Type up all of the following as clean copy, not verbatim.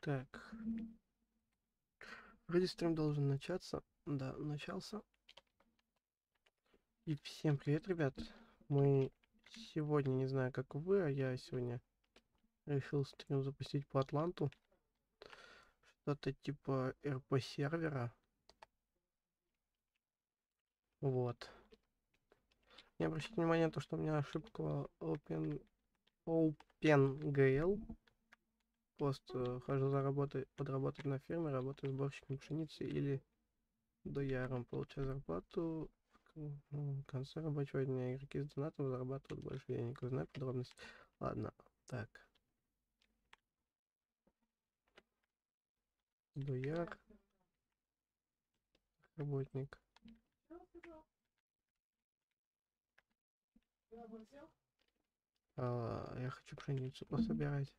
Так. Вроде стрим должен начаться. Да, начался. И всем привет, ребят. Мы сегодня, не знаю, как вы, а я сегодня решил стрим запустить по Атланту. Что-то типа РП сервера. Вот. Не обращайте внимания на то, что у меня ошибка OpenGL. Просто хожу подработать на ферме, работаю сборщиком пшеницы или дояром, получаю зарплату. В конце рабочего дня игроки с донатом зарабатывают больше денег. Узнай подробности. Ладно, так. Дояр. Работник. Я хочу пшеницу пособирать.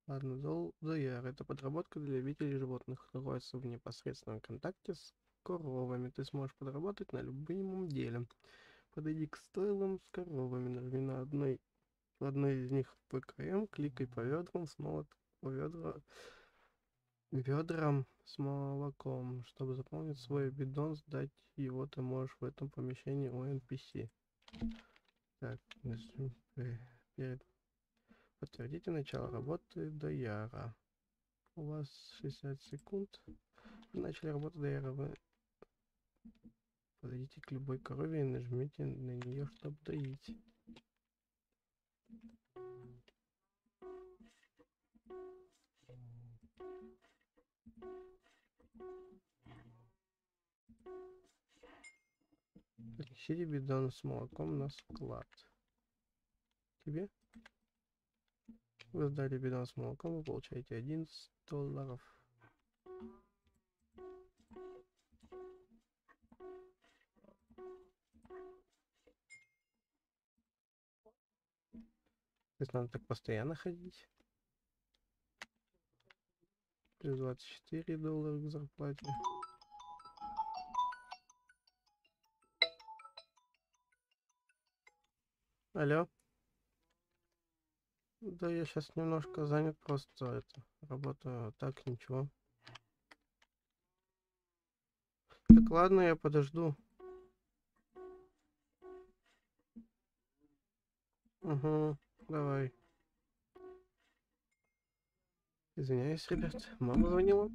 Ладно, дояр. Это подработка для любителей животных. Находится в непосредственном контакте с коровами. Ты сможешь подработать на любом деле. Подойди к стойлам с коровами. Нажми на одной из них ПКМ, кликай по ведрам, ведрам с молоком. Чтобы заполнить свой бидон, сдать его ты можешь в этом помещении у NPC. Так, подтвердите начало работы дояра. У вас 60 секунд. Вы начали работу дояра. Вы подойдите к любой корове и нажмите на нее, чтобы доить. Принесите бидон с молоком на склад. Тебе? Вы сдали бидон с молоком, вы получаете $11. То есть надо так постоянно ходить. Плюс $24 к зарплате. Алло. Да, я сейчас немножко занят, просто это, работаю, так, ничего. Так, ладно, я подожду. Угу, давай. Извиняюсь, ребят, мама звонила.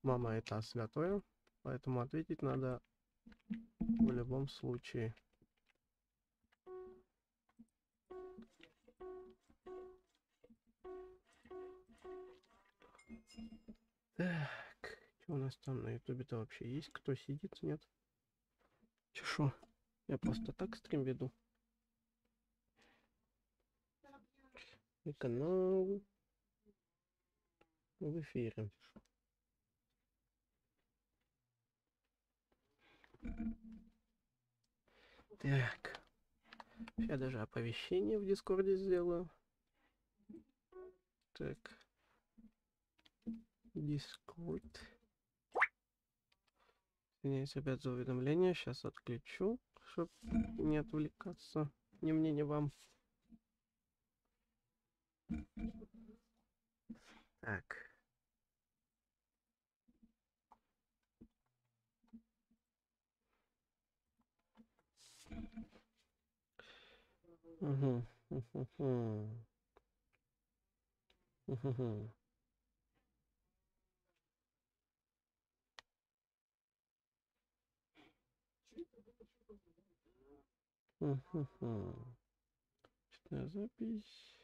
Мама это святое, поэтому ответить надо в любом случае. Так, что у нас там на ютубе-то вообще есть? Кто сидит, нет? Чешу. Я просто так стрим веду. И канал в эфире. Так. Я даже оповещение в Дискорде сделаю. Так. Дискорд. Извиняюсь, ребят, за уведомление. Сейчас отключу, чтобы не отвлекаться. Ни мне, ни вам. Так. Угу. Угу. Угу. Читаю запись.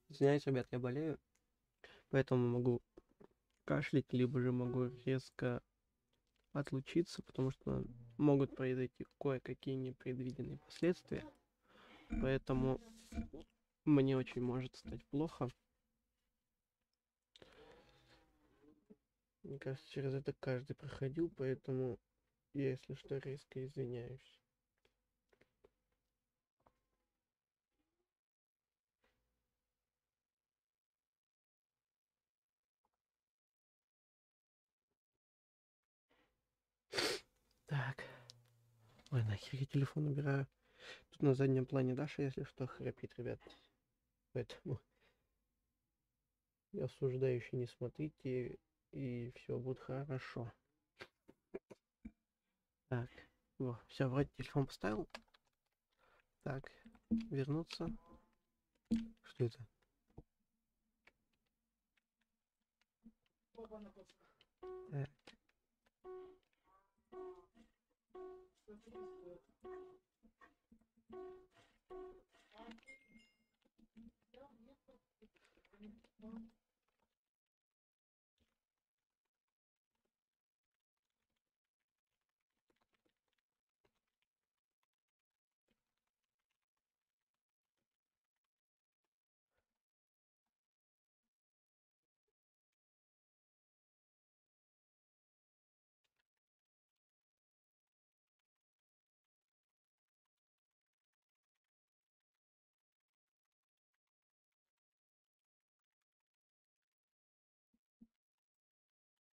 Извиняюсь, ребят, я болею, поэтому могу кашлять, либо же могу резко отлучиться, потому что могут произойти кое-какие непредвиденные последствия. Поэтому мне очень может стать плохо. Мне кажется, через это каждый проходил, поэтому Если что, резко извиняюсь. Так. Ой, нахер я телефон убираю. Тут на заднем плане Даша, если что, храпит, ребят. Поэтому осуждающий не смотрите, и все будет хорошо. Так, во, все, вроде телефон поставил. Так, вернуться. Что это? Так.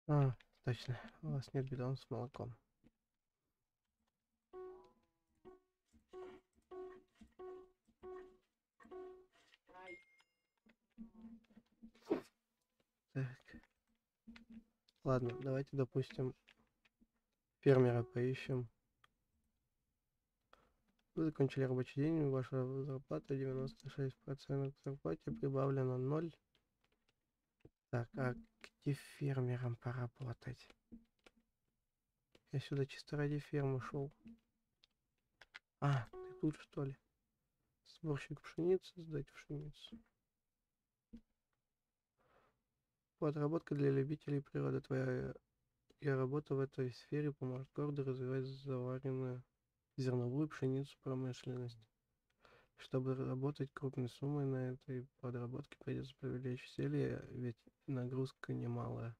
А, точно, у вас нет бидона с молоком. Так. Ладно, давайте, допустим, фермера поищем. Вы закончили рабочий день, ваша зарплата 96% к зарплате, прибавлено 0. Так, а где фермером поработать? Я сюда чисто ради фермы шел. А, ты тут что ли? Сборщик пшеницы, сдать пшеницу. Подработка для любителей природы. Твоя работа в этой сфере поможет городу развивать заваренную зерновую пшеницу промышленность. Чтобы работать крупной суммой на этой подработке, придется привлечь усилия, ведь нагрузка немалая.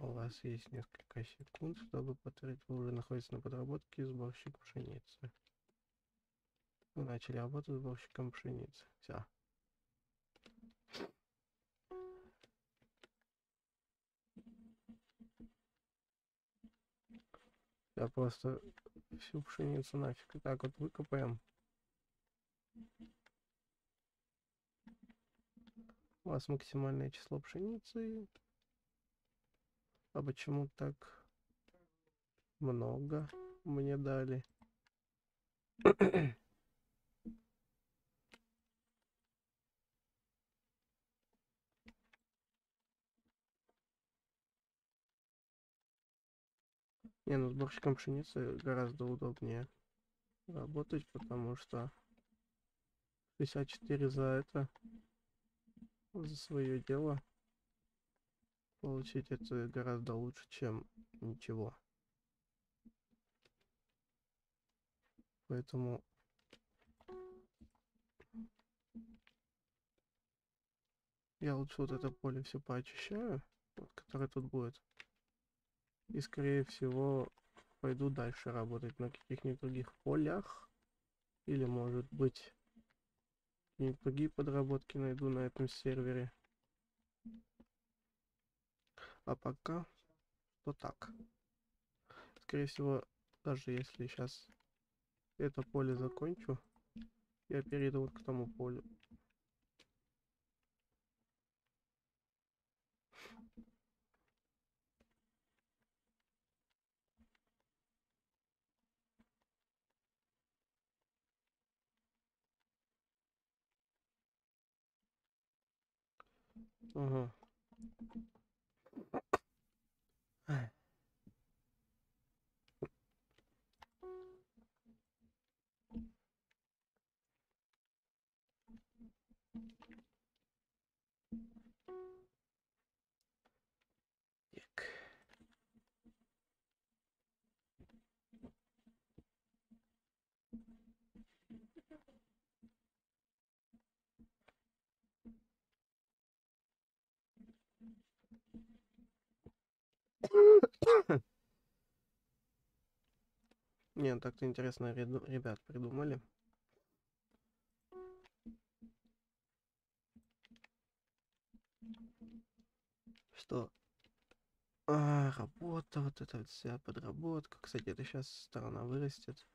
У вас есть несколько секунд, чтобы повторить. Вы уже находитесь на подработке сборщик пшеницы. Вы начали работу сборщиком пшеницы. Все. Я просто всю пшеницу нафиг и так вот выкопаем. У вас максимальное число пшеницы. А почему так много мне дали? Не, ну сборщиком пшеницы гораздо удобнее работать, потому что 54 за это, за свое дело. Получить это гораздо лучше, чем ничего. Поэтому я лучше вот это поле все поочищаю, вот, которое тут будет. И скорее всего пойду дальше работать на каких-нибудь других полях. Или может быть какие-нибудь другие подработки найду на этом сервере. А пока вот так. Скорее всего, даже если сейчас это поле закончу, я перейду вот к тому полю. Ага. Так. Не, так-то интересно ребят придумали. Что? Работа, вот эта вот вся подработка. Кстати, это сейчас сторона вырастет.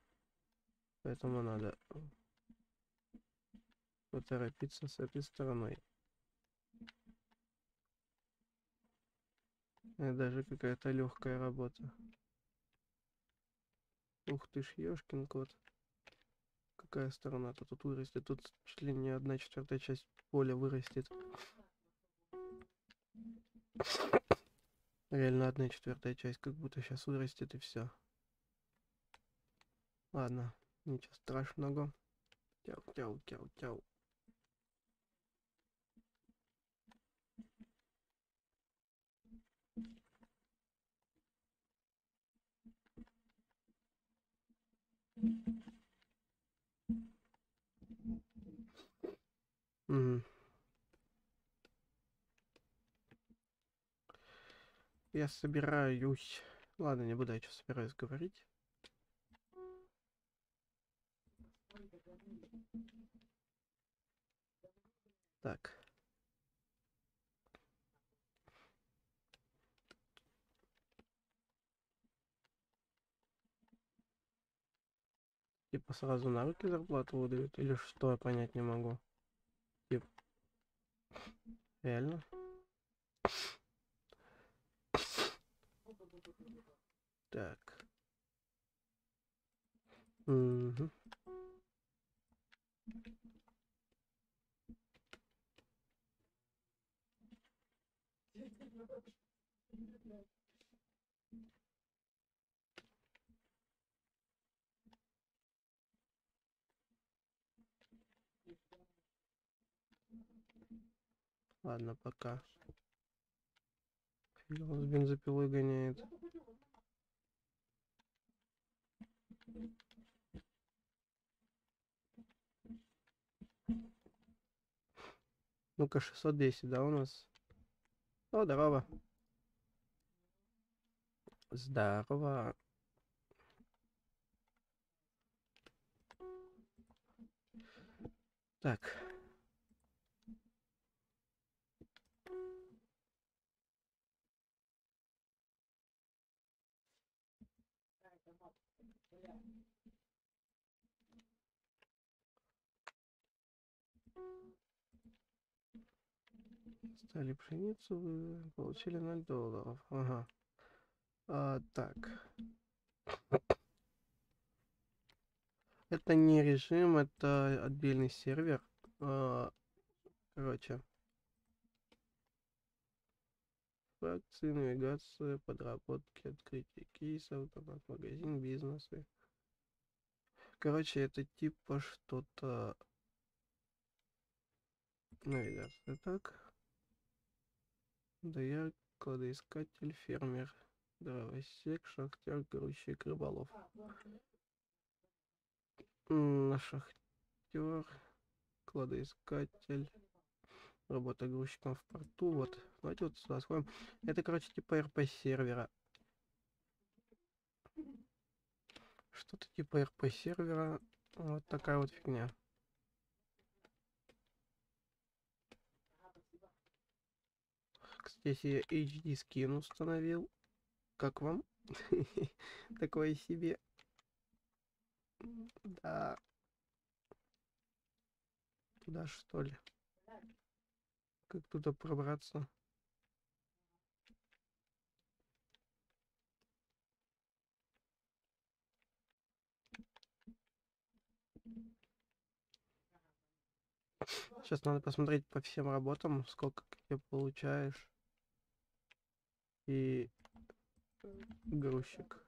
Поэтому надо поторопиться с этой стороной. Это даже какая-то легкая работа. Ух ты ж, ёшкин кот. Какая сторона-то тут вырастет? Тут чуть ли не 1/4 часть поля вырастет. Реально 1/4 часть как будто сейчас вырастет и все. Ладно, ничего страшного. Тяу-тяу-тяу-тяу. Угу. Я собираюсь. Ладно, не буду я что собираюсь говорить. Так. Типа сразу на руки зарплату выдают или что, я понять не могу. Типа, реально? Так. Угу. Ладно, пока. Фигел с бензопилой гоняет. Ну-ка, 610, да, у нас? О, здорово. Здорово. Так. Стали пшеницу, вы получили $0. Ага. Так. Это не режим, это отдельный сервер. Короче. Фракции, навигация, подработки, открытие кейсов, автомат-магазин, бизнесы. Короче, это типа что-то... Навигация, так. Доярка, кладоискатель, фермер, дровосек, шахтер, грузчик, рыболов. Шахтер, кладоискатель, работа грузчиком в порту. Вот, давайте вот сюда сходим. Это, короче, типа РП сервера. Что-то типа РП сервера. Вот такая вот фигня. Кстати, я HD скин установил. Как вам? Такое себе. Да. Туда что ли? Как туда пробраться? Сейчас надо посмотреть по всем работам, сколько ты получаешь. И грузчик.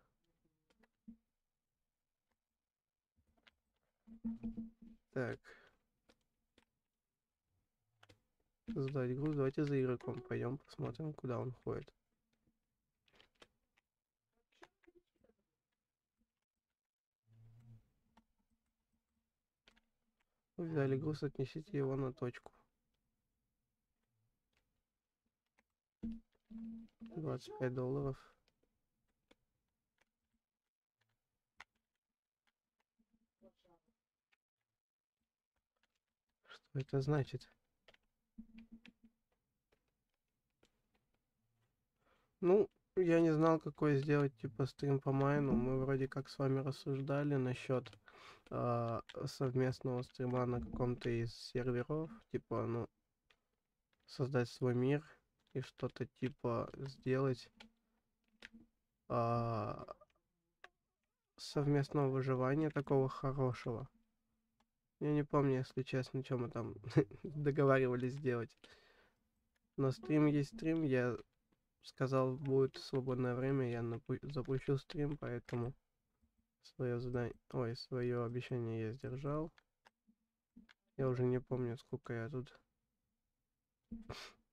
Так. Сдать груз. Давайте за игроком пойдем посмотрим, куда он ходит. Взяли груз, отнесите его на точку. $25. Что это значит? Ну, я не знал, какой сделать, типа, стрим по майну. Мы вроде как с вами рассуждали насчет совместного стрима на каком-то из серверов. Типа, ну, создать свой мир и что-то типа сделать а, совместного выживания такого хорошего. Я не помню, если честно, что мы там договаривались сделать. Но стрим есть стрим, я сказал, будет свободное время, я запущу стрим, поэтому свое задание, ой, свое обещание я сдержал. Я уже не помню, сколько я тут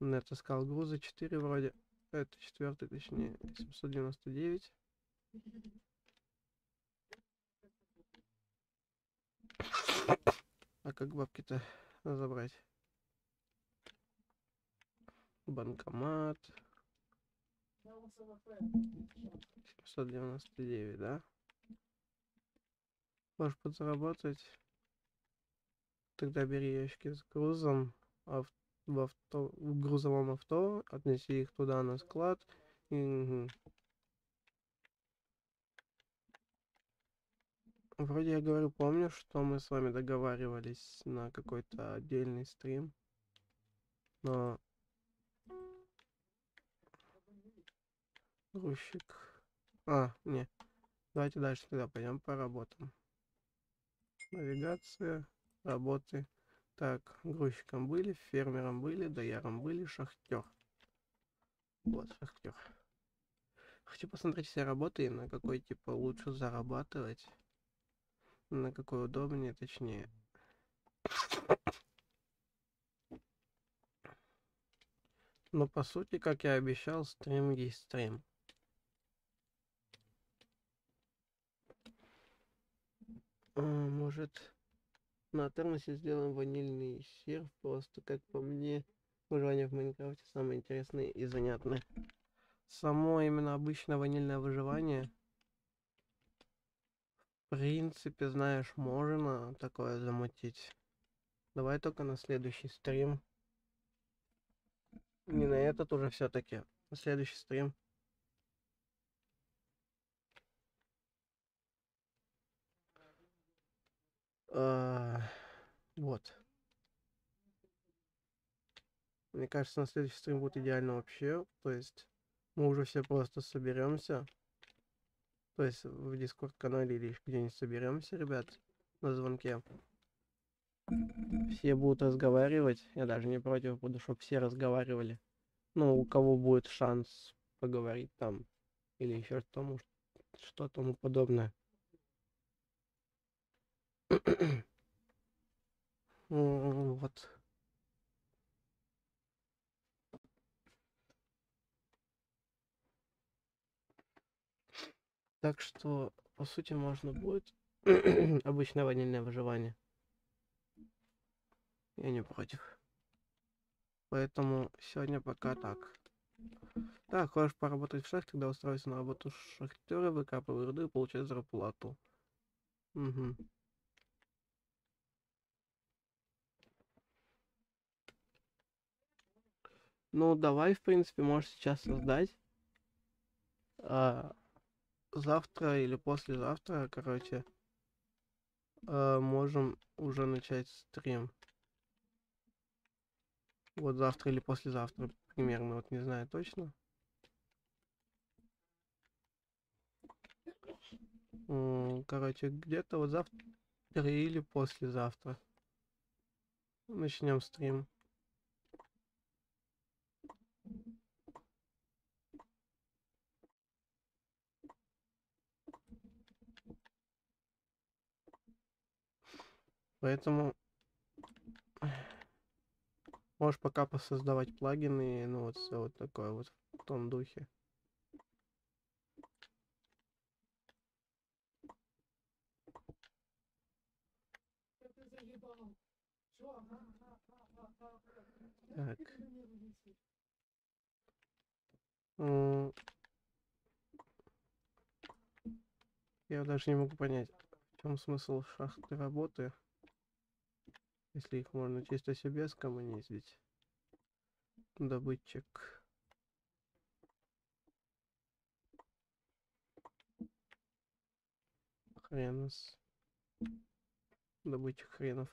натаскал груза, 4 вроде. Это четвертый, точнее, 799. А как бабки-то забрать? Банкомат. 799, да? Можешь подзаработать. Тогда бери ящики с грузом в грузовом авто, отнеси их туда на склад. И, вроде я говорю, помню, что мы с вами договаривались на какой-то отдельный стрим. Но грузчик. Не. Давайте дальше тогда пойдем по работам. Навигация, работы. Так, грузчиком были, фермером были, дояром были, шахтер. Вот, шахтер. Хочу посмотреть все работы и на какой типа лучше зарабатывать. На какой удобнее, точнее. Но по сути, как я обещал, стрим есть стрим. Может, на термосе сделаем ванильный серф, просто как по мне, выживание в Майнкрафте самое интересное и занятное. Само именно обычное ванильное выживание, в принципе, знаешь, можно такое замутить. Давай только на следующий стрим. Не на этот уже все-таки. На следующий стрим. Вот. Мне кажется, на следующий стрим будет идеально вообще. То есть мы уже все просто соберемся. То есть в Discord канале или где-нибудь соберемся, ребят, на звонке. Все будут разговаривать. Я даже не против буду, чтобы все разговаривали. Ну, у кого будет шанс поговорить там. Или еще что тому подобное. Вот. Так что, по сути, можно будет обычное ванильное выживание. Я не против. Поэтому сегодня пока так. Так, хочешь поработать в шахте, тогда устраивайся на работу шахтера, выкапывай руду и получай зарплату. Угу. Ну, давай, в принципе, можешь сейчас создать. Завтра или послезавтра, короче, можем уже начать стрим. Вот завтра или послезавтра примерно, вот не знаю точно. Короче, где-то вот завтра или послезавтра начнем стрим. Поэтому можешь пока посоздавать плагины, ну вот все вот такое вот в том духе. Так. Я даже не могу понять, в чем смысл шахты работы. Если их можно чисто себе скоммуниздить. Добытчик. Хренос. Добытчик хренов.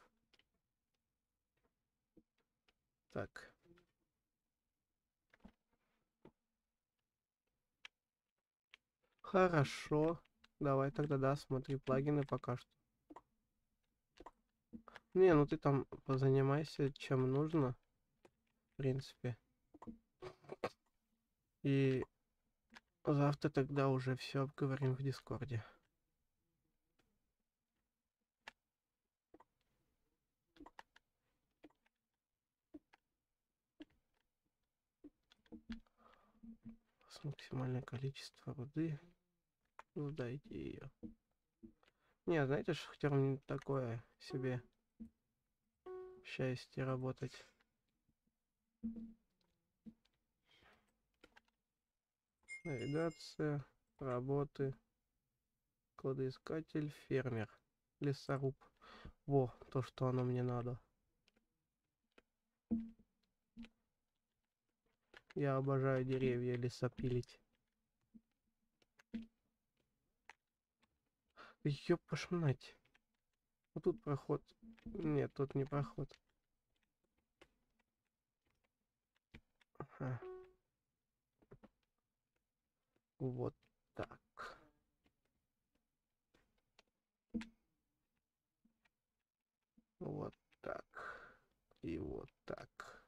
Так. Хорошо. Давай тогда, да, смотри плагины пока что. Не, ну ты там позанимайся чем нужно. В принципе. И завтра тогда уже все обговорим в Дискорде. Максимальное количество руды. Ну, дайте ее. Не, знаете, шахтером такое себе счастье работать. Навигация, работы, кладоискатель, фермер, лесоруб. Во, то, что оно мне надо. Я обожаю деревья лесопилить. Ёпошмать. Вот тут проход. Нет, тут не проход. Ага. Вот так. Вот так. И вот так.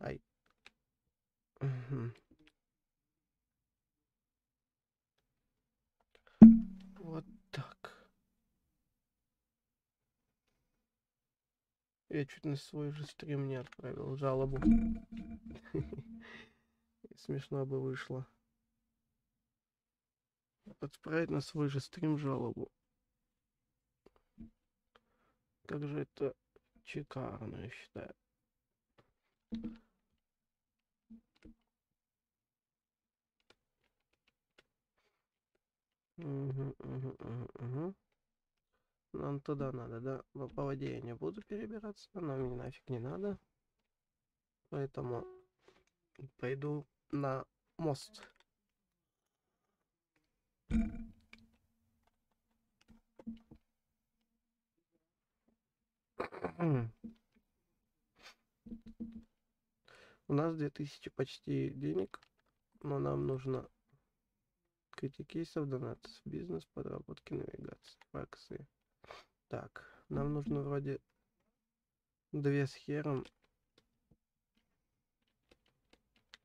Ай. Угу. Вот так. Я чуть на свой же стрим не отправил жалобу. Смешно бы вышло. Отправить на свой же стрим жалобу. Как же это шикарно, я считаю. Угу. Нам туда надо, да? Но по воде я не буду перебираться, нам мне нафиг не надо. Поэтому пойду на мост. У нас 2000 почти денег, но нам нужно кейсов, донатс, бизнес, подработки, навигации, факсы. Так, нам нужно вроде 2 с хером.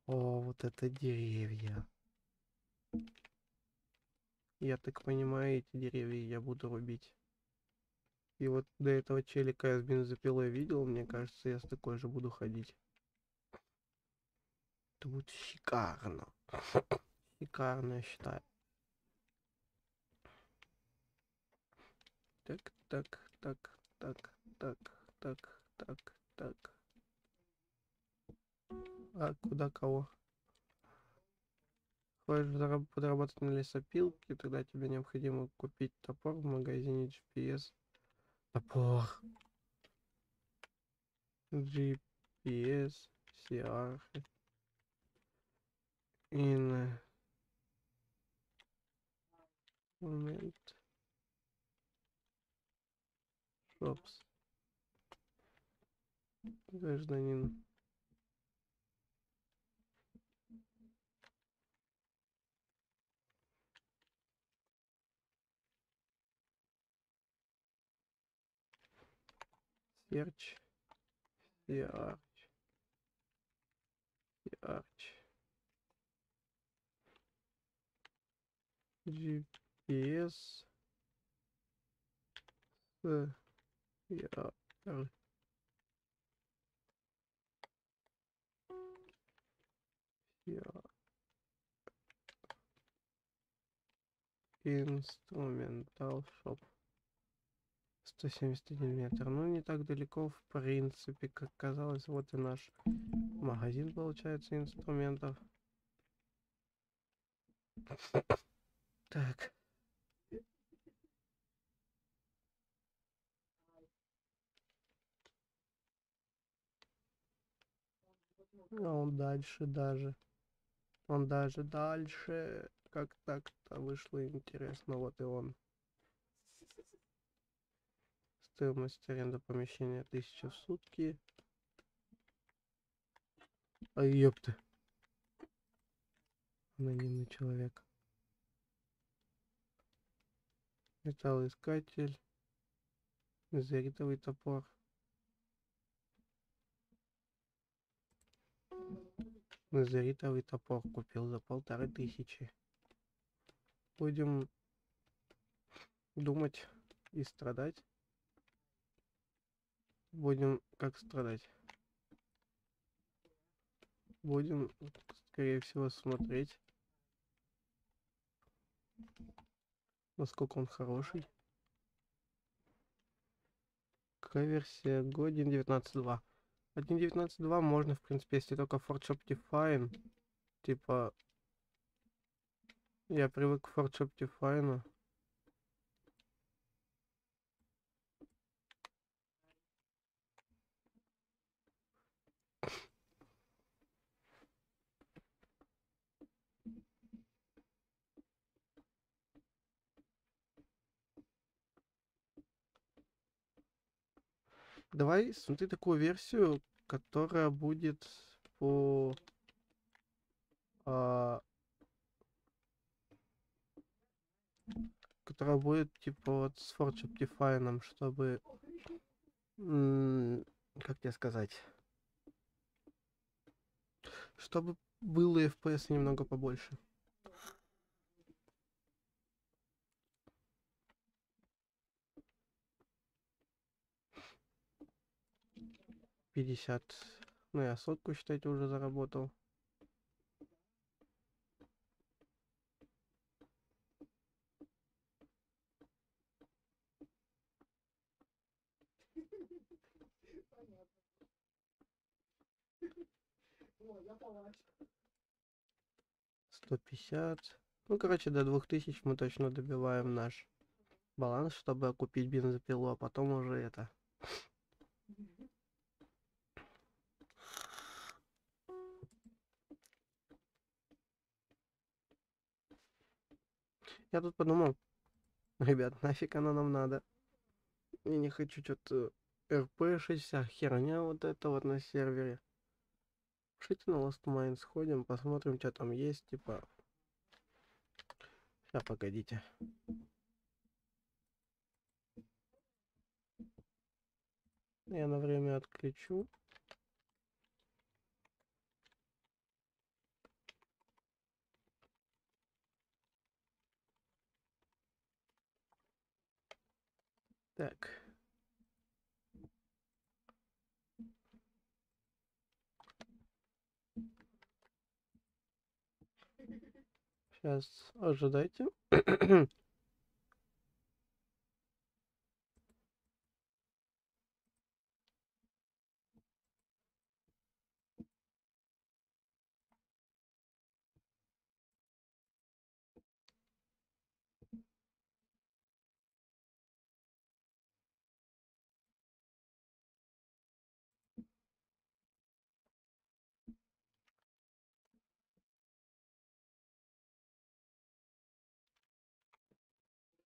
О, вот это деревья. Я так понимаю, эти деревья я буду рубить. И вот до этого челика я с бензопилой видел, мне кажется, я с такой же буду ходить. Это будет шикарно. Шикарно, я считаю. Так, так, так, так, так, так, так, так. А куда кого? Хочешь подработать на лесопилке, тогда тебе необходимо купить топор в магазине GPS. Топор. GPS, CR. Момент. Шопс. Гражданин. Search. Search. GPS. Инструментал шоп. 171 метр. Ну, не так далеко, в принципе, как казалось. Вот и наш магазин, получается, инструментов. Так. А он дальше даже. Он даже дальше. Как так-то вышло интересно. Вот и он. Стоимость аренды помещения 1000 в сутки. А ёпты. Анонимный человек. Металлоискатель. Незаритовый топор. Незаритовый топор купил за 1500. Будем думать и страдать. Будем как страдать? Будем, скорее всего, смотреть, насколько он хороший. Какая версия? Go 1.19.2. 1.19.2 можно, в принципе, если только Photoshop Define. Типа, я привык к Photoshop Define. Давай смотри такую версию, которая будет по... которая будет типа вот с Photoshop Define, чтобы... как тебе сказать? Чтобы было FPS немного побольше. 50. Ну, я сотку, считайте, уже заработал. Понятно. 150. Ну, короче, до 2000 мы точно добиваем наш баланс, чтобы купить бензопилу, а потом уже это. Я тут подумал, ребят, нафиг оно нам надо. Я не хочу что-то РПшить, вся херня вот это вот на сервере. Пишите на Lost Mine сходим, посмотрим, что там есть, типа. Сейчас, погодите. Я на время отключу. Так. Сейчас ожидайте.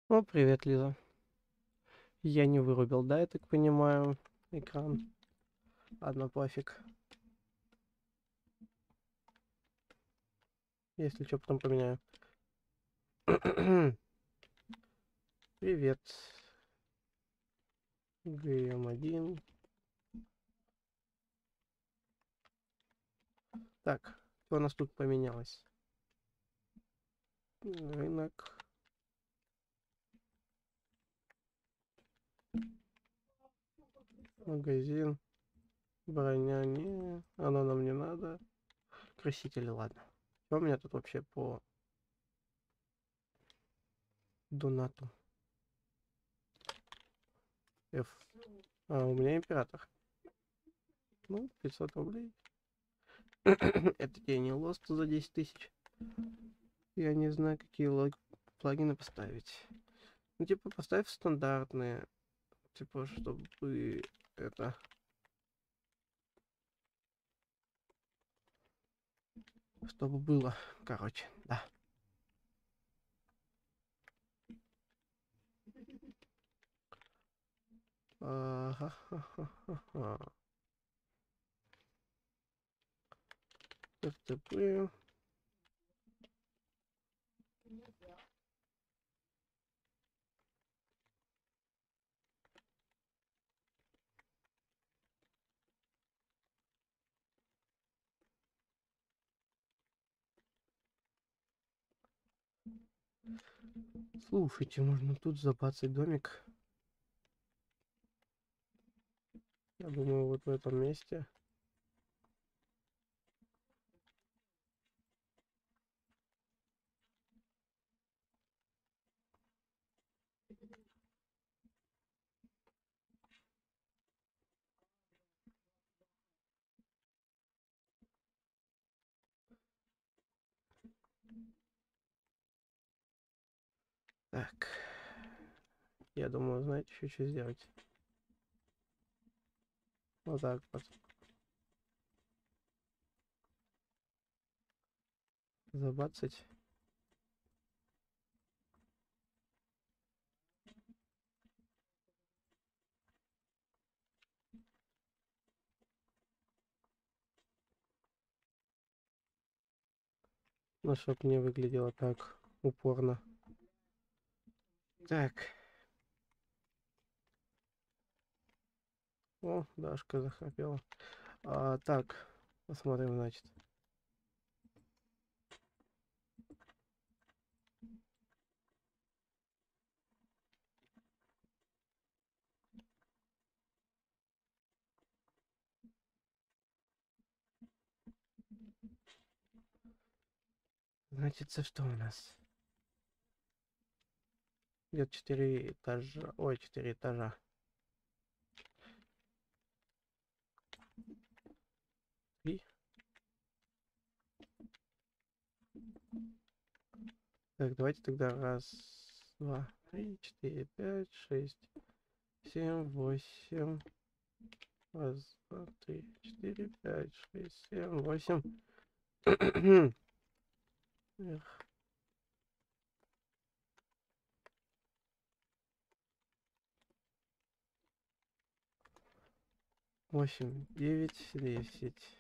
О, привет, Лиза. Я не вырубил, да, я так понимаю, экран. Ладно, пофиг. Если что, потом поменяю. Привет. ГМ1. Так, что у нас тут поменялось? Рынок. Магазин. Броня, не. Оно нам не надо. Красители, ладно. Что у меня тут вообще по донату? F. А, у меня император. Ну, 500 рублей. Это тебе не лост за 10 тысяч. Я не знаю, какие плагины поставить. Ну, типа, поставь стандартные. Типа, чтобы это... Чтобы было, короче, да. Ага-ха-ха-ха-ха. ФТП. Слушайте, можно тут забацать домик. Я думаю, вот в этом месте. Так. Я думаю, знаете, еще что сделать? Вот так вот. Забацать. Ну, чтоб не выглядело так упорно. Так. О, Дашка захрапела. Так, посмотрим, значит. Значит, что у нас? Идет 4 этажа. Ой, 4 этажа. И. Так, давайте тогда раз, два, три, четыре, пять, шесть, семь, восемь. Раз, два, три, четыре, пять, шесть, семь, восемь. Эх. 8, 9, 10.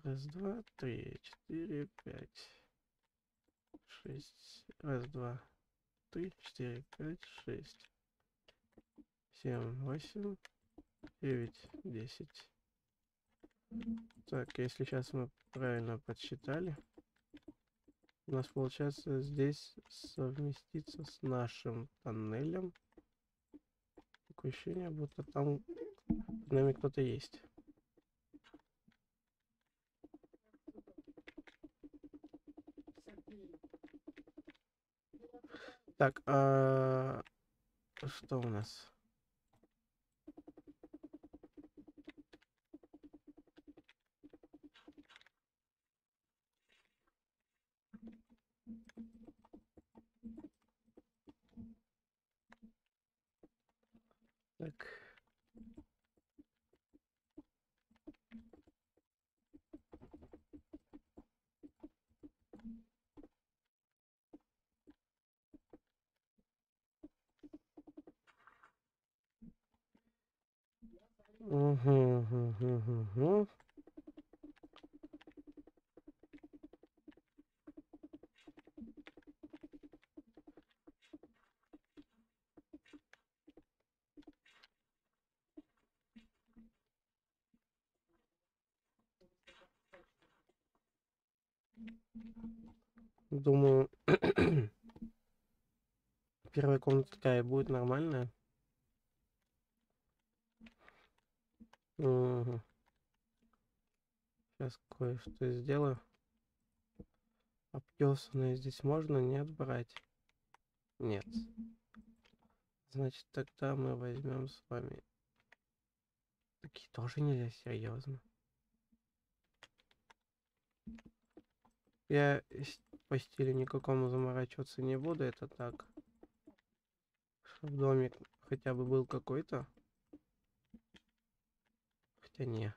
Раз, два, три, четыре, пять, шесть. Раз, два, три, четыре, пять, шесть, семь, восемь, 9, 10. Так, если сейчас мы правильно подсчитали, у нас получается здесь совместиться с нашим тоннелем. Такое ощущение, будто там с нами кто-то есть. Так, что у нас? Так. Угу. Думаю, первая комната такая будет нормальная. Угу. Сейчас кое-что сделаю. Обтесанное здесь можно, нет, брать? Нет. Значит, тогда мы возьмем с вами. Такие тоже нельзя, серьезно. Я по стилю никакому заморачиваться не буду, это так. Чтобы домик хотя бы был какой-то. Хотя не.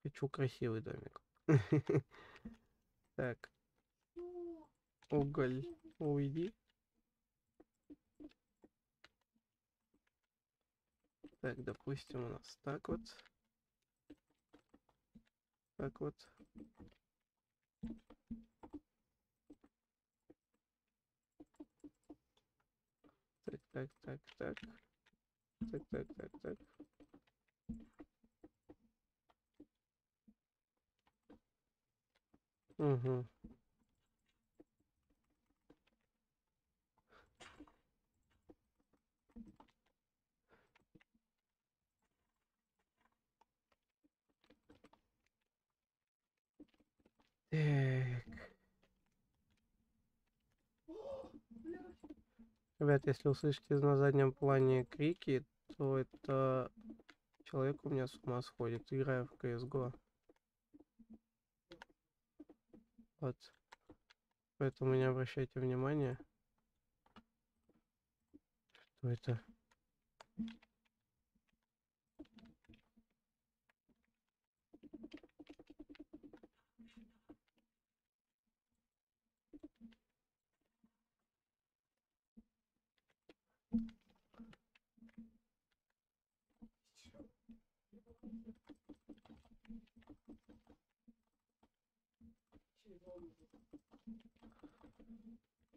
Хочу красивый домик. Так. Уголь. Уйди. Так, допустим, у нас так вот. Так вот. Так, так, так, так. Так, так, так, так. Угу. Так. Ребят, если услышите на заднем плане крики, то это человек у меня с ума сходит, играя в CSGO. Вот. Поэтому не обращайте внимания, что это.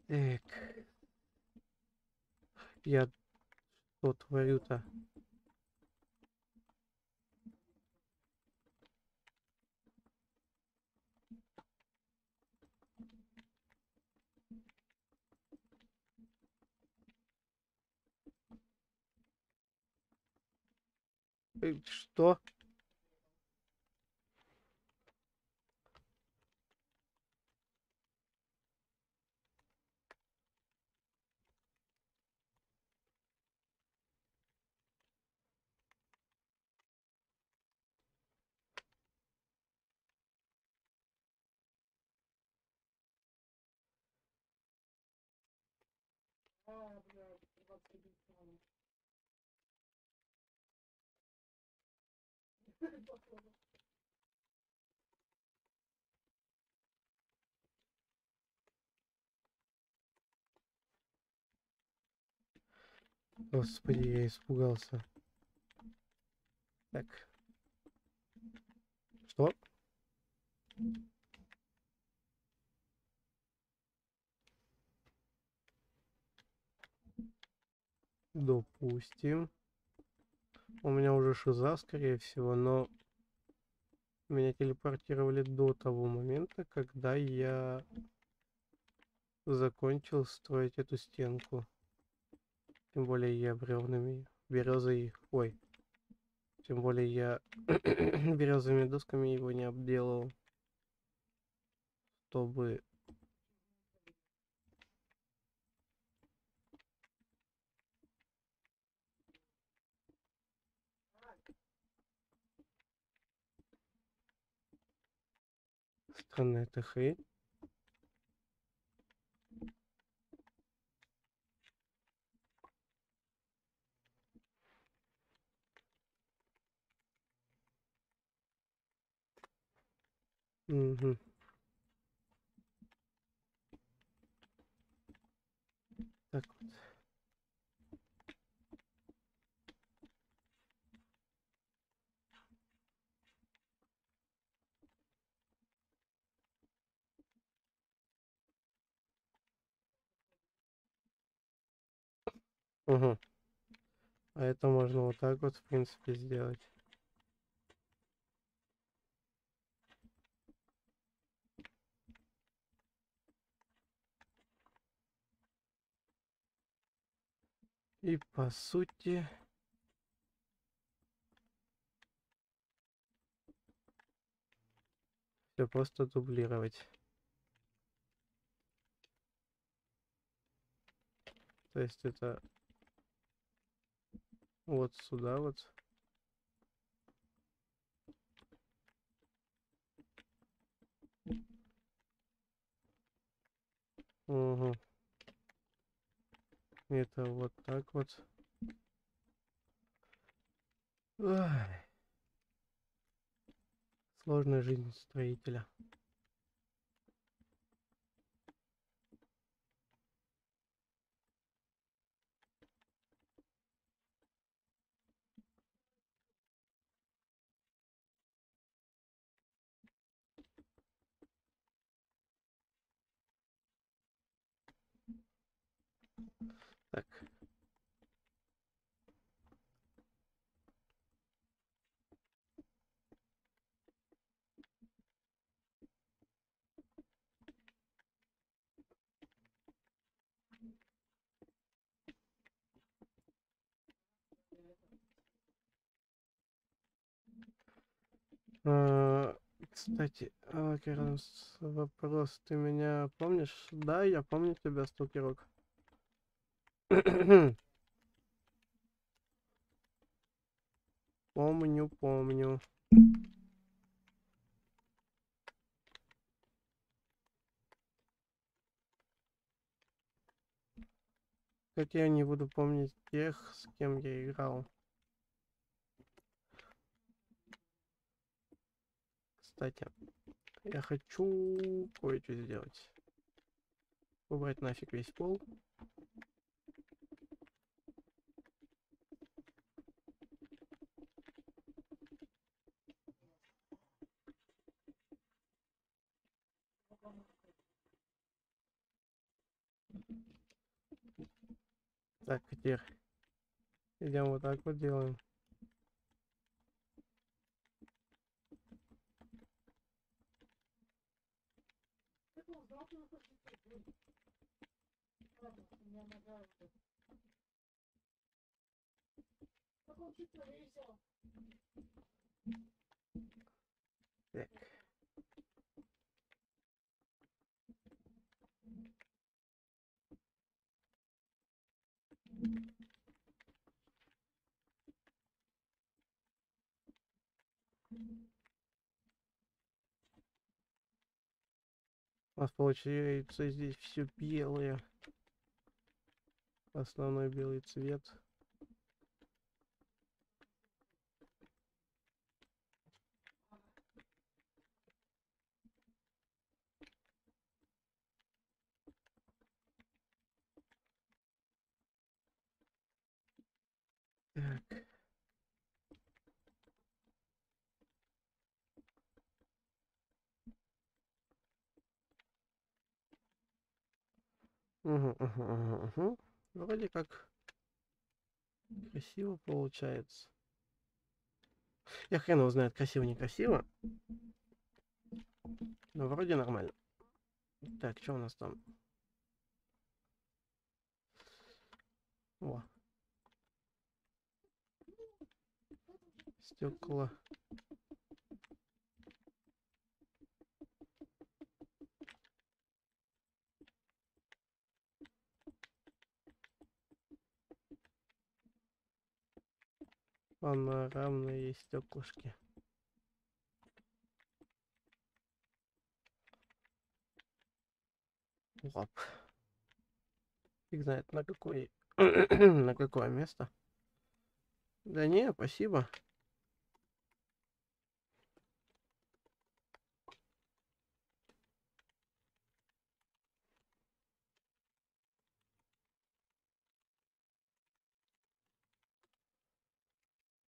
Так. Я что творю-то? Что? Господи, я испугался. Так. Что? Допустим. У меня уже шиза, скорее всего, но меня телепортировали до того момента, когда я закончил строить эту стенку. Тем более я бревнами, березой, ой. Тем более я березовыми досками его не обделал, чтобы... Странная эта хрень. Угу. Так вот. Угу. А это можно вот так вот, в принципе, сделать. И по сути... Все просто дублировать. То есть это вот сюда вот. Угу. Это вот так вот. Ай, сложная жизнь строителя. Так. Кстати, Кернс, вопрос. Ты меня помнишь? Да, я помню тебя, Сталкерок. Помню, помню. Как я не буду помнить тех, с кем я играл. Кстати, я хочу кое-что сделать. Убрать нафиг весь пол. Так, теперь идем вот так вот делаем. Так. У нас получается здесь все белое. Основной белый цвет. Так. Угу. Вроде как красиво получается. Я хрен его знает, красиво, некрасиво. Но вроде нормально. Так, что у нас там? О. Стекла. Панорамные стеклышки. Лап. Фиг знает на какой на какое место. Да не, спасибо.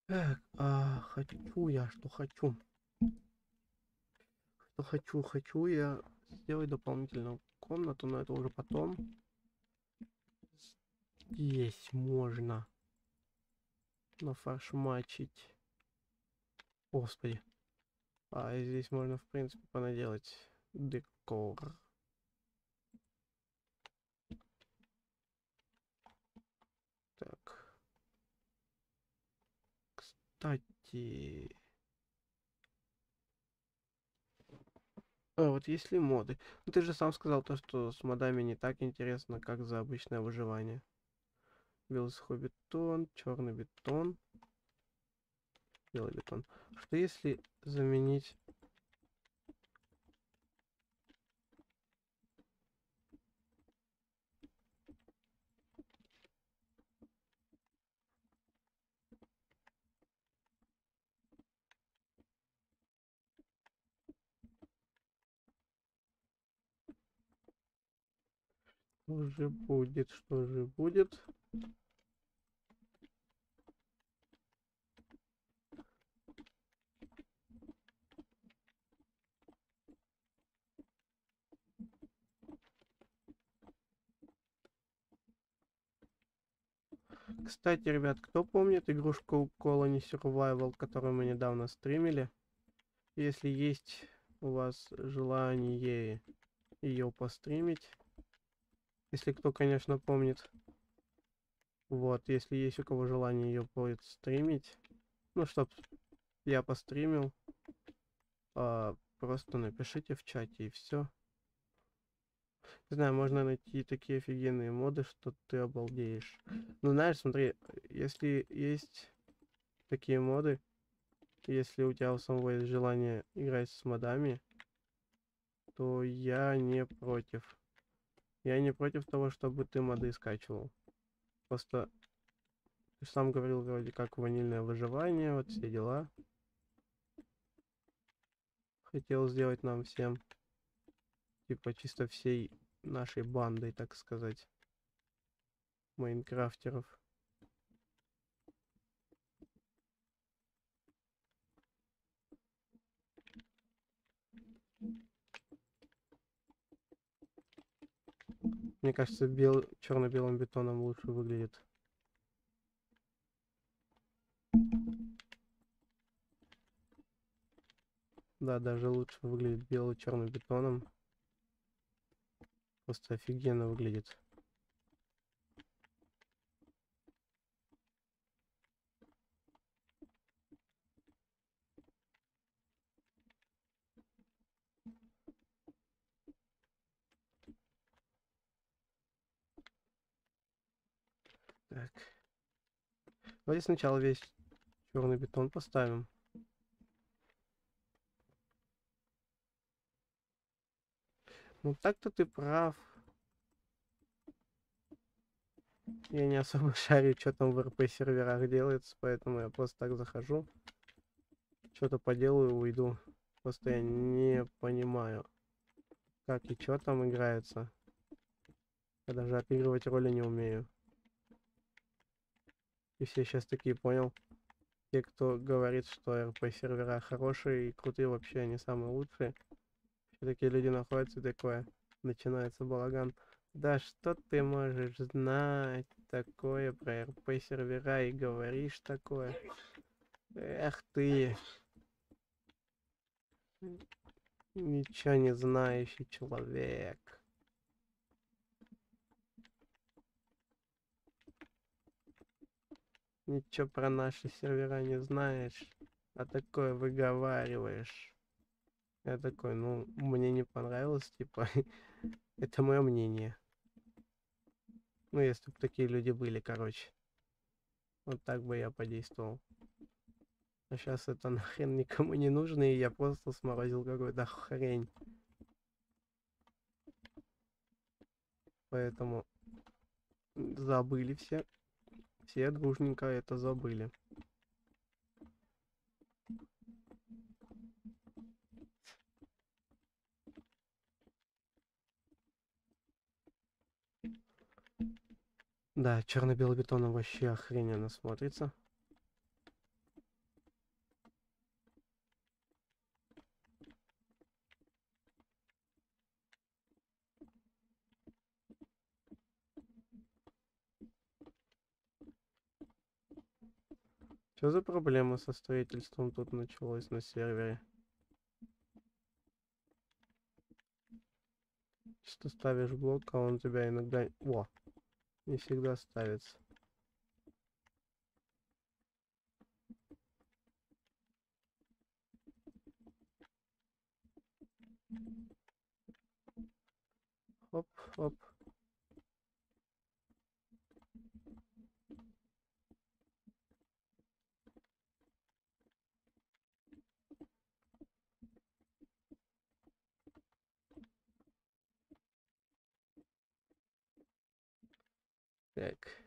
Так, хочу я, что хочу. Хочу я сделать дополнительную комнату, но это уже потом. Здесь можно нафаршмачить. Господи. А здесь можно, в принципе, понаделать декор. Так. Кстати... вот если моды. Ну, ты же сам сказал то, что с модами не так интересно, как за обычное выживание. Белый сухой бетон, черный бетон, белый бетон. Что если заменить... Что же будет, что же будет? Кстати, ребят, кто помнит игрушку Colony Survival, которую мы недавно стримили? Если есть у вас желание ее постримить, если кто, конечно, помнит, вот, если есть у кого желание ее будет стримить, ну, чтоб я постримил, просто напишите в чате и все. Не знаю, можно найти такие офигенные моды, что ты обалдеешь. Ну, знаешь, смотри, если есть такие моды, если у тебя у самого есть желание играть с модами, то я не против. Я не против того, чтобы ты моды скачивал. Просто ты ж сам говорил вроде как ванильное выживание, вот все дела. Хотел сделать нам всем, типа чисто всей нашей бандой, так сказать, майнкрафтеров. Мне кажется, черно-белым бетоном лучше выглядит. Да, даже лучше выглядит бело-черным бетоном. Просто офигенно выглядит. Так. Давайте сначала весь черный бетон поставим. Ну так-то ты прав. Я не особо шарю, что там в РП серверах делается, поэтому я просто так захожу. Что-то поделаю, уйду. Просто я не понимаю, как и что там играется. Я даже отыгрывать роли не умею. И все сейчас такие, понял? Те, кто говорит, что РП сервера хорошие и крутые, вообще они самые лучшие. Все такие люди находятся, и такое. Начинается балаган. Да что ты можешь знать такое про РП сервера и говоришь такое? Эх ты, ничего не знающий человек. Ничего про наши сервера не знаешь, а такое выговариваешь. Я такой, ну, мне не понравилось, типа, это мое мнение. Ну, если бы такие люди были, короче. Вот так бы я подействовал. А сейчас это нахрен никому не нужно, и я просто сморозил какую-то хрень. Поэтому забыли все. Все дружненько это забыли. Да, черно-белый бетон вообще охрененно смотрится. Что за проблема со строительством тут началась на сервере? Что ставишь блок, а он тебя иногда... О, не всегда ставится. Оп, оп. Так.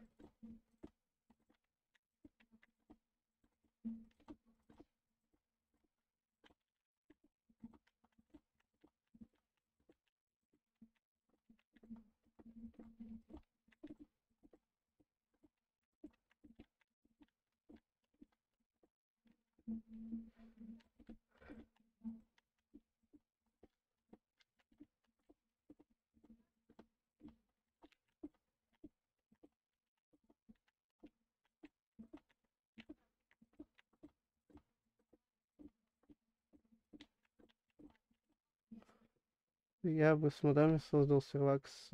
Я бы с модами создал сервак с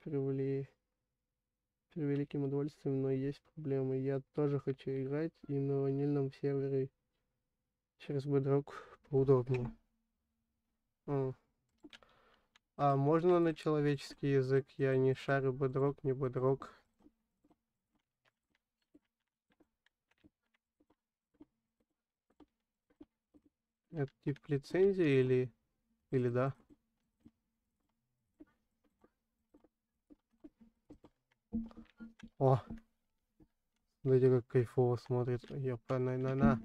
превели- превеликим удовольствием, но есть проблемы. Я тоже хочу играть и на ванильном сервере через Bedrock поудобнее. А можно на человеческий язык? Я не шарю Bedrock, не Bedrock. Это тип лицензии или да? О, смотрите, как кайфово смотрится. Ёпа, на.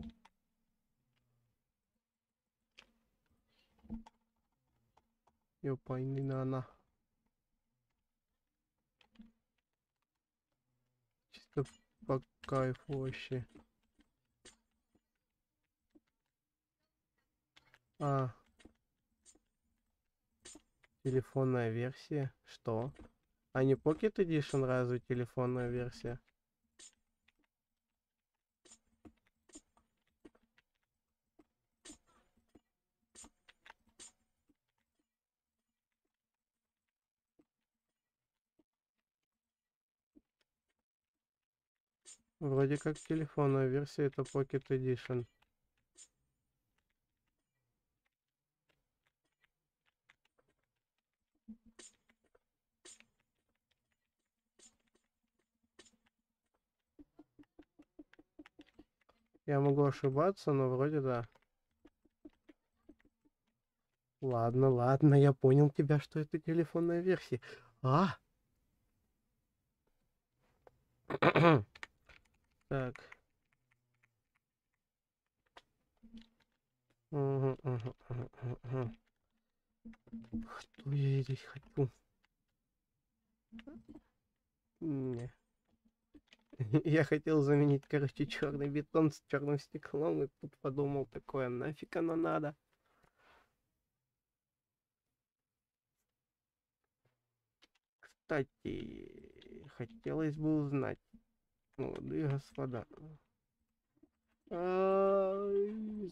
Ёпа, на. Чисто по кайфу вообще. А, телефонная версия? Что? А не Pocket Edition разве телефонная версия? Вроде как телефонная версия это Pocket Edition. Я могу ошибаться, но вроде да. Ладно, я понял тебя, что это телефонная версия. А! Так. Мгм. Что я здесь хочу? Не. Я хотел заменить, короче, черный бетон с черным стеклом, и тут подумал такое, нафиг оно надо? Кстати, хотелось бы узнать, молодые господа,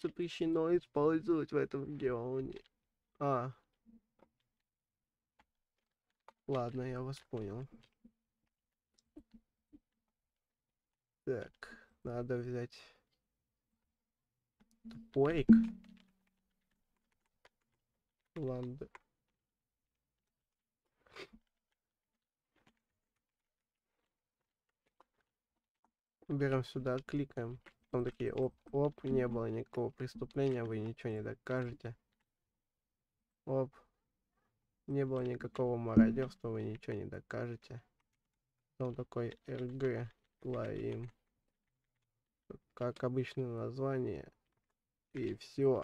запрещено использовать в этом регионе. А, ладно, я вас понял. Так, надо взять топорик. Ладно. Берем сюда, кликаем. Потом такие, оп, не было никакого преступления, вы ничего не докажете. Оп, не было никакого мародерства, вы ничего не докажете. Потом такой РГ, лаим. Как обычное название. И все.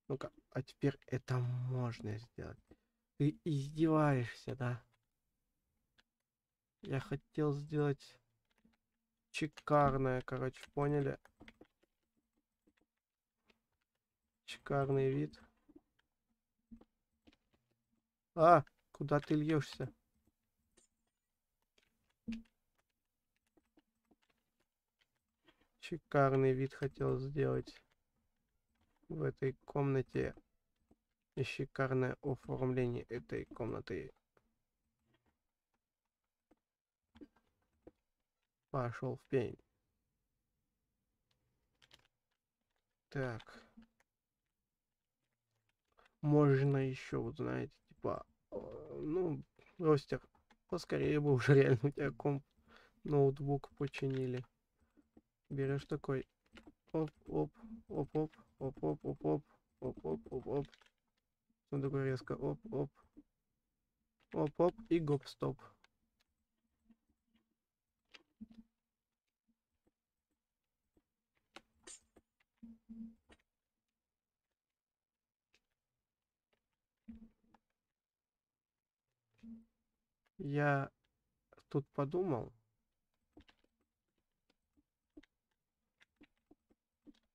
Ну-ка, а теперь это можно сделать. Ты издеваешься, да? Я хотел сделать шикарное, короче, поняли? Шикарный вид. А, куда ты льешься? Шикарный вид хотел сделать в этой комнате. И шикарное оформление этой комнаты. Пошел в пень. Так. Можно еще, вот знаете, типа, ну, ростер, поскорее бы уже реально у тебя комп, ноутбук починили. Берешь такой, оп, оп, оп, оп, оп, оп, оп, оп, оп, оп, оп, оп. Он такой резко, оп, оп, оп, оп, и гоп-стоп. Я тут подумал,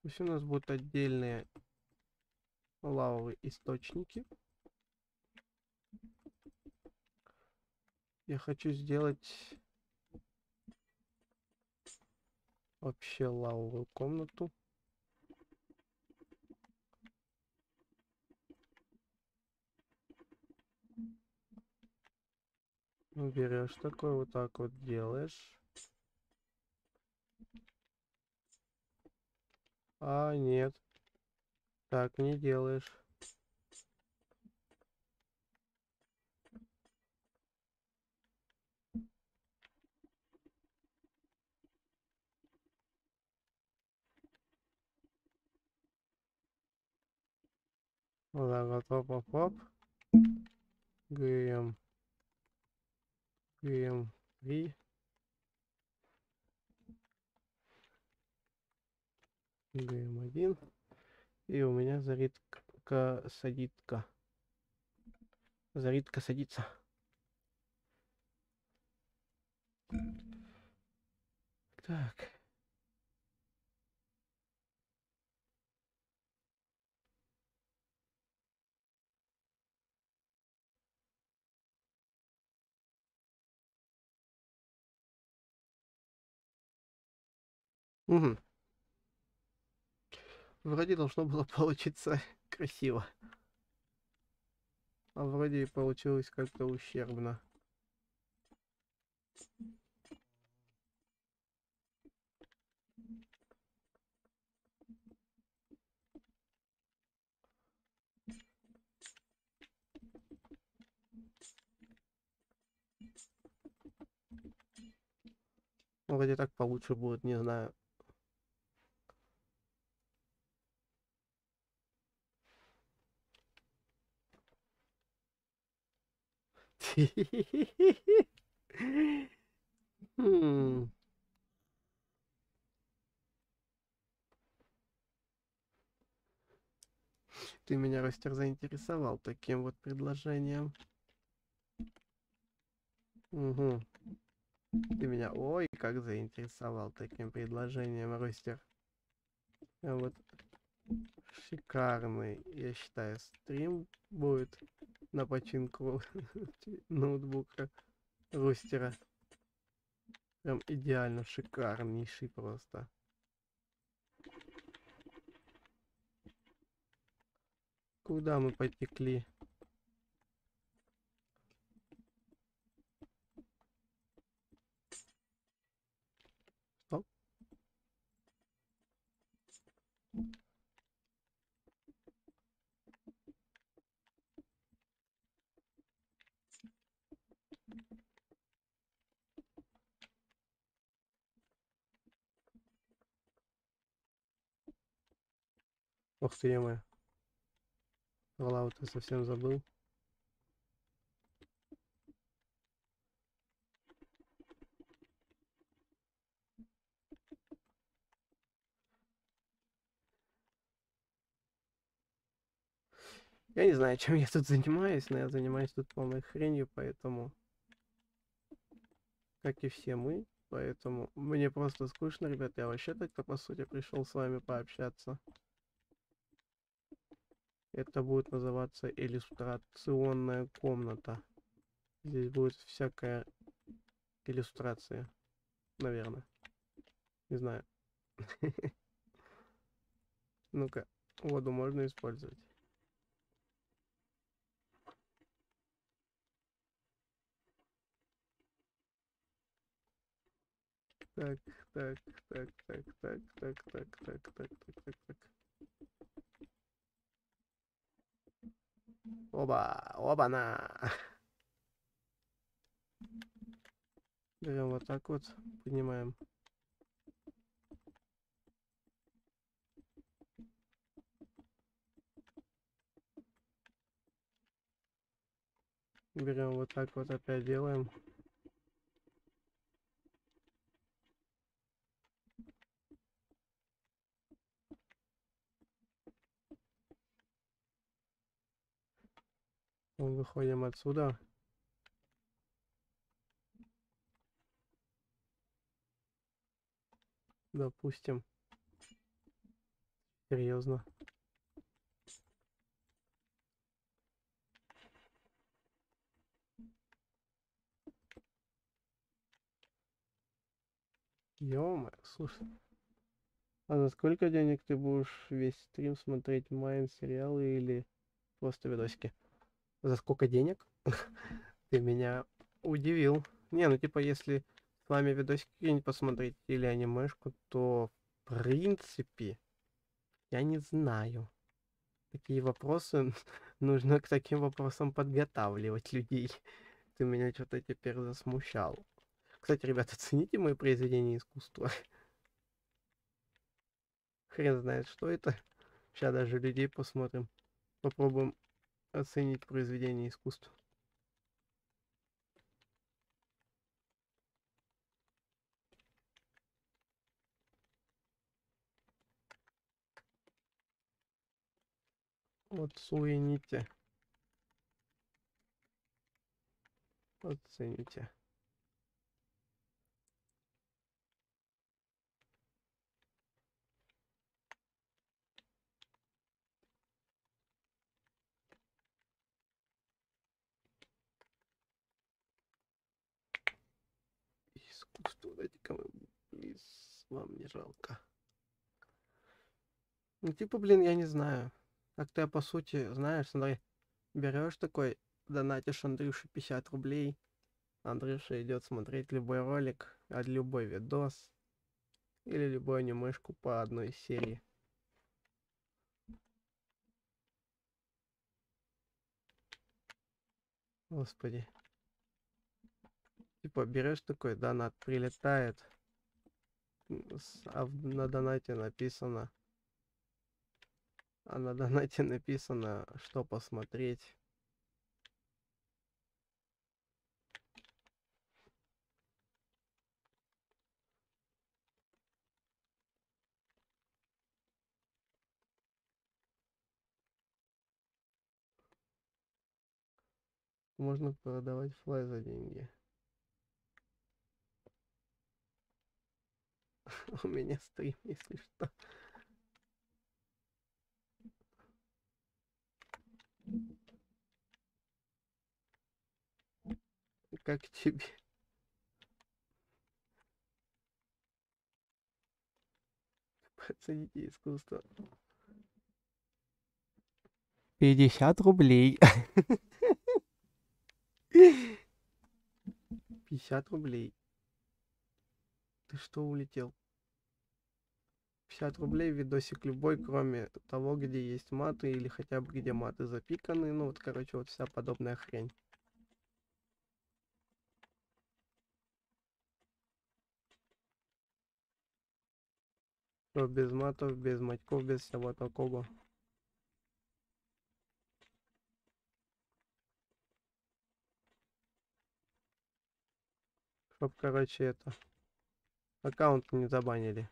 Пусть у нас будут отдельные лавовые источники. Я хочу сделать вообще лавовую комнату. Берешь такой, вот так вот делаешь. А, нет. Так не делаешь. Вот так вот, оп-оп-оп. ГМ. ГМ3. ГМ1. И у меня зарядка садится. Зарядка садится. Так. Угу. Вроде должно было получиться красиво. А вроде и получилось как-то ущербно. Вроде так получше будет, не знаю. Хм. Ты меня, Ростер, заинтересовал таким вот предложением. Угу. Ты меня, ой, как заинтересовал таким предложением, Ростер. Вот шикарный, я считаю, стрим будет на починку ноутбука Ростера. Прям идеально шикарнейший просто. Куда мы потекли? Оп. Ох ты, е-мое. Fallout я совсем забыл. Я не знаю, чем я тут занимаюсь, но я занимаюсь тут полной хренью, поэтому... Как и все мы, поэтому мне просто скучно, ребят. Я вообще так-то, по сути, пришел с вами пообщаться. Это будет называться иллюстрационная комната. Здесь будет всякая иллюстрация, наверное. Не знаю. Ну-ка, воду можно использовать. Так, так, так, так, так, так, так, так, так, так, так, так. Оба, оба-на. Берем вот так вот, поднимаем. Берем вот так вот, опять делаем. Выходим отсюда. Допустим. Серьезно. Ё-моё, слушай. А за сколько денег ты будешь весь стрим смотреть Майн сериалы или просто видосики? За сколько денег? Ты меня удивил. Не, ну типа, если с вами видосики какие-нибудь посмотреть или анимешку, то в принципе, я не знаю. Такие вопросы, нужно к таким вопросам подготавливать людей. Ты меня что-то теперь засмущал. Кстати, ребята, цените мои произведения искусства. Хрен знает, что это. Сейчас даже людей посмотрим. Попробуем оценить произведение искусства. Оцените. Оцените. Искусство, дайте-ка вы, плиз, вам не жалко. Ну, типа, блин, я не знаю. Как-то я, по сути, знаешь, смотри, берешь такой, донатишь Андрюше 50 рублей, Андрюша идет смотреть любой ролик, любой видос или любую анимешку по одной серии. Господи. Типа, берешь такой, донат прилетает, на донате написано, что посмотреть. Можно продавать флай за деньги. У меня стрим, если что. Как тебе? Оцените искусство. 50 рублей. 50 рублей. Ты что, улетел? 50 рублей, видосик любой, кроме того, где есть маты или хотя бы где маты запиканы. Ну вот, короче, вот вся подобная хрень. Что без матов, без матьков, без всего такого. Чтоб, короче, это... аккаунт не забанили.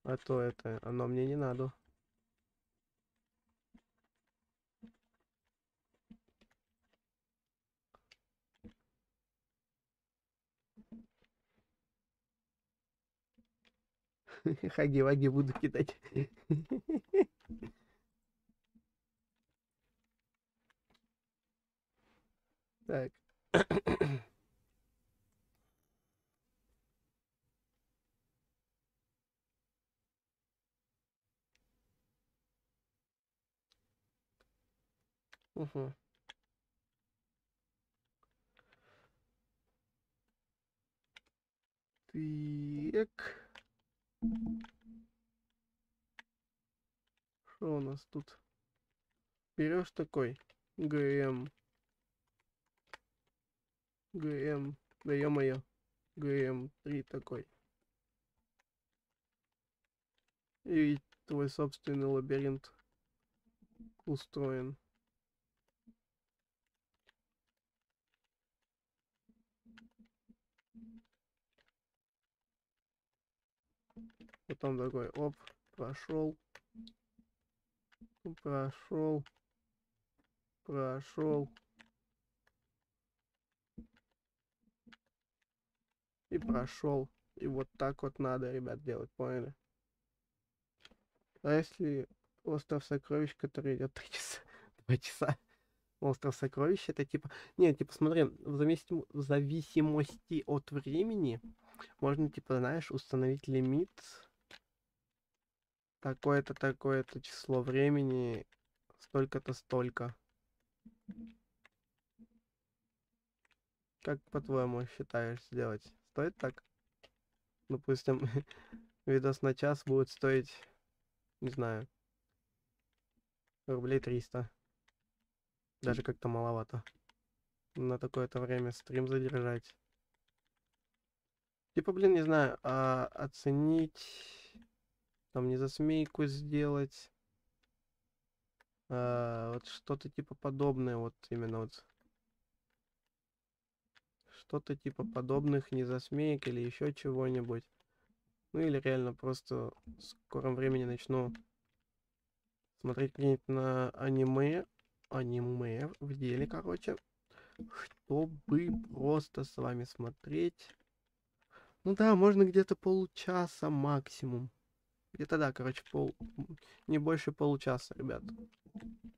А то это, оно мне не надо. Хаги-ваги буду кидать. Так. Угу. Так. Что у нас тут? Берешь такой ГМ. ГМ. Да ё-моё. ГМ-3 такой. И твой собственный лабиринт устроен. Потом такой, оп, прошел, прошел, прошел. И прошел. И вот так вот надо, ребят, делать, поняли? А если остров сокровищ, который идет 3 часа, 2 часа? Остров сокровищ это типа... Нет, типа смотри, в зависимости от времени можно, типа, знаешь, установить лимит такое-то число времени, столько-то, столько. Как, по-твоему, считаешь сделать? Стоит так? Допустим, видос на час будет стоить, не знаю, рублей 300. Даже как-то маловато. На такое-то время стрим задержать. Типа, блин, не знаю, оценить, там, не засмейку сделать, вот что-то типа подобное, вот именно вот. Что-то типа подобных не засмеек или еще чего-нибудь. Ну или реально просто в скором времени начну смотреть где-нибудь на аниме в деле, короче, чтобы просто с вами смотреть. Ну да, можно где-то получаса максимум. Где-то да, короче, не больше получаса, ребят.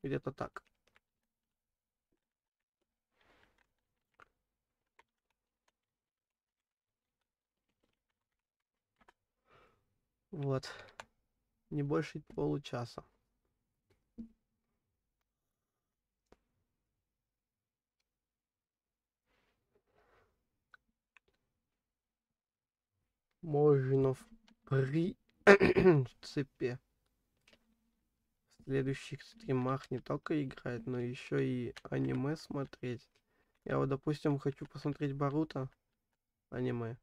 Где-то так. Вот. Не больше получаса. Можно в принципе в следующих стримах не только играть, но еще и аниме смотреть. Я вот, допустим, хочу посмотреть Боруто аниме.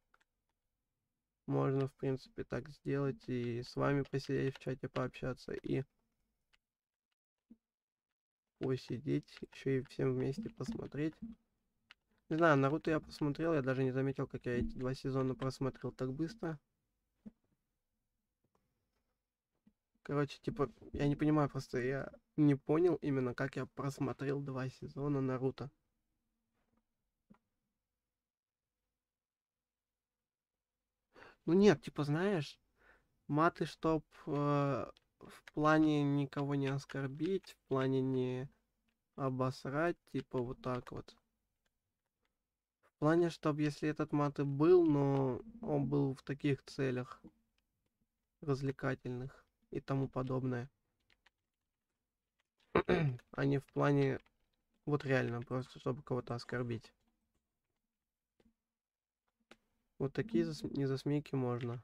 Можно, в принципе, так сделать и с вами посидеть в чате пообщаться и посидеть, еще и всем вместе посмотреть. Не знаю, Наруто я посмотрел, я даже не заметил, как я эти 2 сезона просмотрел так быстро. Короче, типа, я не понимаю, просто я не понял именно, как я просмотрел 2 сезона Наруто. Ну нет, типа, знаешь, маты, чтоб в плане никого не оскорбить, в плане не обосрать, типа, вот так вот. В плане, чтоб если этот мат и был, но он был в таких целях развлекательных и тому подобное. А не в плане, вот реально, просто чтобы кого-то оскорбить. Вот такие незасмейки можно.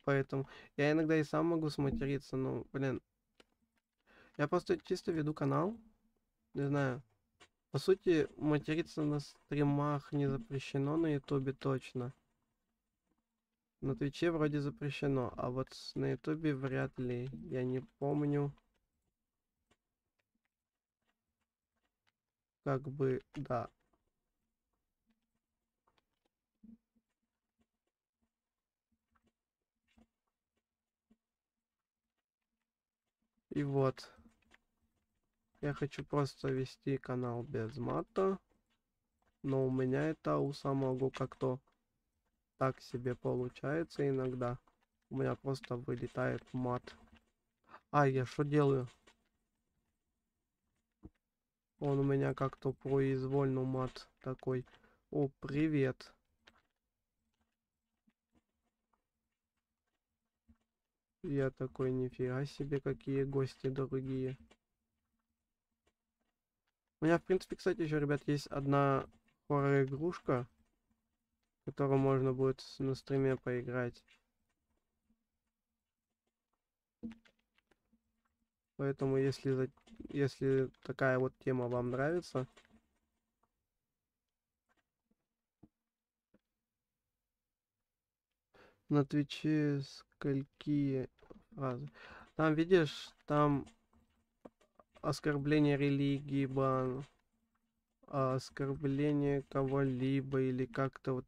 Поэтому я иногда и сам могу сматериться, но, блин, я просто чисто веду канал, не знаю. По сути, материться на стримах не запрещено, на ютубе точно. На твиче вроде запрещено, а вот на ютубе вряд ли. Я не помню. Как бы, да. И вот. Я хочу просто вести канал без мата. Но у меня это у самого как-то так себе получается иногда. У меня просто вылетает мат. А, я что делаю? Он у меня как-то произвольно мат такой. О, привет. Я такой, нифига себе, какие гости дорогие. У меня, в принципе, кстати, еще, ребят, есть одна хоррор-игрушка, которую можно будет на стриме поиграть. Поэтому, если такая вот тема вам нравится, на Твиче скольки фразы. Там, видишь, там оскорбление религии, бан, оскорбление кого-либо или как-то вот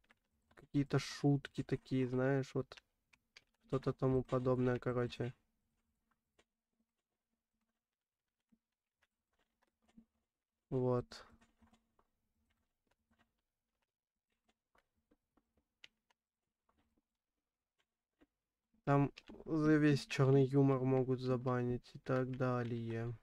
какие-то шутки такие, знаешь, вот что-то тому подобное, короче. Вот. Там за весь черный юмор могут забанить и так далее.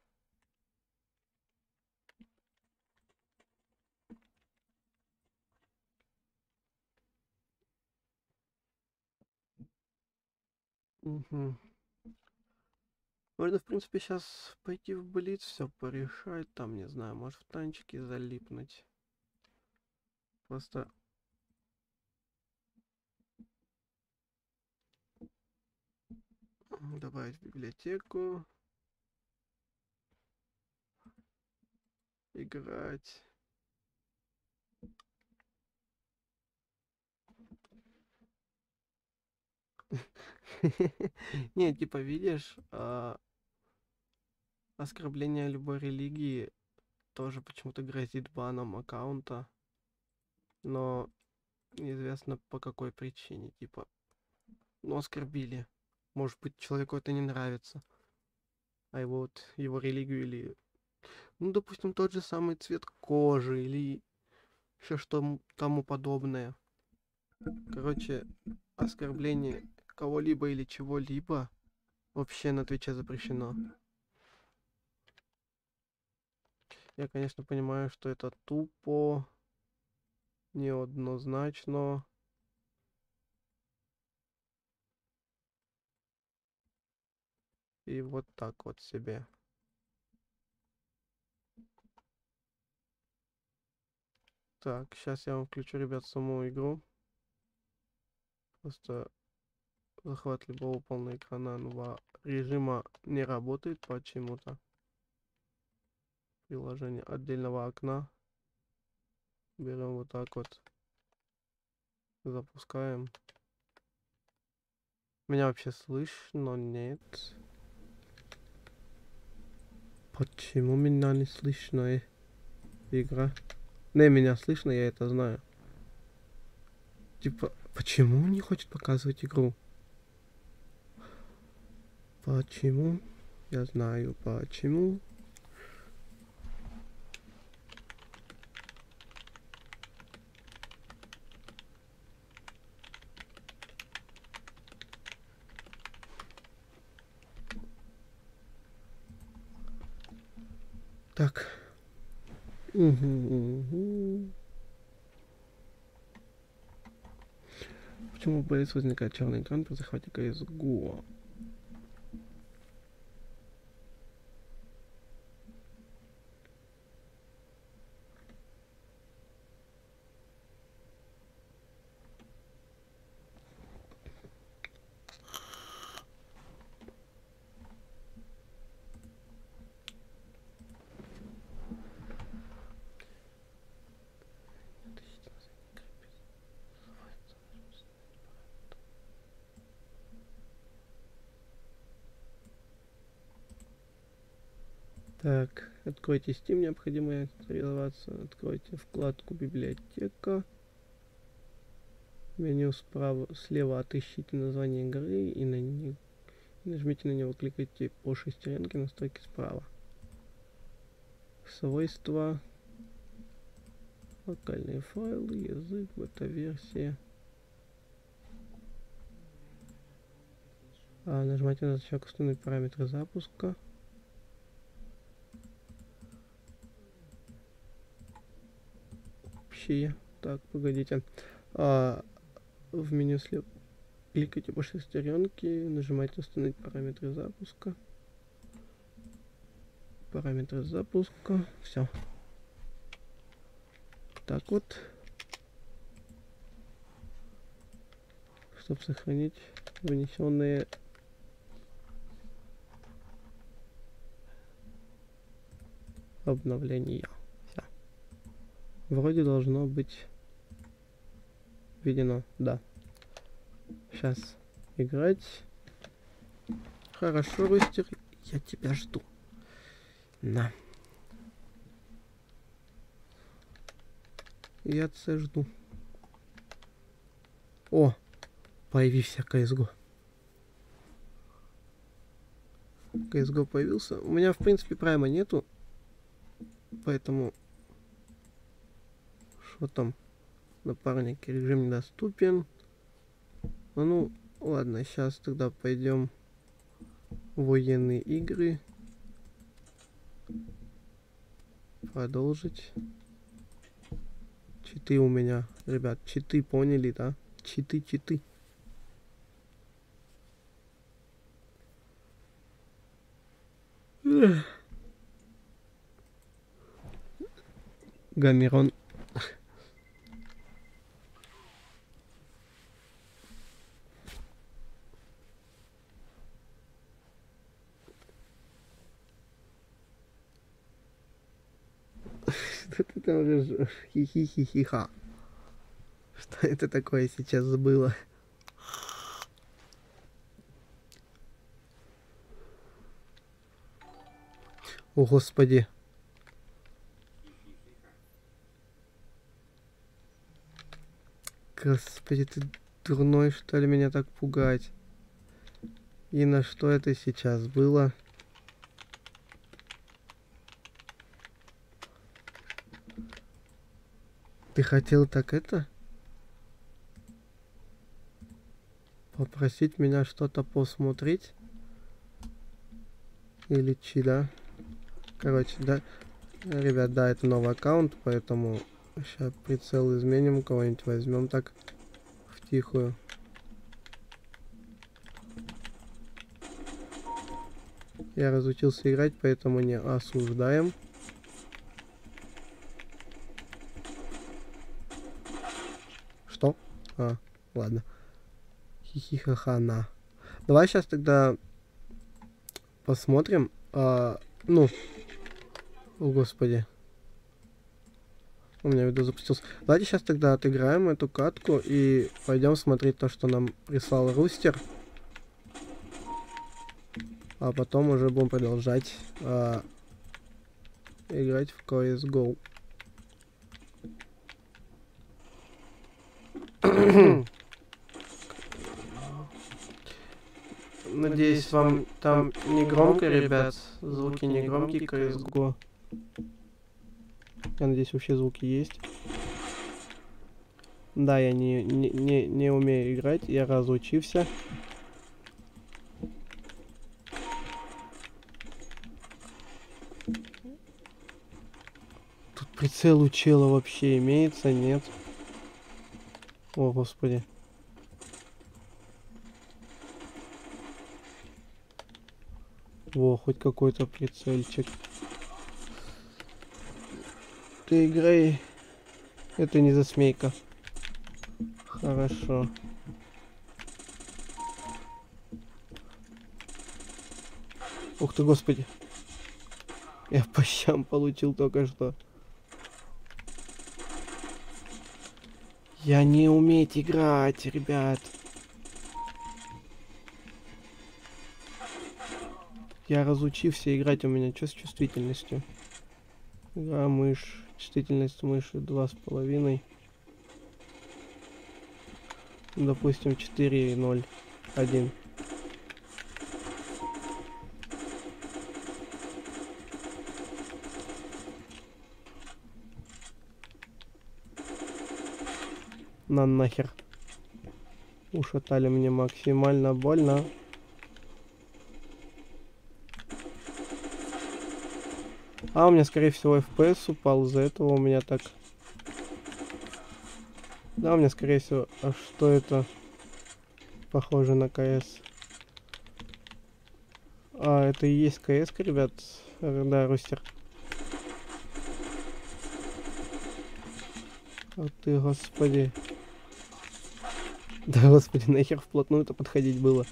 Угу. Можно, в принципе, сейчас пойти в Блиц, все порешать, там, не знаю, может в танчики залипнуть. Просто добавить в библиотеку, играть. Не, типа, видишь, оскорбление любой религии тоже почему-то грозит баном аккаунта, но неизвестно по какой причине, типа, ну, оскорбили. Может быть, человеку это не нравится, а его вот, его религию или, ну, допустим, тот же самый цвет кожи или еще что тому подобное. Короче, оскорбление кого-либо или чего-либо вообще на Твиче запрещено. Я, конечно, понимаю, что это тупо, неоднозначно. И вот так вот себе. Так, сейчас я вам включу, ребят, саму игру. Просто захват любого полноэкранного режима не работает почему-то. Приложение отдельного окна. Берем вот так вот. Запускаем. Меня вообще слышно? Нет. Почему меня не слышно? Игра. Не, меня слышно, я это знаю. Типа, почему не хочет показывать игру? Почему? Я знаю почему. Так. Почему в БС возникает черный экран при захвате CSGO? Так, откройте Steam, необходимо регистрироваться. Откройте вкладку библиотека. Меню справа, слева отыщите название игры и нажмите на него, кликайте по шестеренке, настройки справа. Свойства, локальные файлы, язык, бета-версия. Нажимайте на значок «Установить параметры запуска». Общие. Так, погодите. В меню слева кликайте по шестеренке, нажимайте «Установить параметры запуска». Параметры запуска. Все. Так вот. Чтобы сохранить внесенные обновления. Все. Вроде должно быть видено. Да. Сейчас играть. Хорошо, Рустер. Я тебя жду. На. Я тебя жду. О, появился CSGO. CSGO появился. У меня, в принципе, прайма нету. Поэтому... Что там? Напарник, режим недоступен. Ну, Ладно, сейчас тогда пойдем в военные игры. Продолжить. Читы у меня. Ребят, читы, поняли, да? Читы, читы. Гамерон. Что ты там ржёшь? Хи-хи-хи-хи-ха. Что это такое сейчас было? О, господи. Господи, ты дурной, что ли, меня так пугать? И на что это сейчас было? Ты хотел так это? Попросить меня что-то посмотреть? Или чида? Короче, да. Ребят, да, это новый аккаунт, поэтому сейчас прицел изменим, кого-нибудь возьмем так втихую. Я разучился играть, поэтому не осуждаем. Что? А, ладно. Хихихахана. Давай сейчас тогда посмотрим. Ну, о господи. У меня видео запустился. Давайте сейчас тогда отыграем эту катку и пойдем смотреть то, что нам прислал Рустер. А потом уже будем продолжать играть в CSGO. Надеюсь, вам там не громко, ребят. Звуки не громкие, CSGO. Я надеюсь, вообще звуки есть. Да, я не умею играть, я разучился. Тут прицел у чела вообще имеется, нет? О, господи. Во, хоть какой-то прицельчик. Ты играй. Это не засмейка. Хорошо. Ух ты, господи. Я по щам получил только что. Я не уметь играть, ребят. Я разучился играть, у меня что с чувствительностью? Игра, мышь. Чувствительность мыши 2,5. Допустим, 4,0,1. На нахер. Ушатали мне максимально больно. А, у меня, скорее всего, FPS упал, из-за этого у меня так... Да, у меня, скорее всего... А что это? Похоже на КС. А, это и есть КС, ребят. Да, Рустер. О ты, господи. Да, господи, нахер вплотную-то подходить было.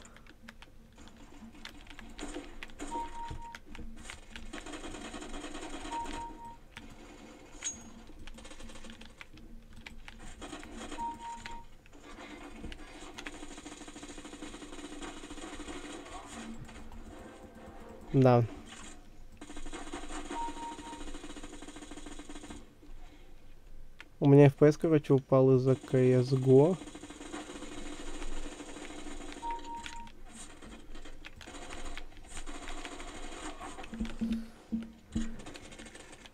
Да. У меня FPS, короче, упал из-за CSGO.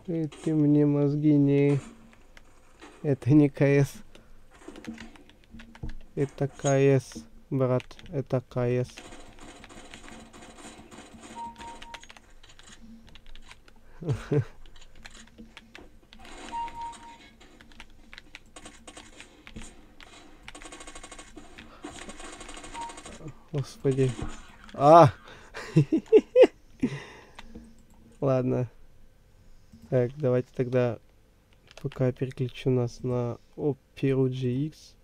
И ты мне мозги не... Это не КС. Это КС. Брат, это КС. Господи. А! Ладно. Так, давайте тогда пока переключу нас на Opera GX.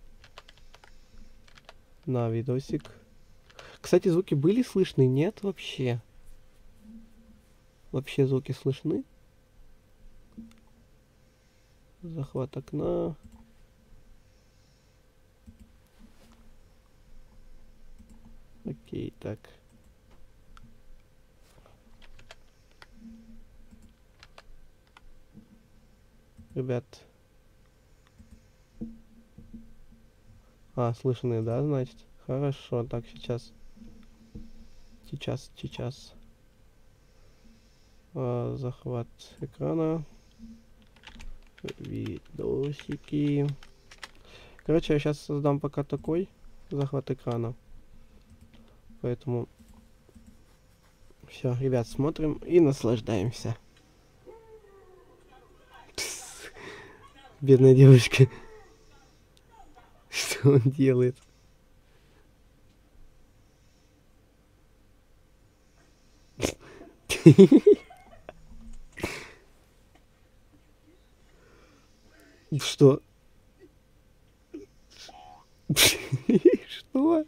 На видосик. Кстати, звуки были слышны? Нет вообще? Вообще звуки слышны? Захват окна. Окей, так. Ребят. А, слышны, да, значит? Хорошо, так, сейчас. Сейчас. Захват экрана. Видосики. Короче, я сейчас создам пока такой захват экрана. Поэтому все, ребят, смотрим и наслаждаемся. Бедная девочка. Что он делает? Что? Что?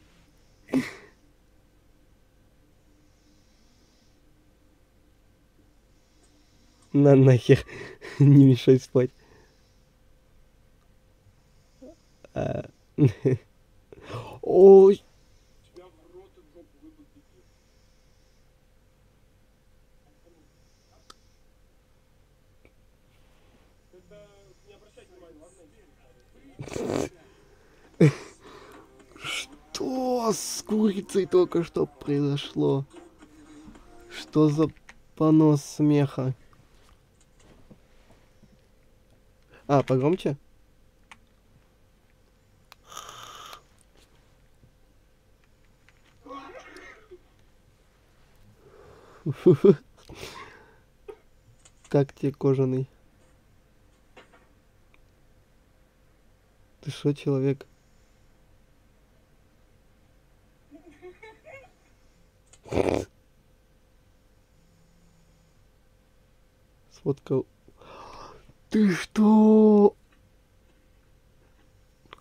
На нахер. Не мешай спать. Ой. Что с курицей только что произошло? Что за понос смеха? А, погромче? Как тебе кожаный? Ты шо, человек? Сфоткал. Ты что?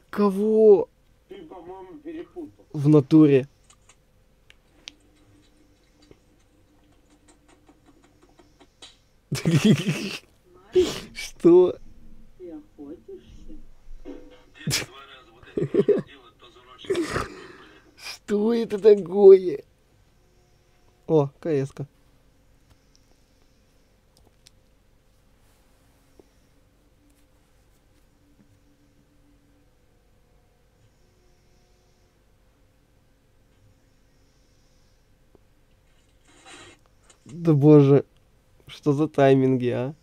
Кого? Ты, по-моему, перепутал. В натуре. Что? Ты охотишься? Что это такое? О, КС-ка. Да боже, что за тайминги, а?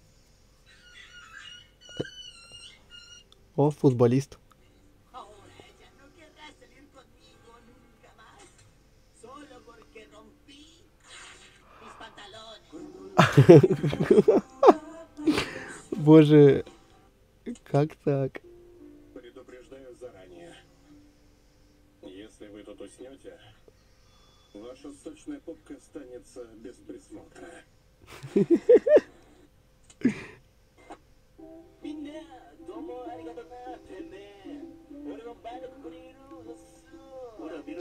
О, футболист. Ahora ella no querrá salir conmigo nunca más. Solo porque rompí mis pantalones. Боже, как так? Предупреждаю заранее. Если вы тут уснете, ваша сочная попка останется без присмотра.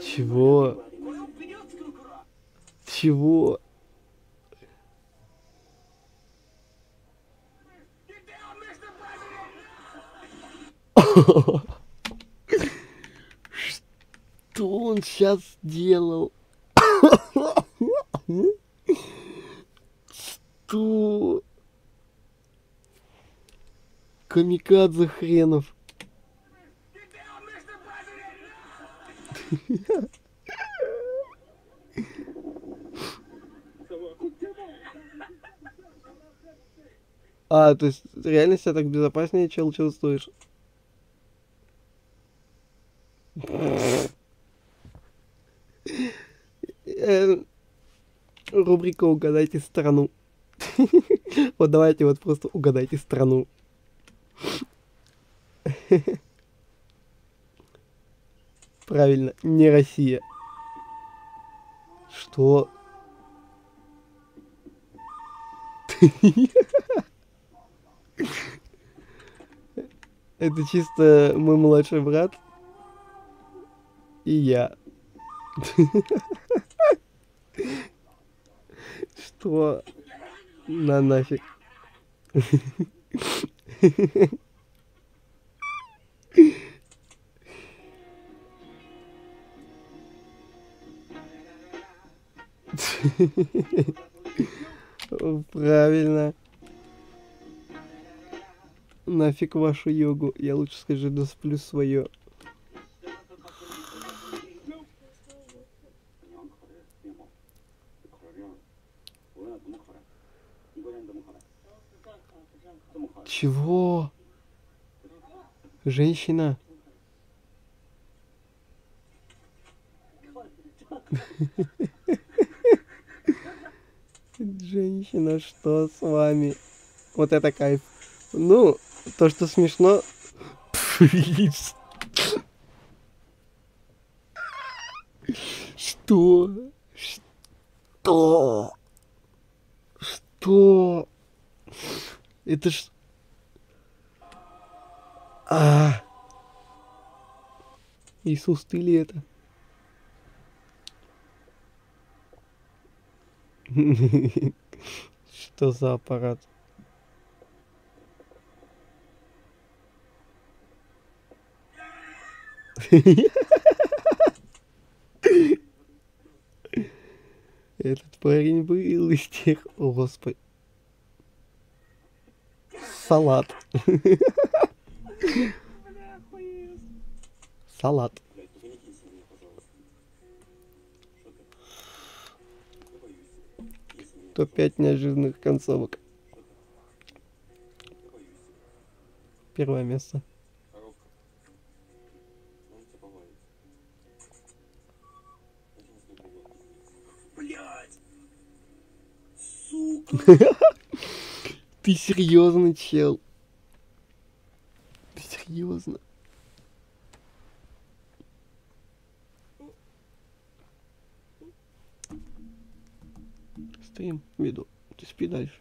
Чего? Чего? Что он сейчас делал? Что? Камикадзе хренов. А, то есть реально себя так безопаснее, чел, чувствуешь? Рубрика «Угадайте страну». Вот давайте вот просто угадайте страну. Правильно, не Россия. Что? Это чисто мой младший брат и я. Что? На нафиг. Правильно. Нафиг вашу йогу. Я лучше скажу, да сплю свое. Чего? Женщина? Женщина, что с вами? Вот это кайф. Ну, то, что смешно... Что? Что? Что? Это ж... Иисус, ты ли это? Что за аппарат? Этот парень был из тех... О, Господи. Салат. Салат. Топ-5 неожиданных концовок. Первое место. Блядь! Сука! Ты серьезно, чел? Ты серьезно? Стрим веду. Ты спи дальше.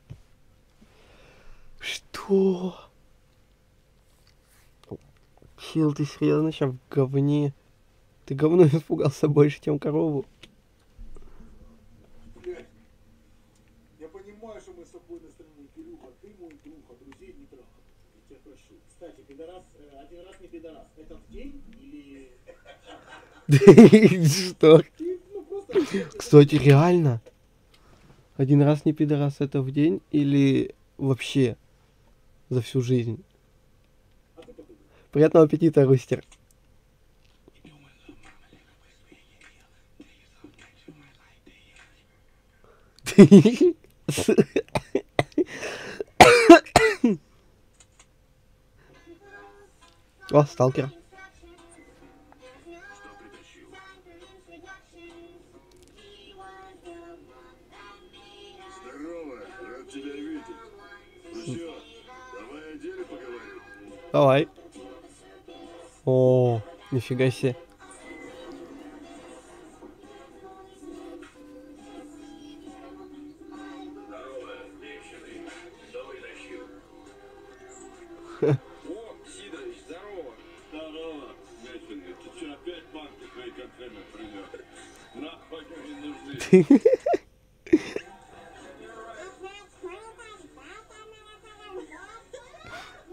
Что? Чел, ты серьезно сейчас в говне? Ты говно испугался больше, чем корову. Блядь. Я понимаю, что мы с тобой на стороне, Кирюха. Ты мой друг, а друзей не трахай. Я тебя прошу. Кстати, пидорас, один раз не пидорас. Это в день или... Что? Ты, ну, просто... Кстати, реально? Один раз не пидорас это в день или вообще за всю жизнь? Приятного аппетита, Рустер. О, сталкер. Здорово, рад тебя видеть. Ну что, давай о деле поговорим. Давай. О, нифига себе. О, Сидорович, здорово. Здорово, Мяченко. Ты что, опять банки твои контейнеры принес? Нахуй они нужны.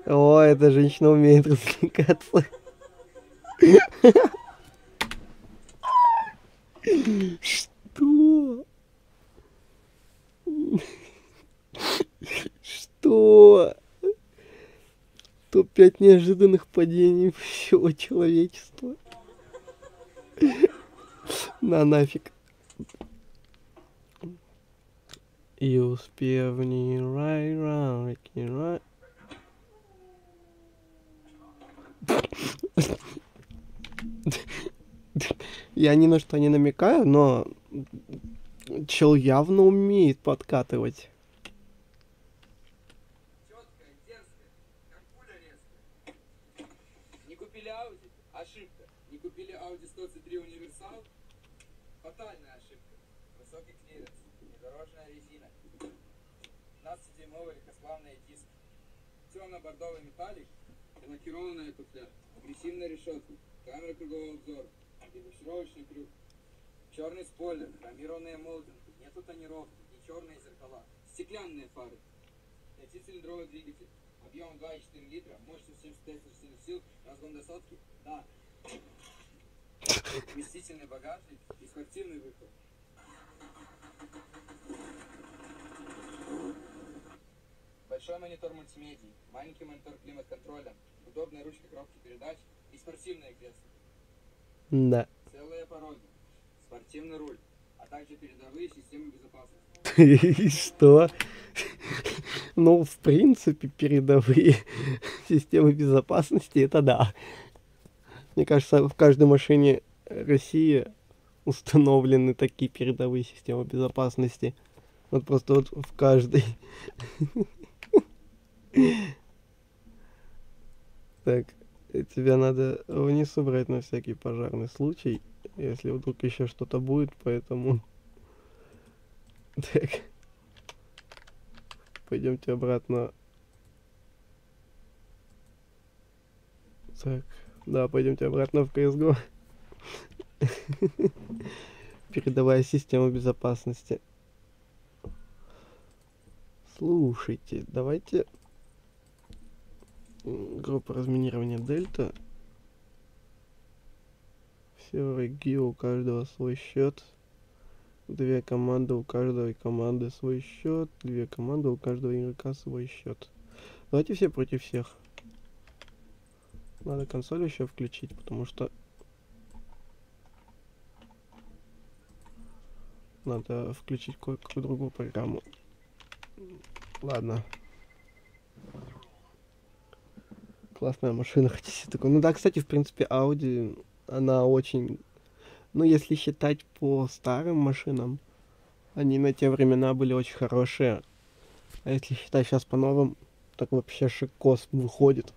О, эта женщина умеет развлекаться. Что? Что? Топ-5 неожиданных падений всего человечества. На нафиг. You spear me right round, right. Я ни на что не намекаю, но чел явно умеет подкатывать. Четкая, дерзкая, как пуля резкая. Не купили Audi? Ошибка. Не купили Audi 103 универсал? Фатальная ошибка. Высокий клиренс, недорожная резина. 15-дюймовый легкосплавный диск. Темно-бордовый металлик и лакированная туфля. Агрессивная решетка. Камера кругового обзора. Регулировочный крюк. Черный спойлер. Хромированные молдинги. Нету тонировки. Не черные зеркала. Стеклянные фары. 5-цилиндровый двигатель. Объем 2,4 литра. Мощность 75 лошадиных сил. Разгон до сотки. Да. Вместительный багажник и спортивный выход. Большой монитор мультимедии, маленький монитор климат-контроля, удобная ручка коробки передач и спортивное кресло. Да. Целые пороги, спортивный руль, а также передовые системы безопасности. Что? Ну, в принципе, передовые системы безопасности, это да. Мне кажется, в каждой машине России установлены такие передовые системы безопасности. Вот просто вот в каждой. Так, тебя надо вниз убрать на всякий пожарный случай, если вдруг еще что-то будет, поэтому... Так. Пойдемте обратно. Так, да, пойдемте обратно в CSGO. Передовая система безопасности. Слушайте, давайте... Группа разминирования Дельта. Все враги, у каждого свой счет. 2 команды, у каждой команды свой счет. 2 команды, у каждого игрока свой счет. Давайте все против всех. Надо консоль еще включить, потому что надо включить кое-какую другую программу. Ладно. Классная машина, хотите такой. Ну да, кстати, в принципе, Audi, она очень... Ну, если считать по старым машинам, они на те времена были очень хорошие. А если считать сейчас по новым, так вообще шикос выходит.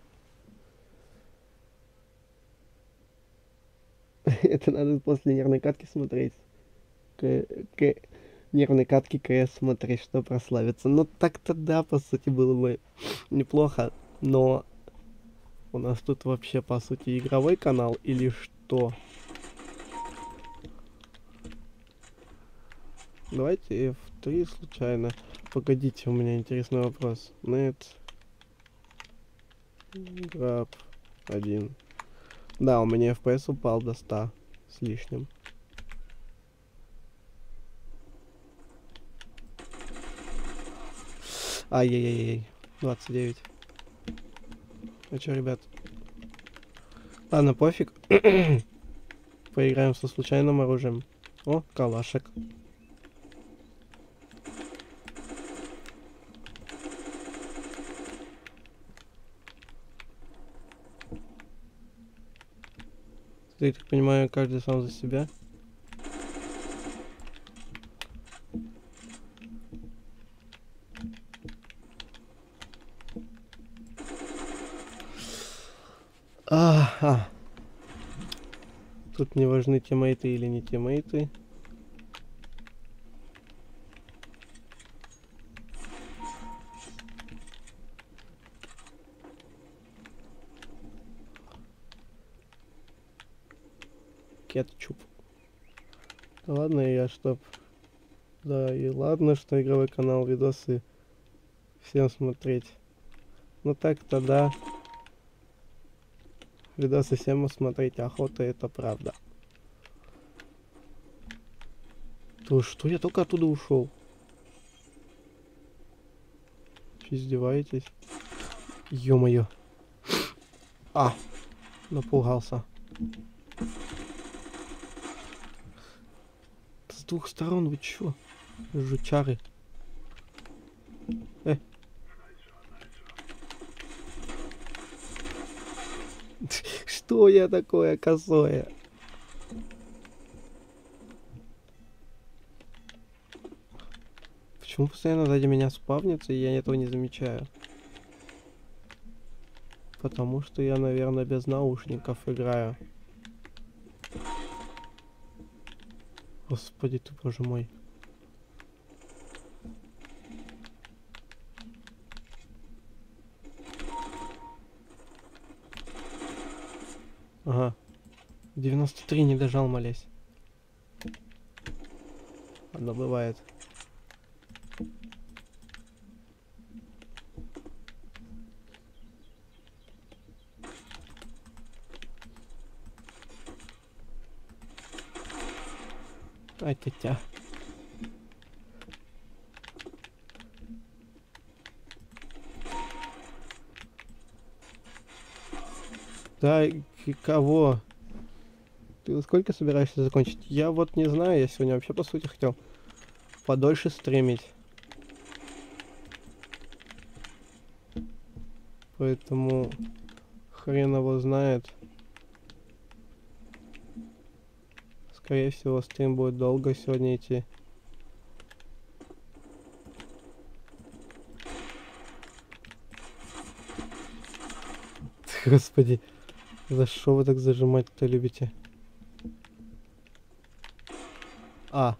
Это надо после нервной катки смотреть. Нервной катки КС смотреть, что прославится. Ну так-то да, по сути, было бы неплохо. Но у нас тут вообще, по сути, игровой канал или что? Давайте F3 случайно. Погодите, у меня интересный вопрос. Net Grab 1. Да, у меня FPS упал до 100 с лишним. Ай-яй-яй-яй. 29. Ну чё, ребят? Ладно, пофиг. Поиграем со случайным оружием. О, калашек. Я так понимаю, каждый сам за себя. Ага. Тут не важны тиммейты или не тиммейты. Кетчуп. Да ладно, я чтоб... Да и ладно, что игровой канал, видосы всем смотреть. Ну так-то да. Видосы всем смотреть охота, это правда. То что, я только оттуда ушел. Че, издеваетесь? Ё-моё. А, напугался. С двух сторон вы чё? Жучары. Что я такое косое? Почему постоянно сзади меня спавнится, и я этого не замечаю? Потому что я, наверное, без наушников играю. Господи ты, боже мой. Ага. 93 не дожал, молясь. Ладно, бывает. Ай, тетя. Да, и кого? Ты вот сколько собираешься закончить? Я вот не знаю, я сегодня вообще по сути хотел подольше стримить. Поэтому хрен его знает. Скорее всего, стрим будет долго сегодня идти. Господи, за что вы так зажимать-то любите? А,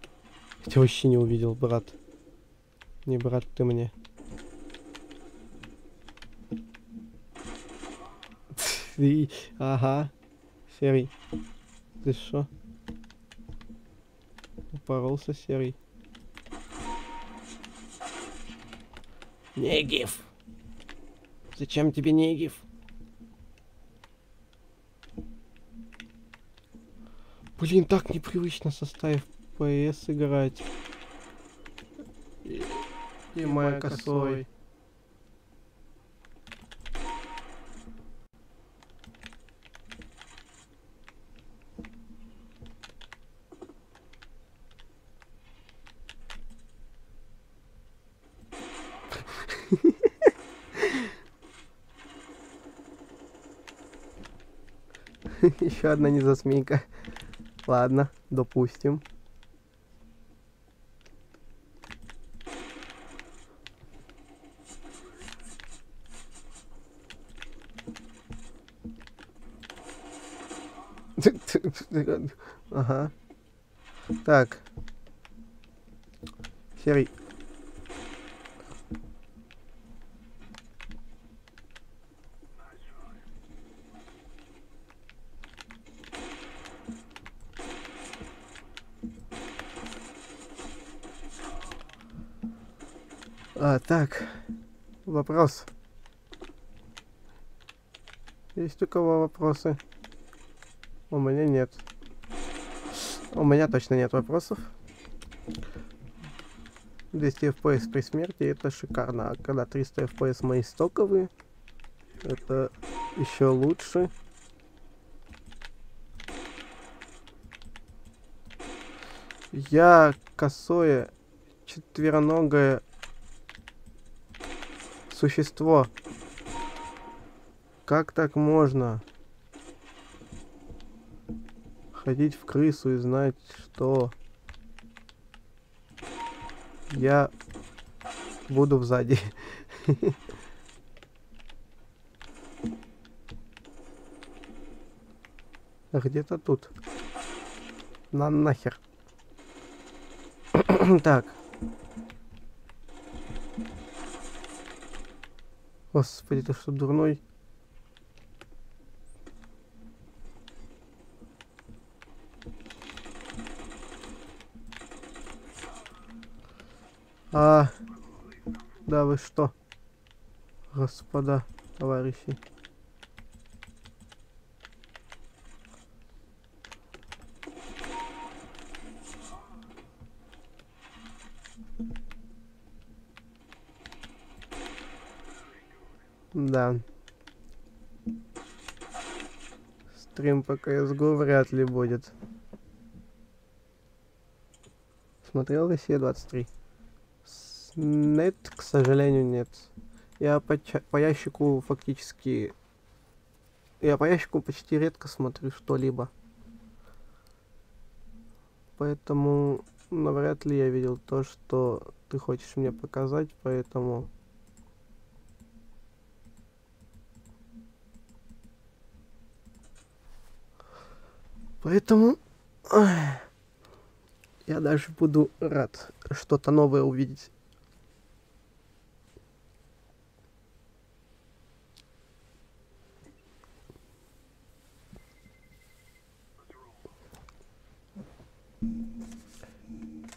я тебя вообще не увидел, брат. Не брат ты мне. Ага, серый. Ты шо? Упоролся, серый. Негив! Зачем тебе негив? Блин, так непривычно со стаей FPS играть. И моя косой. Еще одна незасмейка. Ладно, допустим. Ага. Так. Серый. Так. Вопрос. Есть у кого вопросы? У меня нет. У меня точно нет вопросов. 200 FPS при смерти это шикарно. А когда 300 FPS мои стоковые, это еще лучше. Я косое четвероногое существо. Как так можно ходить в крысу и знать, что я буду сзади? Где-то тут. На нахер. Так. Господи, ты что, дурной? Да вы что, господа, товарищи. Да. Стрим по CSGO вряд ли будет. Смотрел Россия 23? Нет, к сожалению, нет. Я по ящику фактически... Я по ящику почти редко смотрю что-либо. Поэтому навряд ли я видел то, что ты хочешь мне показать, поэтому... Поэтому... Я даже буду рад что-то новое увидеть.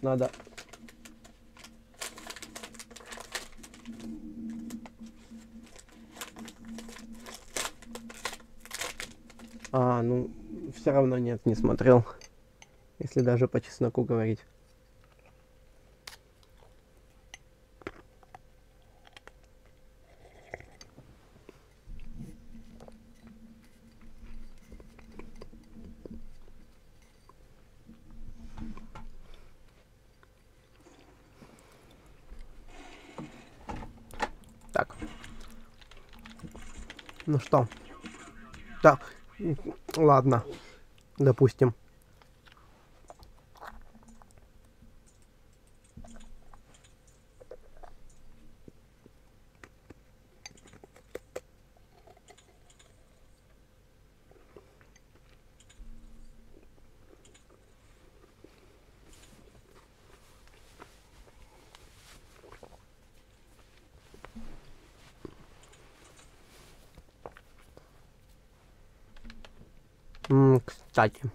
Надо... ну, все равно нет, не смотрел. Если даже по чесноку говорить. Так. Ну что? Да. Ладно. Допустим. Кстати.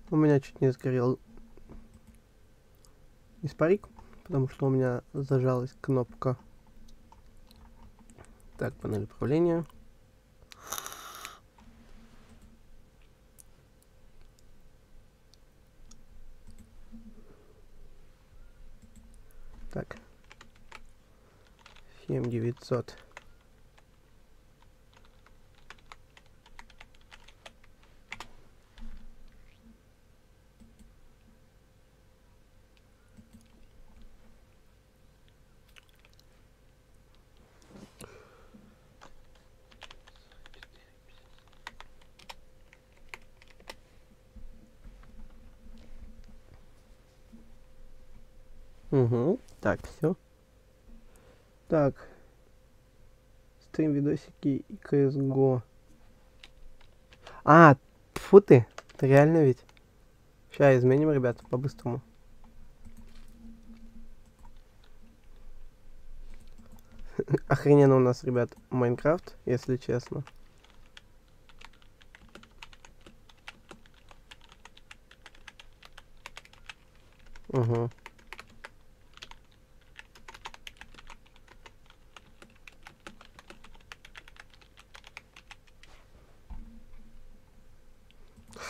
У меня чуть не сгорел испарик, потому что у меня зажалась кнопка. Так, панель управления. Так. 7900. Угу. Так, все. Так. Стрим, видосики и CSGO. Тьфу ты. Это реально ведь? Сейчас изменим, ребята, по-быстрому. Охрененно у нас, ребят, Майнкрафт, если честно. Угу.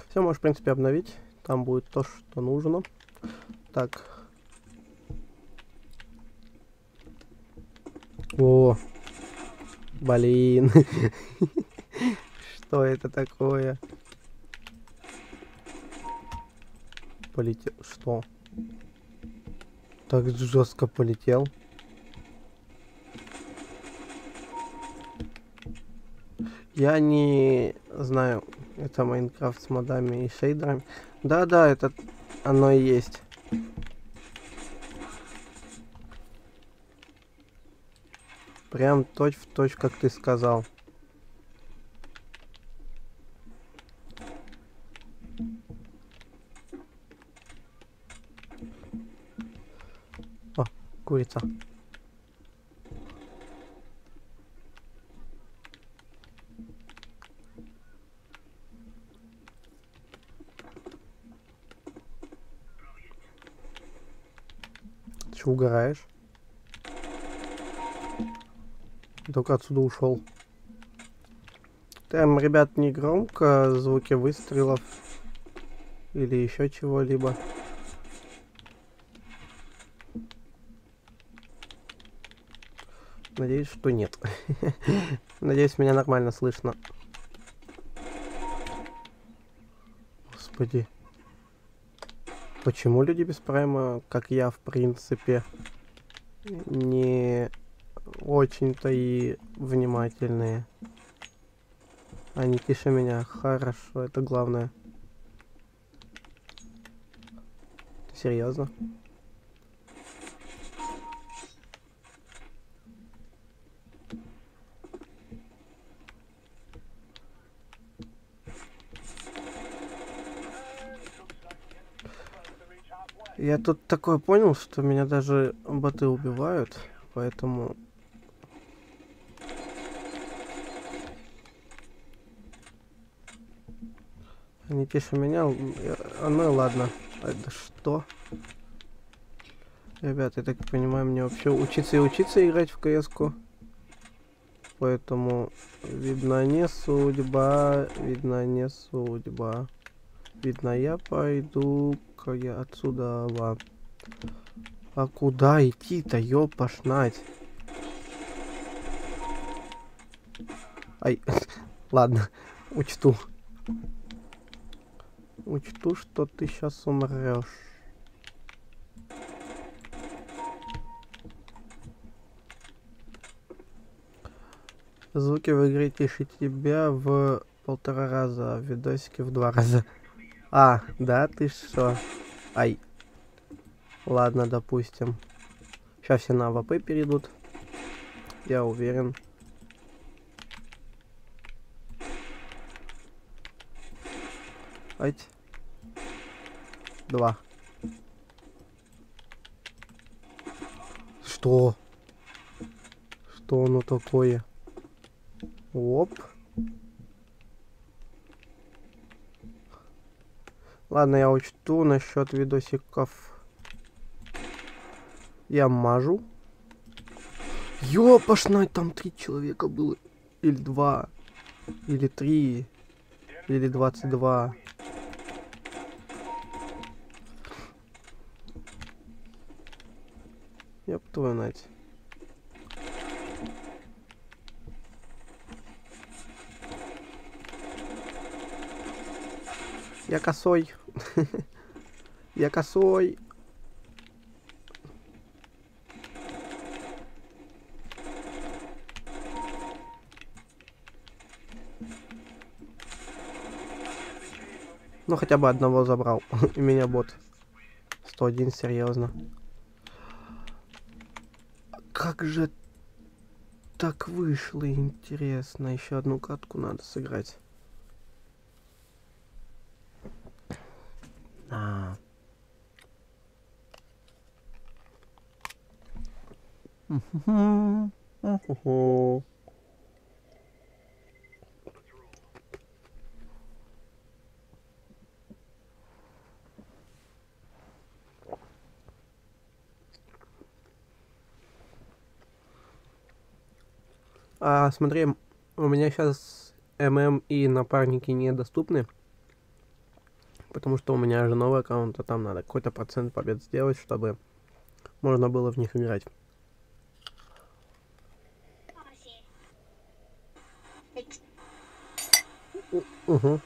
Все, можешь, в принципе, обновить. Там будет то, что нужно. Так. О, блин. Что это такое? Полетел. Что? Так жестко полетел. Я не знаю, это Майнкрафт с модами и шейдерами. Да, это оно и есть. Прям точь-в-точь, как ты сказал. О, курица. Че угораешь? Только отсюда ушел. Там, ребят, не громко звуки выстрелов или еще чего-либо. Надеюсь, что нет. Надеюсь, меня нормально слышно. Господи. Почему люди без прайма, как я, в принципе, не очень-то и внимательные? Они тише меня. Хорошо, это главное. Серьезно? Я тут такое понял, что меня даже боты убивают, поэтому... Они тише меня, ну и ладно. Это что? Ребят, я так понимаю, мне вообще учиться и учиться играть в КС-ку. Поэтому, видно, не судьба, видно, не судьба. Видно, я пойду-ка я отсюда. А куда идти-то, ёпошнать? Ай, ладно, учту. Учту, что ты сейчас умрешь. Звуки в игре тише тебя в 1,5 раза, а в видосике в 2 раза. А, да, ты что? Ай. Ладно, допустим. Сейчас все на АВП перейдут. Я уверен. Ать. 2. Что? Что оно такое? Оп. Ладно, я учту насчет видосиков. Я мажу. Ёпошнать, там 3 человека было. Или 2. Или 3. Или 22. Ёб твою мать. Я косой. Я косой. Ну, хотя бы одного забрал. И меня бот. 101, серьезно. Как же так вышло, интересно. Еще одну катку надо сыграть. Смотри, у меня сейчас ММ и напарники недоступны. Потому что у меня же новый аккаунт, а там надо какой-то процент побед сделать, чтобы можно было в них играть. Угу.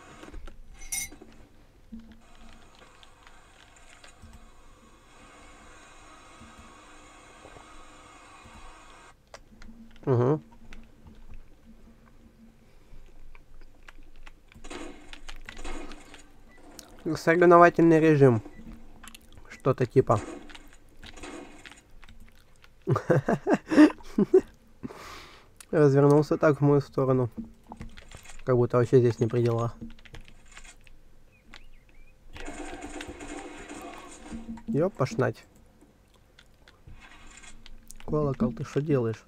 Угу. Соревновательный режим. Что-то типа. Развернулся так в мою сторону. Как будто вообще здесь не при делах. Ёпошнать. Колокол, ты что делаешь?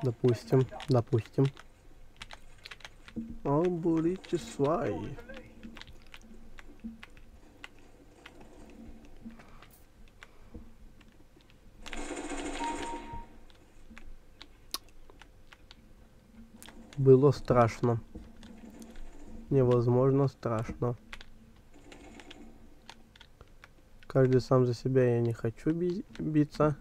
Допустим, допустим. О, будете свай. Было страшно. Невозможно страшно. Каждый сам за себя, я не хочу биться.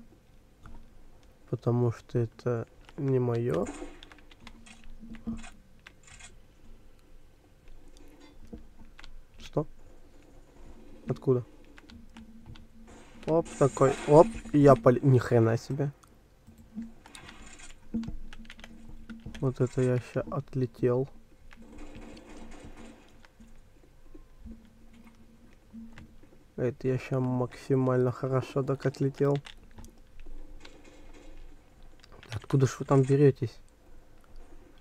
Потому что это не мое. Что? Откуда? Оп, такой. Оп, и я ни хрена себе. Вот это я сейчас отлетел. Это я сейчас максимально хорошо так отлетел. Откуда ж вы там беретесь?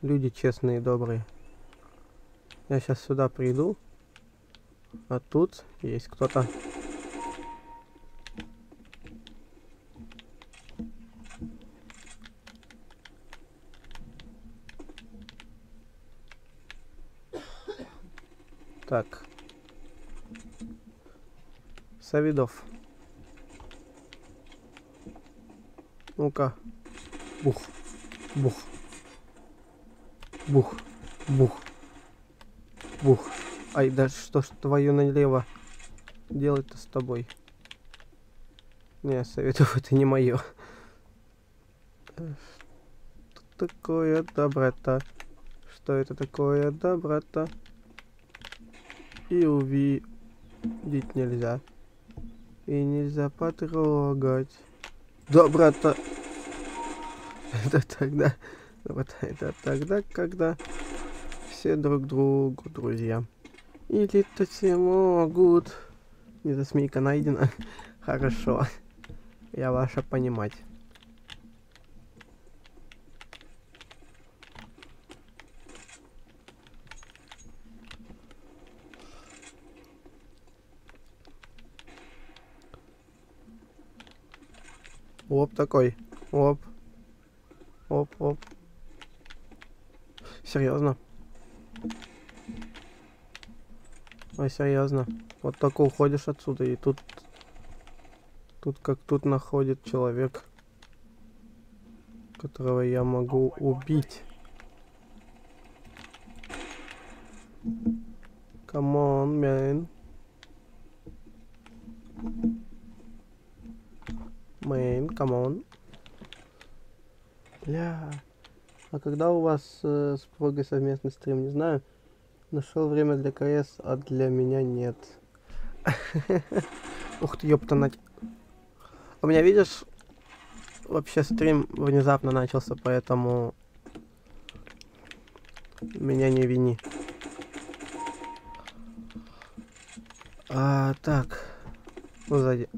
Люди честные и добрые. Я сейчас сюда приду. А тут есть кто-то. Так. Савидов. Ну-ка. Бух. Бух. Бух. Бух. Бух. Ай, да что ж твою налево делать-то с тобой? Не, Савидов, это не мое. Что такое доброта? Что это такое доброта? И увидеть нельзя. И нельзя потрогать. Доброта. Это тогда... Это тогда, когда все друг другу друзья. И летать все могут. Недосмейка найдена. Хорошо. Я ваша понимать. Оп, такой. Оп. Оп, оп. Серьезно? Ой, серьезно. Вот только уходишь отсюда, и тут находит человек, которого я могу убить. Come on, man. Man, come on. Бля. А когда у вас с Прогой совместный стрим, не знаю. Нашел время для КС, а для меня нет. Ух ты, ёптанать. У меня, видишь, вообще стрим внезапно начался, поэтому меня не вини. Так. Сзади.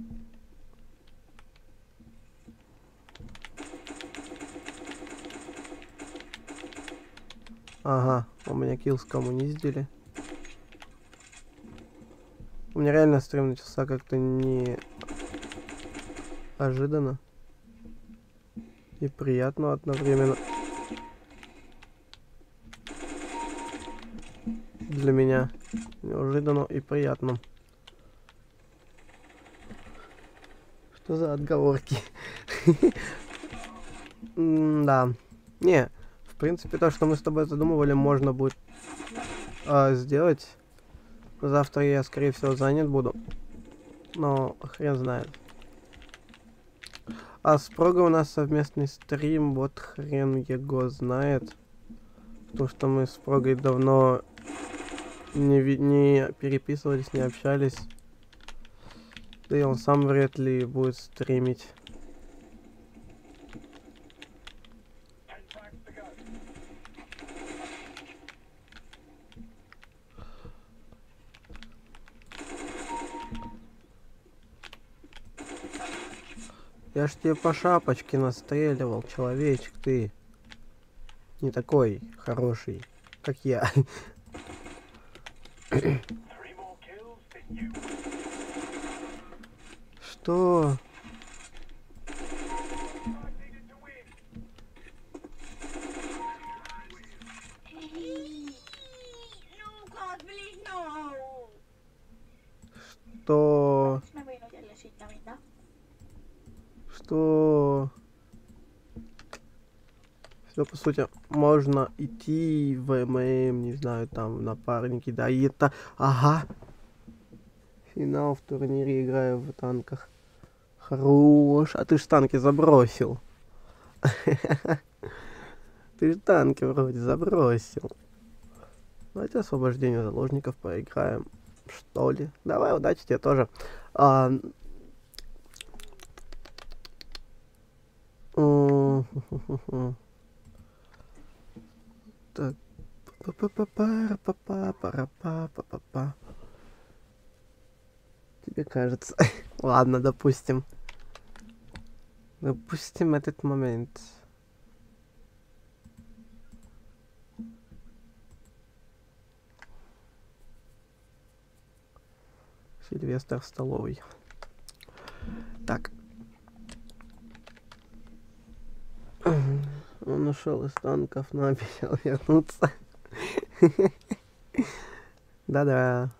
Ага, у меня килл скоммуниздили. У меня реально стрим начался как-то неожиданно. И приятно одновременно. Для меня неожиданно и приятно. Что за отговорки? Да. Не. В принципе, то, что мы с тобой задумывали, можно будет сделать. Завтра я, скорее всего, занят буду. Но хрен знает. А с Прогой у нас совместный стрим. Вот хрен его знает. Потому что мы с Прогой давно не переписывались, не общались. Да и он сам вряд ли будет стримить. Я ж тебе по шапочке настреливал, человечек, ты. Не такой хороший, как я. Что? Что? Что? Все, по сути, можно идти в ММ, не знаю, там, в напарники, да, и это... Ага. Финал в турнире играю в танках. Хорош. А ты ж танки забросил. Ты же танки вроде забросил. Давайте освобождение заложников поиграем. Что ли? Давай, удачи тебе тоже. Так. Па-па-па-пара-па-па-пара-па-па-па-па. Тебе кажется. Ладно, допустим. Допустим этот момент. Сильвестр в столовой. Так. Он ушел из танков, но обещал вернуться. Да-да.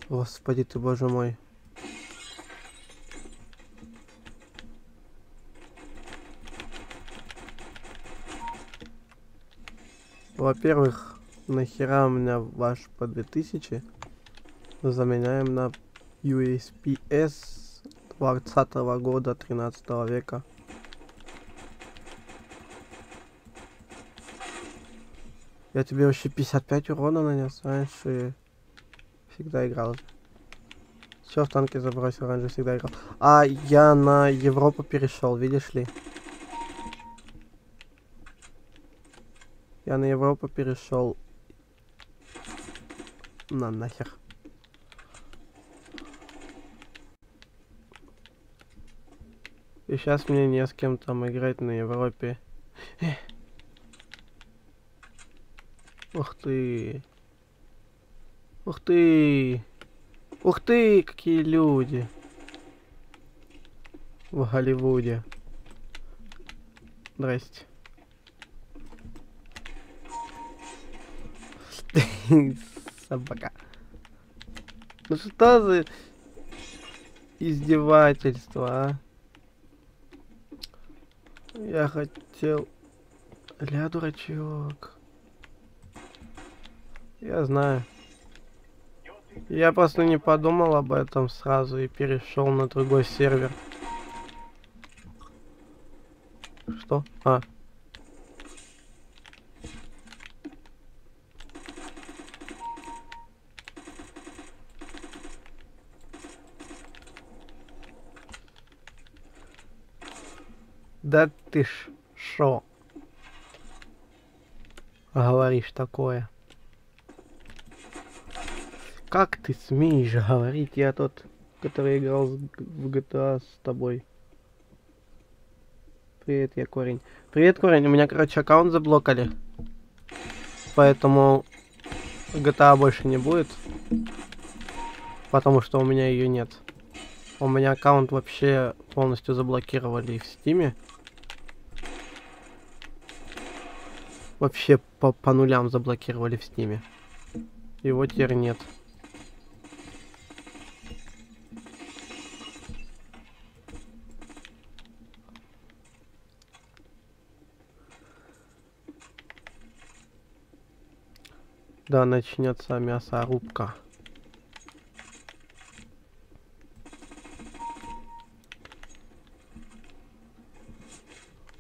Господи ты, боже мой. Во-первых, нахера у меня ваш по 2000? Заменяем на USPS 20 года 13 века. Я тебе вообще 55 урона нанес, раньше всегда играл. Все в танке забросил, раньше всегда играл. А я на Европу перешел, видишь ли? Я на Европу перешел. На нахер. И сейчас мне не с кем там играть на Европе. Ух ты. Ух ты. Ух ты, какие люди. В Голливуде. Здрасте. Собака. Ну что за издевательство, а? Я хотел... Ля, дурачок. Я знаю. Я просто не подумал об этом сразу и перешел на другой сервер. Что? А. Да ты ж шо? Говоришь такое? Как ты смеешь говорить? Я тот, который играл в GTA с тобой. Привет, я Корень. Привет, Корень. У меня, короче, аккаунт заблокали. Поэтому GTA больше не будет. Потому что у меня ее нет. У меня аккаунт вообще полностью заблокировали в Стиме. Вообще по нулям заблокировали в Стиме. Его теперь нет. Да, начнется мясорубка.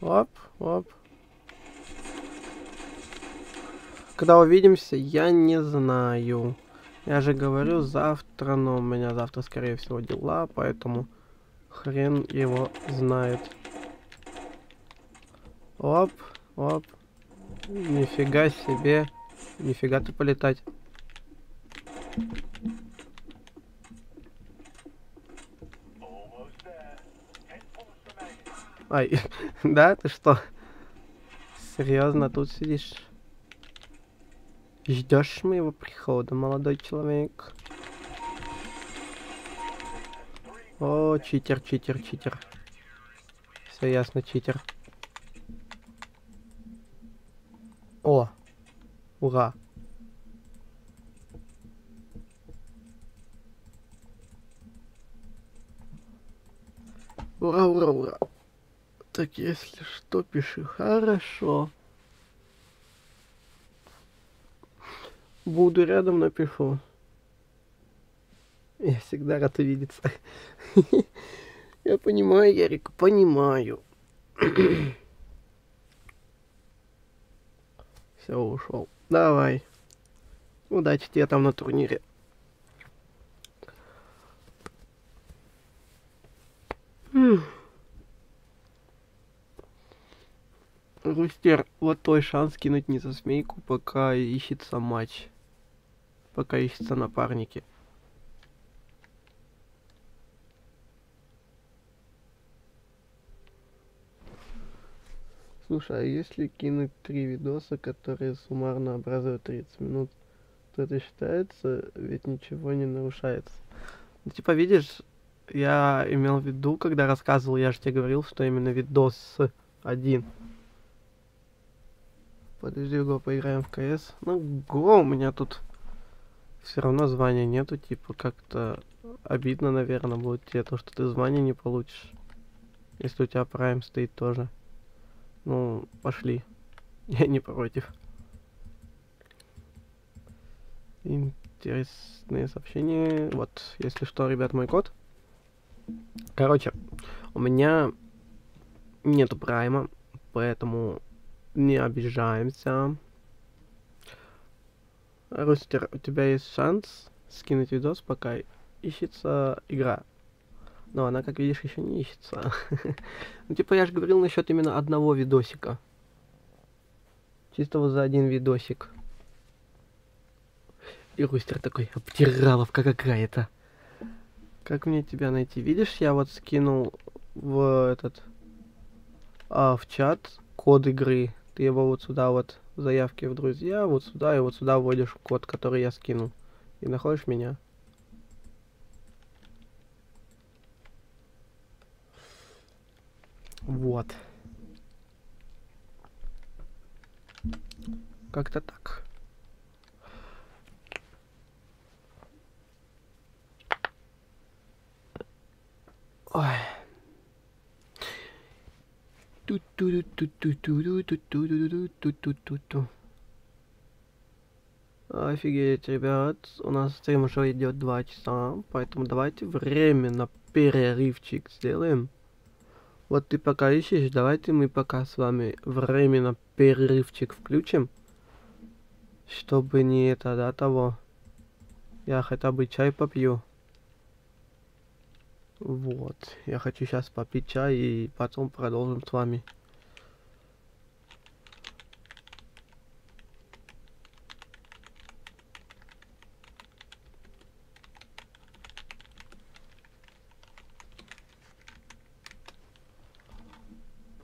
Оп, оп. Когда увидимся, я не знаю. Я же говорю завтра, но у меня завтра, скорее всего, дела, поэтому хрен его знает. Оп, оп. Нифига себе. Нифига ты полетать. Ай, да, ты что? Серьезно, тут сидишь? Ждешь моего прихода, молодой человек? О, читер, читер, читер. Все ясно, читер. О, ура. Ура, ура, ура. Так, если что, пиши. Хорошо. Буду рядом, напишу. Я всегда рад увидеться. Я понимаю, Ярик, понимаю. Все, ушел. Давай. Удачи тебе там на турнире. Рустер, вот твой шанс кинуть не за змейку, пока ищется матч. Пока ищутся напарники. Слушай, а если кинуть 3 видоса, которые суммарно образуют 30 минут, то это считается, ведь ничего не нарушается. Ну, типа, видишь, я имел в виду, когда рассказывал, я же тебе говорил, что именно видос один. Подожди, Го, поиграем в КС. Ну, Го, у меня тут все равно звания нету, типа, как-то обидно, наверное, будет тебе то, что ты звания не получишь. Если у тебя Прайм стоит тоже. Ну, пошли. Я не против. Интересные сообщения. Вот, если что, ребят, мой код. Короче, у меня нету прайма, поэтому не обижаемся. Рустер, у тебя есть шанс скинуть видос, пока ищется игра. Но она, как видишь, еще не ищется. Ну, типа, я же говорил насчет именно одного видосика. Чисто вот за один видосик. И Рустер такой, обтираловка какая-то. Как мне тебя найти? Видишь, я вот скинул в в чат код игры. Ты его вот сюда вот в заявке в друзья, вот сюда и вот сюда вводишь код, который я скинул. И находишь меня. Вот. Как-то так. Ой. Офигеть, ребят, у нас стрим уже идет 2 часа, поэтому давайте временно перерывчик сделаем. Вот ты пока ищешь, давайте мы пока с вами временно перерывчик включим. Чтобы не это, да, того. Я хотя бы чай попью. Вот. Я хочу сейчас попить чай и потом продолжим с вами.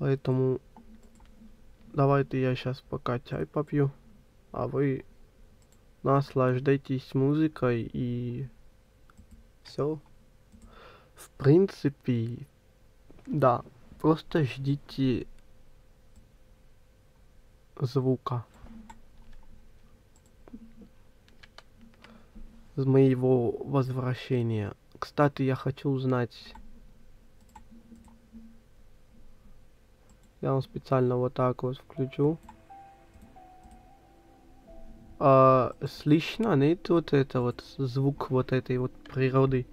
Поэтому давайте я сейчас пока чай попью, а вы наслаждайтесь музыкой и все. В принципе, да, просто ждите звука с моего возвращения. Кстати, я хочу узнать. Я вам специально вот так вот включу. Слышно, нет, вот это вот звук вот этой вот природы.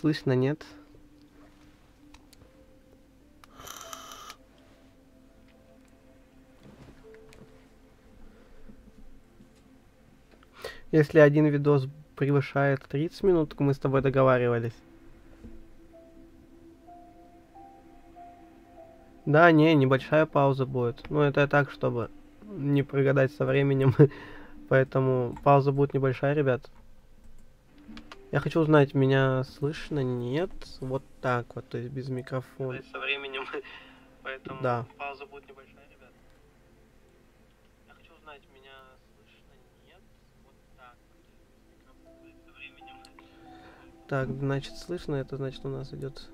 Слышно, нет? Если один видос превышает 30 минут, мы с тобой договаривались. Да, не, небольшая пауза будет. Ну, это так, чтобы не прогадать со временем. Поэтому пауза будет небольшая, ребят. Я хочу узнать, меня слышно? Нет. Вот так вот, то есть без микрофона. Со временем. Поэтому да. Пауза будет небольшая, ребят. Я хочу узнать, меня слышно? Нет. Вот так вот, то есть без микрофона. Со временем. Так, значит, слышно, это значит, у нас идет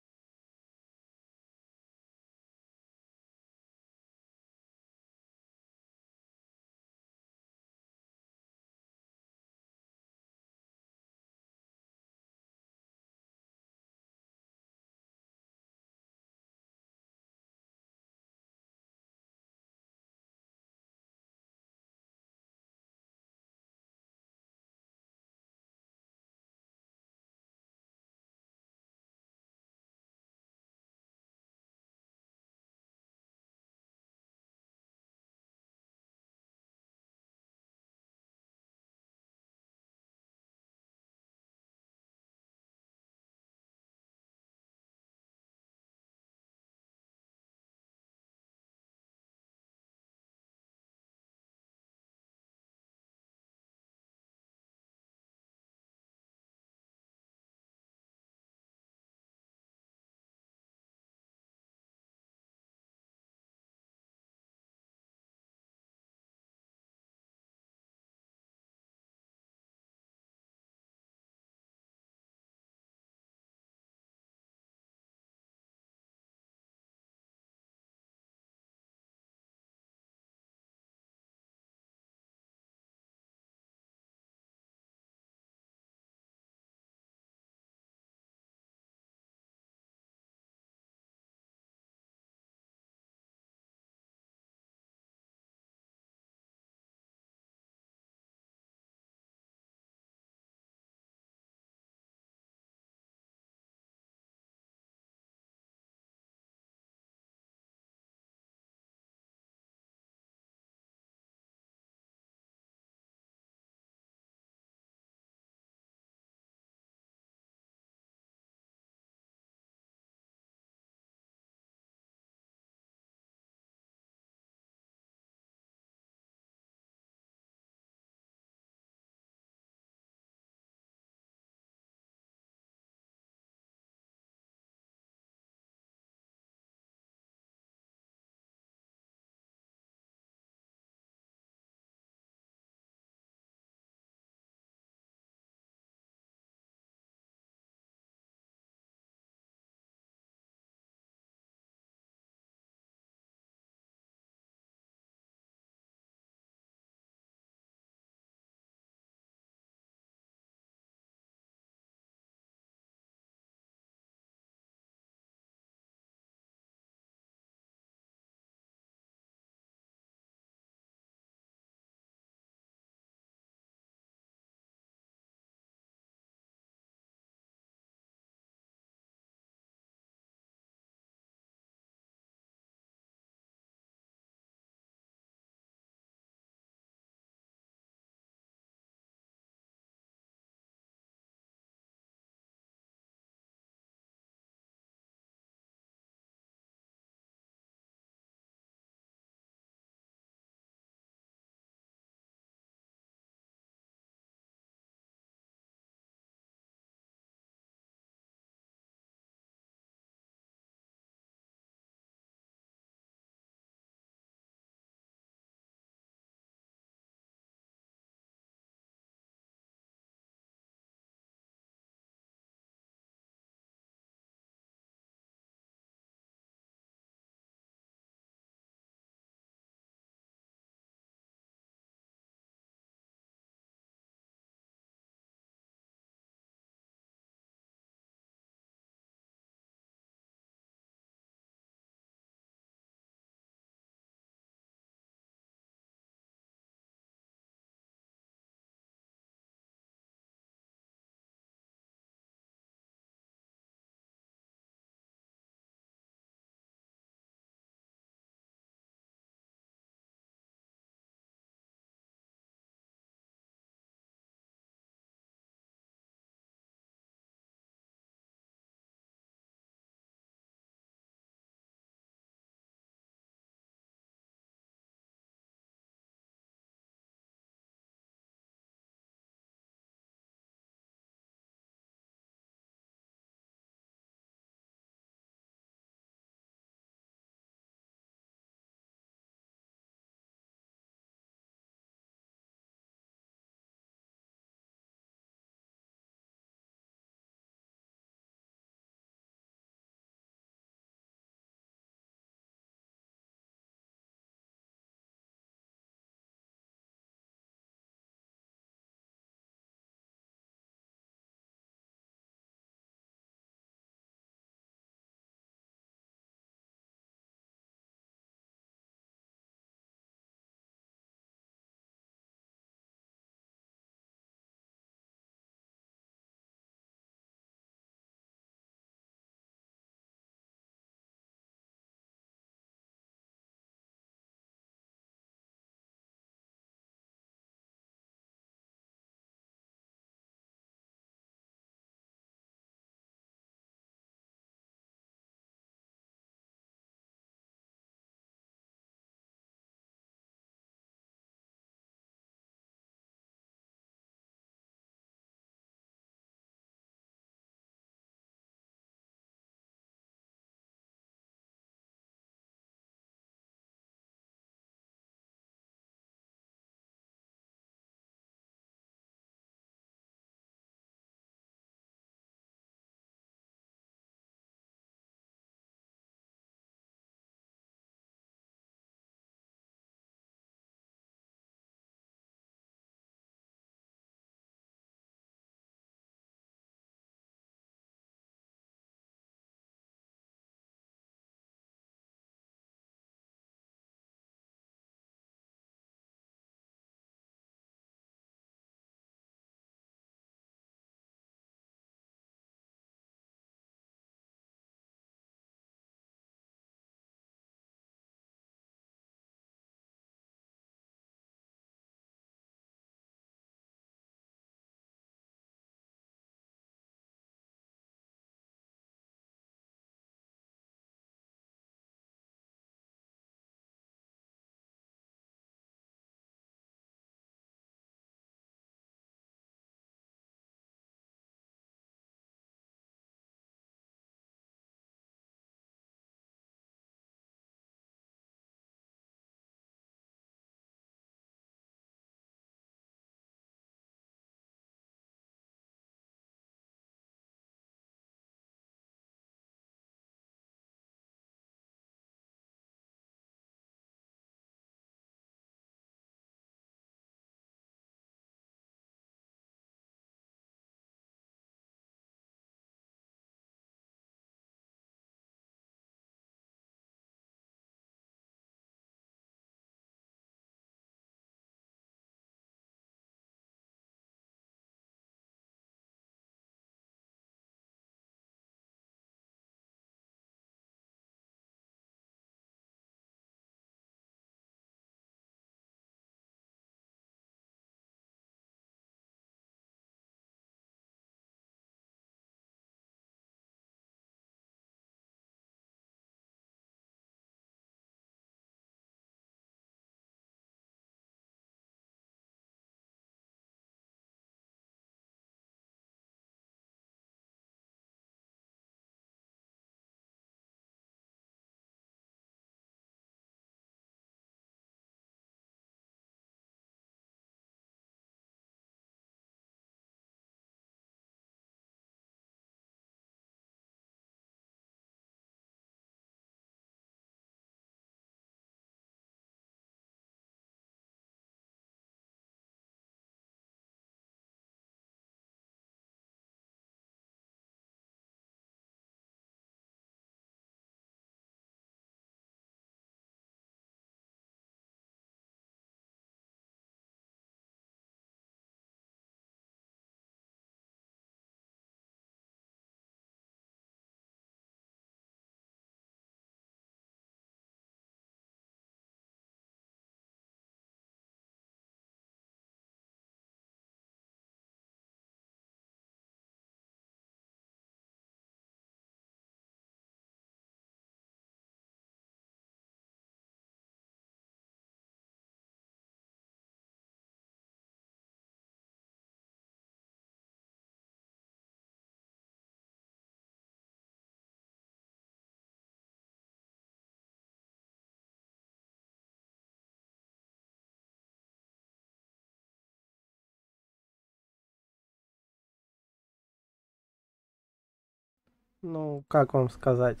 Ну, как вам сказать?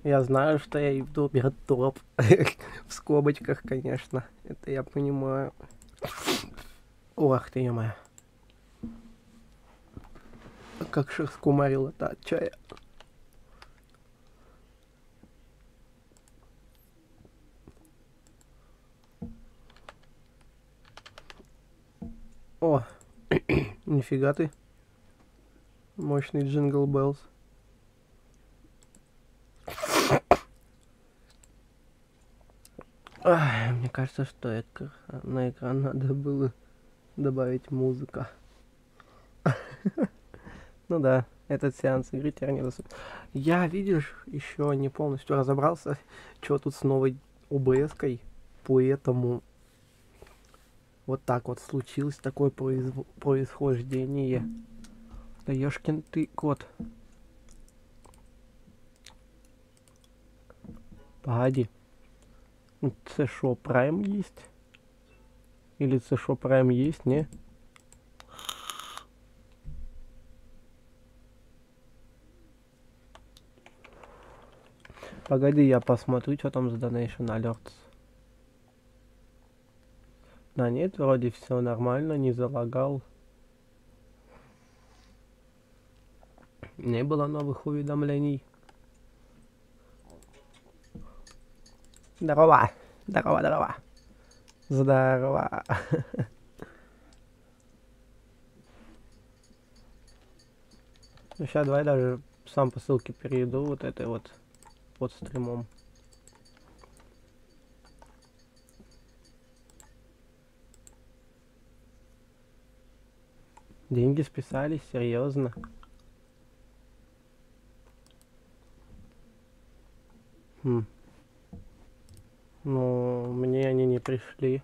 Я знаю, что я ютубер топ. В скобочках, конечно. Это я понимаю. Ох ты, ё-моё. Как шерсткумарила-то от чая. О, нифига ты. Мощный Джингл Беллс. Мне кажется, что на экран надо было добавить музыка. Ну да, этот сеанс игры теперь недоступен. Я, видишь, еще не полностью разобрался, что тут с новой ОБС-кой. Поэтому вот так вот случилось такое происхождение. Да ёшкин ты кот. Погоди. Це що, Prime есть? Или це що, Prime есть, не? Погоди, я посмотрю, что там за Donation Alerts. Да нет, вроде все нормально, не залагал. Не было новых уведомлений. Здорово, здорово, здорово. Здорово. Ну, сейчас давай даже сам по ссылке перейду вот этой вот под стримом. Деньги списались, серьезно. Ну, мне они не пришли.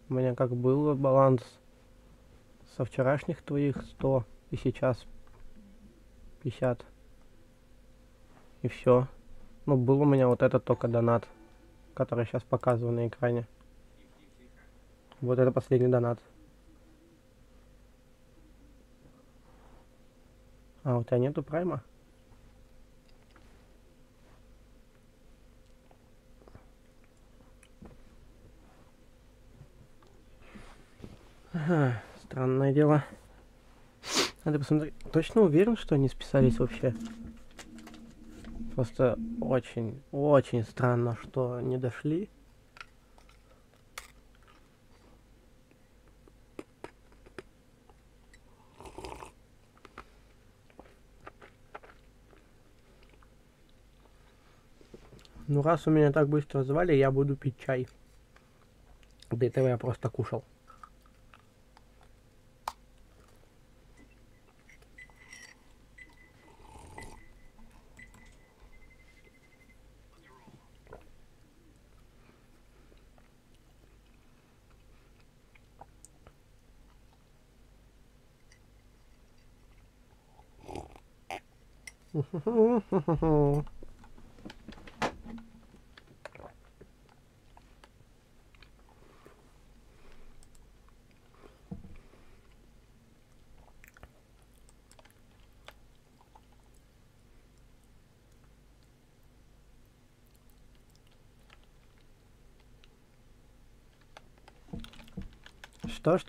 У меня как был баланс со вчерашних твоих 100 и сейчас 50. И все. Ну, был у меня вот этот только донат, который сейчас показываю на экране. Вот это последний донат. А, у тебя нету прайма? Ага, странное дело. Надо посмотреть. Точно уверен, что они списались вообще? Просто очень, очень странно, что не дошли. Ну, раз у меня так быстро звали, я буду пить чай. До этого я просто кушал.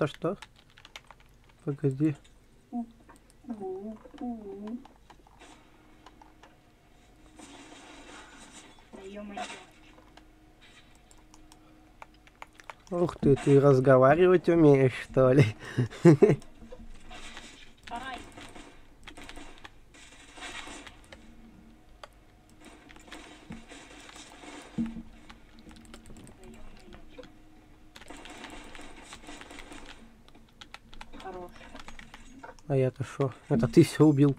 Что? Погоди. Ух ты разговаривать умеешь, что ли? А я-то шо? Это ты все убил.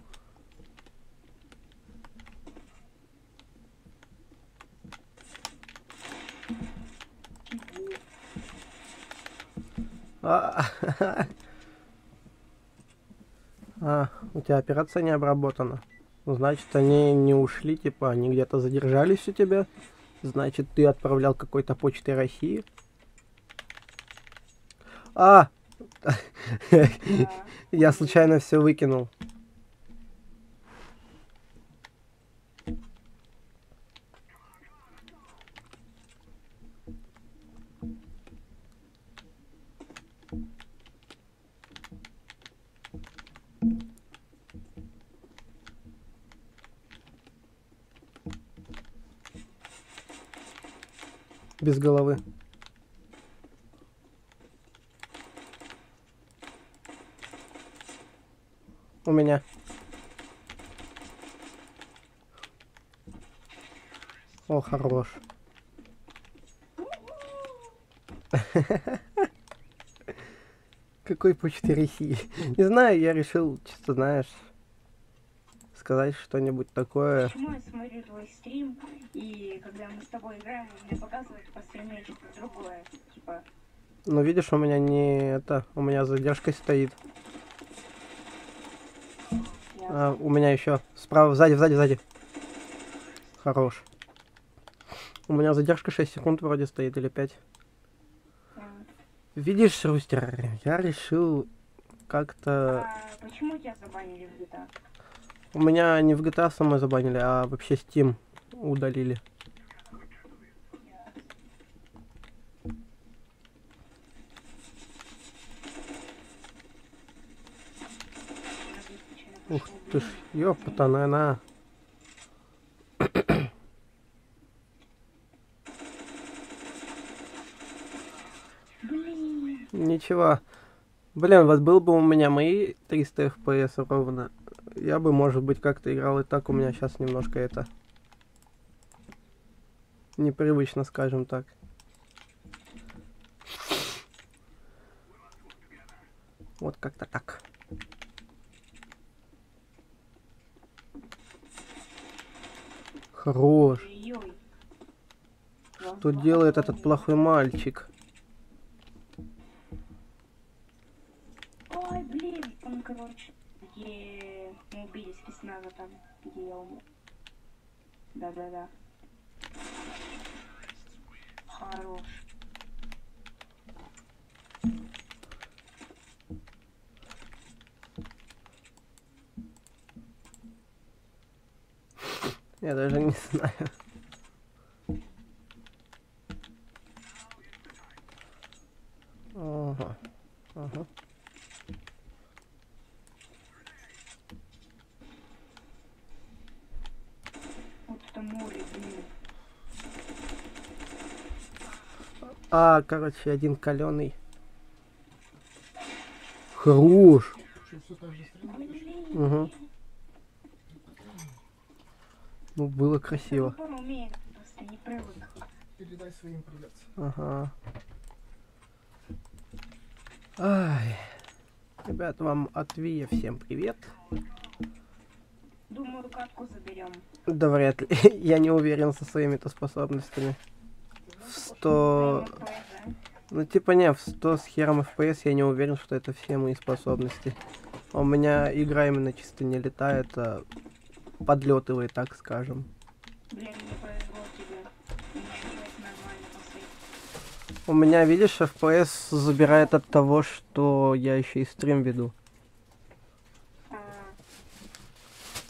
У тебя операция не обработана. Значит, они не ушли, типа, они где-то задержались у тебя. Значит, ты отправлял какой-то почтой России. Я случайно все выкинул. без головы. У меня. О, хорош. Какой по 4 хи? Не знаю, я решил, чисто знаешь, сказать что-нибудь такое. Почему я смотрю твой стрим, и когда мы с тобой играем, мне показывают по стриме что-то другое, типа... Ну, видишь, у меня не это, у меня задержка стоит. А, у меня еще справа, сзади. Хорош. У меня задержка 6 секунд вроде стоит, или 5. Видишь, Рустер, я решил как-то... А почему тебя забанили в GTA? У меня не в GTA самой забанили, а вообще Steam удалили. Ух ты ж, ёпта, на. Блин, Ничего. Блин, вот был бы у меня мои 300 FPS ровно, я бы, может быть, как-то играл и так. У меня сейчас немножко это... непривычно, скажем так. Вот как-то так. Хорош. ой-ой. Что делает этот плохой мальчик? Ой, блин, он, короче, где мы убили спецназа там, где я умер. Да-да-да. Хорош. Я даже не знаю. Ага. Ага. Вот это море, блин. А, короче, один каленый. Хорош. Блин. Угу. Ну, было красиво. Он умеет, просто не привык. Передай своим привет. Ага. Ай. Ребят, вам от Вия всем привет. Думаю, катку заберем. Да вряд ли. Я не уверен со своими-то способностями. В 100... Ну типа не, в 100 с хером FPS я не уверен, что это все мои способности. У меня игра именно чисто не летает, а подлетывает, так скажем. Блин, не повезло тебе. У меня играть нормально посмотри. У меня, видишь, FPS забирает от того, что я еще и стрим веду.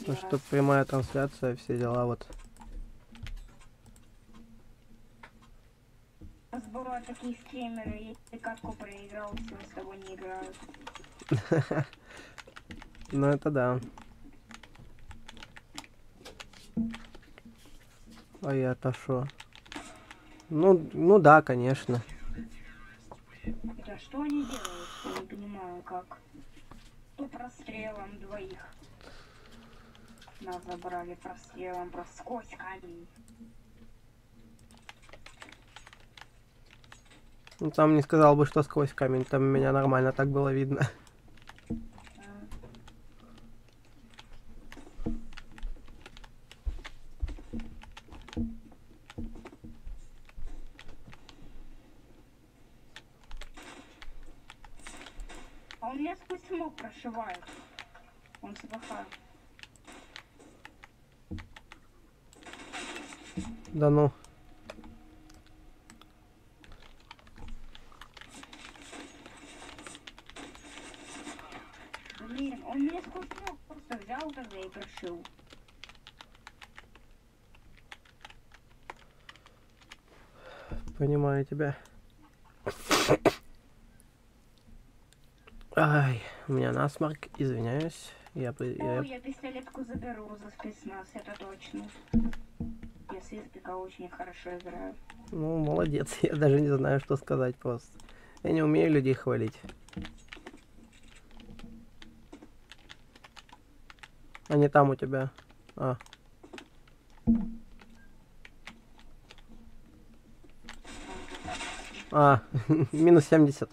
Ну что прямая трансляция, все дела вот. У нас бывают такие стримеры, если катку проиграл, все с тобой не играют. Ну это да. А я-то шо? Ну да, конечно. Да что они делают? Я не понимаю, как. То прострелом двоих. Нас забрали прострелом, просто сквозь камень. Ну там не сказал бы, что сквозь камень, там меня нормально так было видно. А он меня сквозь смог прошивает. Он плохо. Да ну. Блин, он меня сквозь смог просто взял тогда и прошил. Понимаю тебя. Ай, у меня насморк, извиняюсь. О, я пистолетку заберу за спецназ, это точно. они с Испика очень хорошо играют. Ну, молодец, я даже не знаю, что сказать просто. Я не умею людей хвалить. Они там у тебя. Минус 70.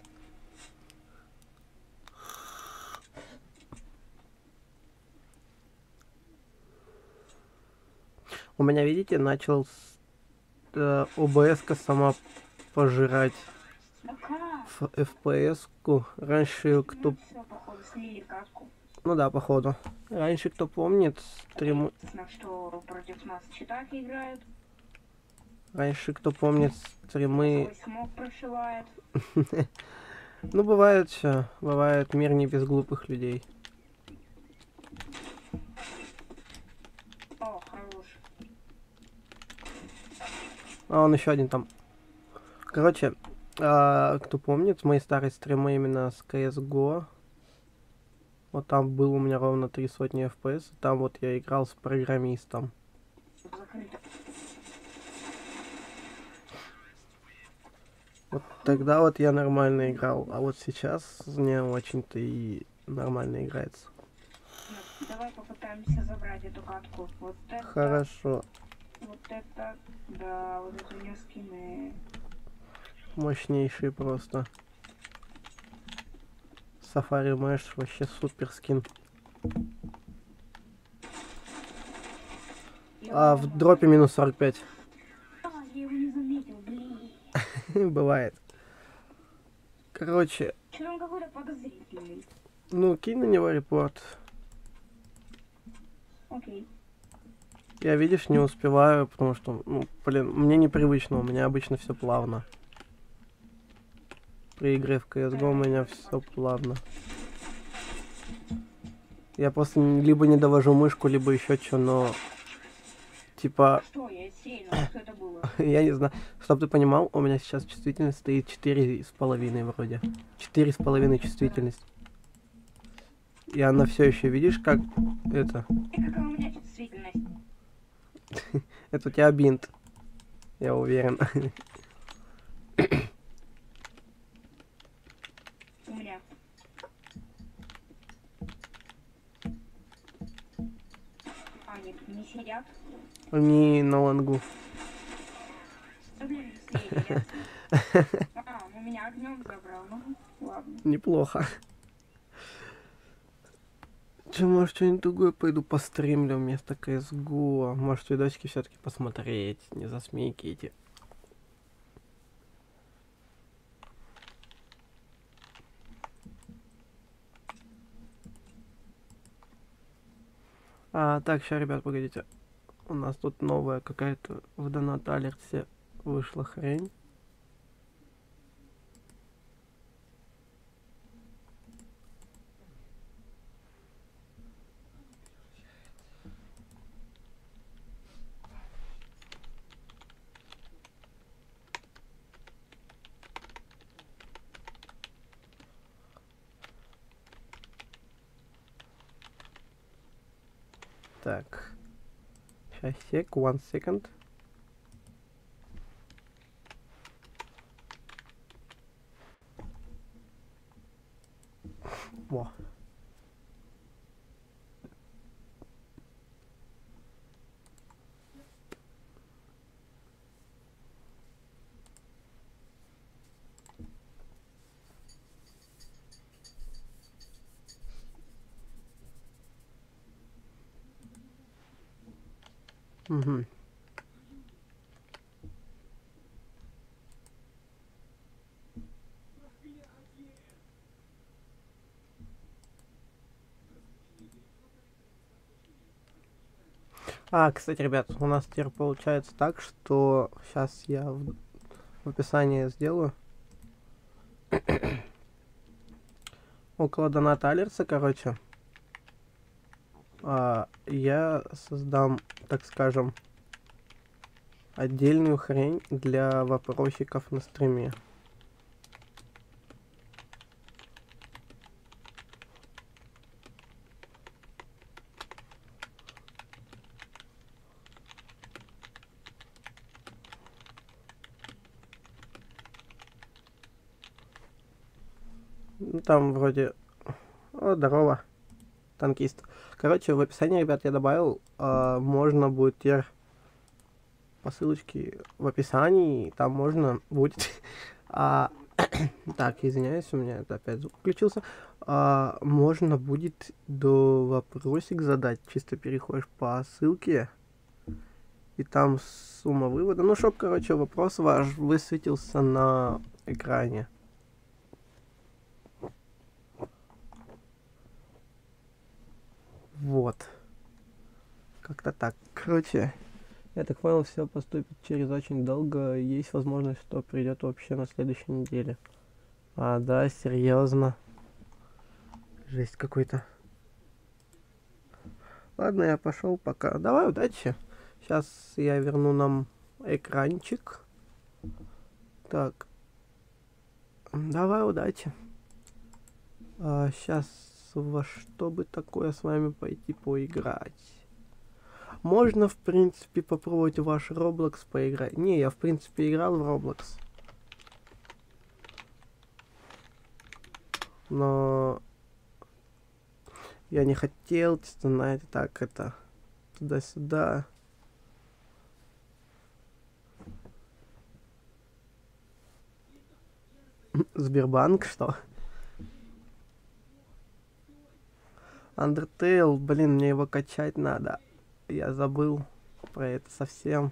У меня, видите, начал ОБС-ка сама пожирать Да как? FPS-ку. Раньше кто... Ну все, походу, слили катку. Ну да, походу. Раньше, кто помнит, стримы... На что против нас читаки играют. Раньше, кто помнит, стримы... Свой смог прошивает. Ну, бывает все. Бывает, мир не без глупых людей. О, хорош. А он еще один там. Короче, кто помнит, мои старые стримы именно с CSGO. Вот там был у меня ровно 3 сотни FPS. Там вот я играл с программистом. Закрыто. Вот тогда вот я нормально играл. А вот сейчас не очень-то и нормально играется. Ну, давай попытаемся забрать эту катку. Вот это. Хорошо. Вот это. Да, вот это у нее скины. Мощнейший просто. Safari Mesh вообще супер скин. А в дропе минус 45. Я его не заметил, блин. Бывает. Короче, Что он какой-то подозрительный. ну кинь на него репорт. Окей. Я, видишь, не успеваю, потому что, ну, блин, мне непривычно, у меня обычно все плавно. При игре в CSGO у меня все плавно. Я просто либо не довожу мышку, либо еще что, но типа, Что, я сильно, что это было? я не знаю, чтоб ты понимал, у меня сейчас чувствительность стоит 4,5 вроде. 4,5 чувствительность. И она все еще, видишь, как это? И какая у меня чувствительность? Это у тебя бинт. Я уверен. У меня. Они не сидят. Они на лангу. Да блин, слили. У меня огнем забрал. Ну, ладно. Неплохо. Че, может, что-нибудь другое пойду постримлю вместо CSGO? Может, видосики все-таки посмотреть, не за смейки эти. Так, сейчас, ребят, погодите. У нас тут новая какая-то в донат алерте вышла хрень. Так. Сейчас, one second. Во. Угу. Кстати, ребят, у нас теперь получается так, что сейчас я в описании сделаю. Около доната алерса, короче, я создам, так скажем, отдельную хрень для вопросиков на стриме. Ну, там вроде... О, здорово, танкист. Короче, в описании, ребят, я добавил, можно будет теперь по ссылочке в описании, там можно будет... Так, извиняюсь, у меня это опять звук включился. Можно будет до вопросик задать. Чисто переходишь по ссылке. И там сумма вывода. Ну, чтоб, короче, вопрос ваш высветился на экране. Вот. Как-то так. Короче, я так понял, все поступит через очень долго. Есть возможность, что придет вообще на следующей неделе. Да, серьезно. Жесть какой-то. Ладно, я пошел пока. Давай, удачи. Сейчас я верну нам экранчик. Так. Давай, удачи. Сейчас во что бы такое с вами пойти поиграть? Можно, в принципе, попробовать ваш Roblox поиграть. Не, я, в принципе, играл в Roblox. Но... я не хотел, знаете, так это... туда-сюда. Сбербанк, что? Undertale, блин, мне его качать надо. Я забыл про это совсем.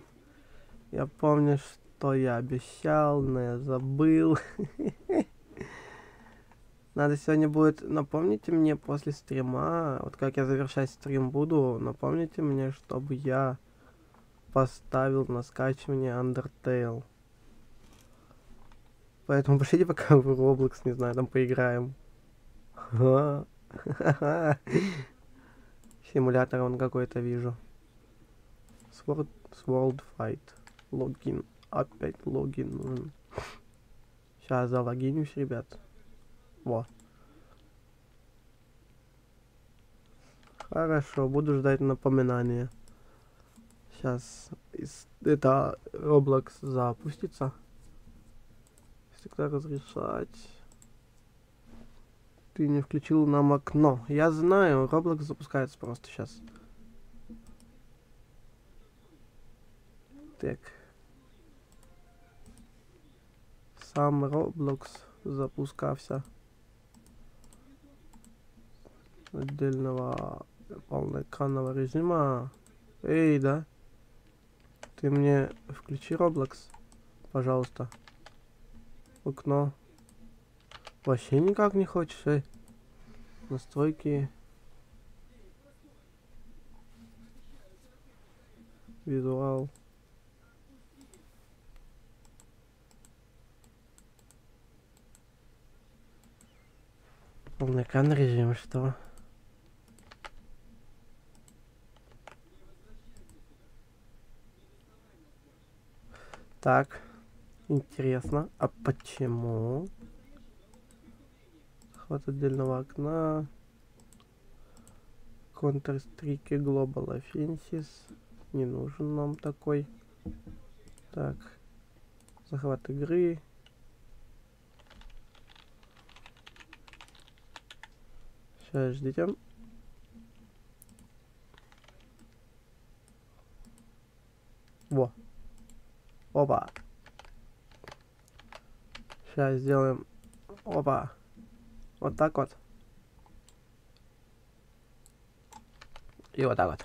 Я помню, что я обещал, но я забыл. Надо сегодня будет... Напомните мне после стрима, вот как я завершать стрим буду, напомните мне, чтобы я поставил на скачивание Undertale. Поэтому пошлите пока в Roblox, не знаю, там поиграем. Симулятор он какой-то вижу. Sword Fight. Логин. Опять логин нужен. Сейчас залогинюсь, ребят. Во. Хорошо, буду ждать напоминания. Сейчас это Roblox запустится. Всегда разрешать. Ты не включил нам окно. Я знаю, Roblox запускается просто сейчас. Так. Сам Roblox запускався. Отдельного полноэкранного режима. Эй, да? Ты мне включи Roblox, пожалуйста. Окно. Вообще никак не хочешь, эй. Настройки. Визуал. Полноэкранный режим, что? Так, интересно, а почему? Хват отдельного окна. Counter-Strike Global Offensive. Не нужен нам такой. Так, захват игры. Сейчас ждите. Во. Опа. Сейчас сделаем. Опа. Вот так вот. И вот так вот.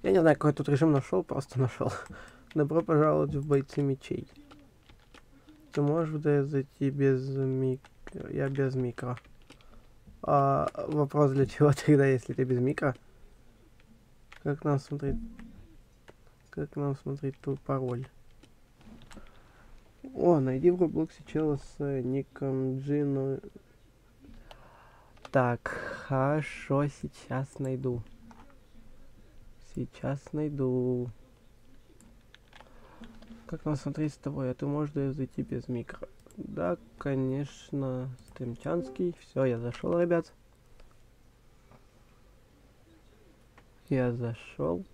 Я не знаю, какой тут режим нашел, просто нашел. Добро пожаловать в бойцы мечей. Ты можешь в ДС зайти без микро? Я без микро. Вопрос для чего тогда, если ты без микро? Как нам смотреть? Как нам смотреть твой пароль? О, найди в Роблоксе чела с ником Джину. Так, хорошо, сейчас найду. Сейчас найду. Как нам смотреть с тобой? А ты можешь зайти без микро? Да, конечно. Стримчанский. Все, я зашел, ребят. Я зашел.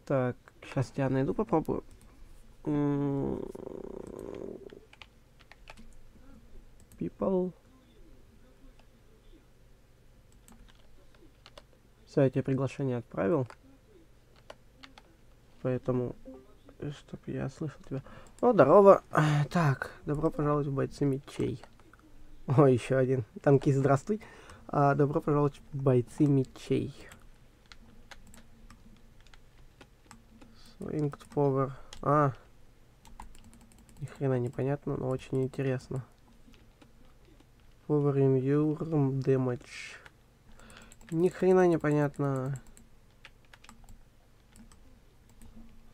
Так, сейчас я найду, попробую. People. Все, я тебе приглашение отправил. Поэтому, чтоб я слышал тебя. О, здорово. Так, добро пожаловать в бойцы мечей. О, еще один. Танкист, здравствуй. Добро пожаловать в бойцы мечей. Swinged Power. Ни хрена непонятно, но очень интересно. Power Immune Damage. Ни хрена непонятно.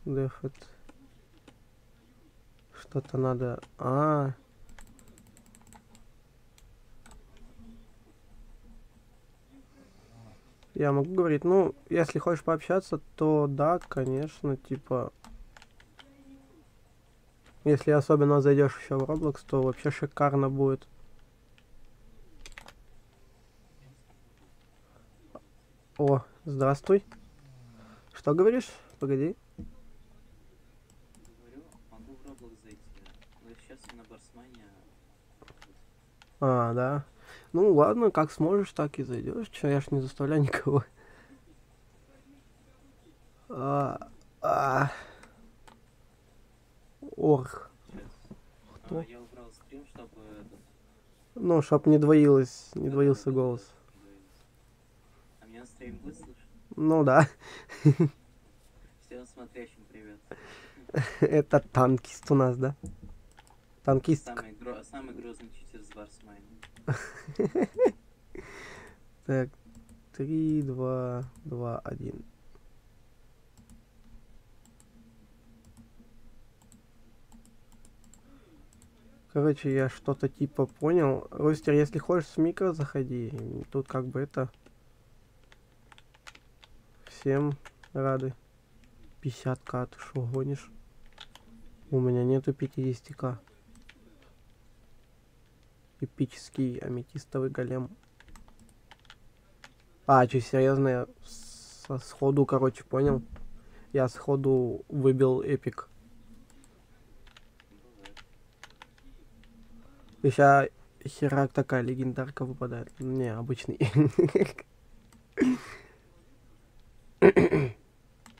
Дефет. Что-то надо... Я могу говорить, ну, если хочешь пообщаться, то да, конечно, типа... Если особенно зайдешь еще в Roblox, то вообще шикарно будет. О, здравствуй. Что говоришь? Погоди. Говорю, могу в Roblox зайти, но сейчас я на Барсмане. Да. Ну ладно, как сможешь, так и зайдешь. Че, я ж не заставляю никого. Орх. Кто? Я убрал стрим, чтобы этот... Ну, чтоб не двоился голос. А меня на стриме будет слышно? Ну да. Всем смотрящим привет. Это танкист у нас, да? Танкист. Самый грозный читер с Барсмайна. Так, 3, 2, 2, 1. Короче, я что-то типа понял. Рустер, если хочешь с микро, заходи. Тут как бы это... Всем рады. 50к, ты шо, гонишь? У меня нету 50к. Эпический аметистовый голем. Че, серьезно, я сходу, короче, понял. Я сходу выбил эпик. И сейчас херак такая легендарка выпадает. Не, обычный.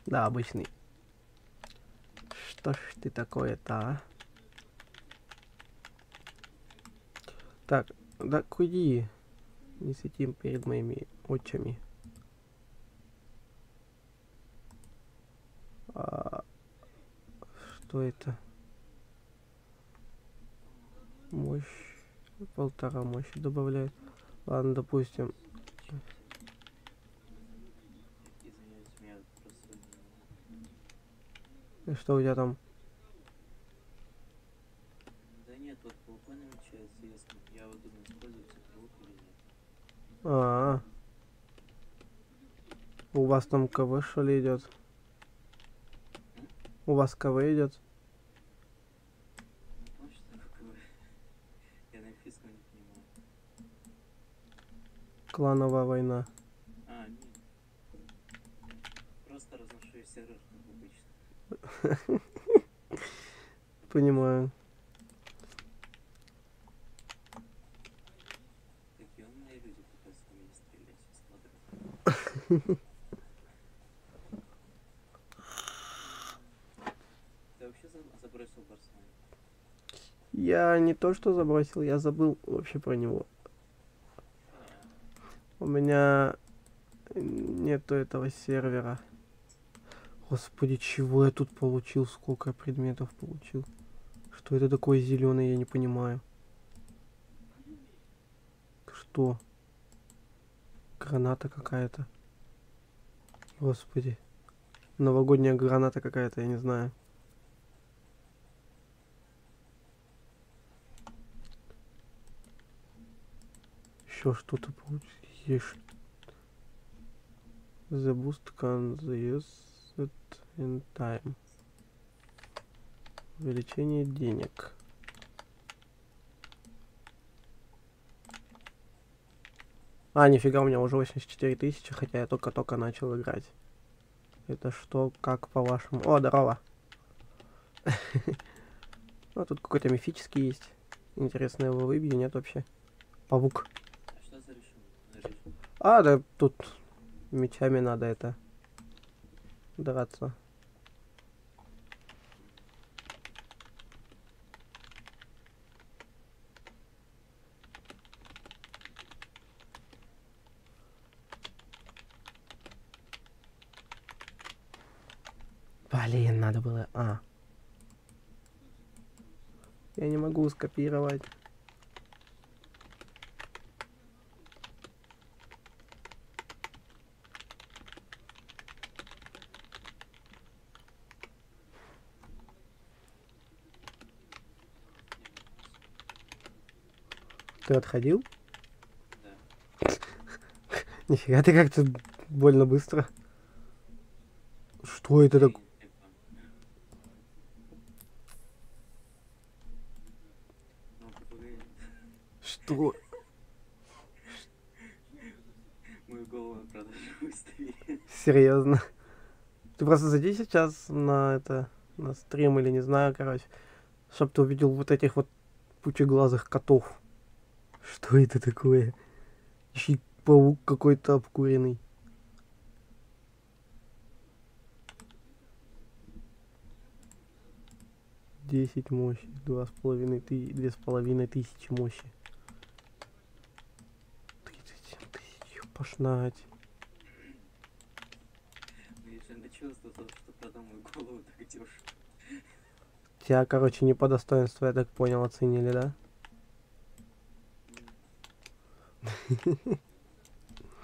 Да, обычный. Что ж ты такое-то, а? Так, да куди? Не светим перед моими очами. Что это? Мощь. 1,5 мощи добавляет. Ладно, допустим. Извиняюсь, меня просто... И что у тебя там? Да нет, вот по упомяному части, если я вот думаю, использовать лук или нет. У вас там КВ что ли идет? У вас КВ идет? Ну что такое? Я на физку не понимаю. Клановая война. Нет. Просто разношу из сервер, как обычно. Понимаю. Такие умные люди пытаются на меня стрелять, я смотрю. Ты вообще забросил Барсмайна? Я не то что забросил, я забыл вообще про него. У меня нету этого сервера. Господи, чего я тут получил? Сколько я предметов получил? Что это такое зеленое, я не понимаю. Что? Граната какая-то. Господи. Новогодняя граната какая-то, я не знаю. Еще что-то получилось. The boost can be used in time. Увеличение денег. Нифига, у меня уже 84 тысячи, хотя я только-только начал играть. Это что, как по-вашему? О, здорово. Ну, тут какой-то мифический есть. Интересно, его выбью, нет вообще? Павук. А что за режим? Да тут Мечами надо это драться. Блин, надо было... Я не могу скопировать. Ты отходил? Да. Нифига ты как-то больно быстро. Что это такое? Что? Мою голову на продажу выставили. Серьезно? Ты просто зайди сейчас на на стрим или не знаю, короче, чтоб ты увидел вот этих вот пучеглазых котов. Что это такое? Ищи паук какой-то обкуренный. Десять мощи, 2500 мощи. 37 тысяч, пошнать. Ну, если начувствовал, что продам мою голову, так идешь. Тебя, короче, не по достоинству, я так понял, оценили, да?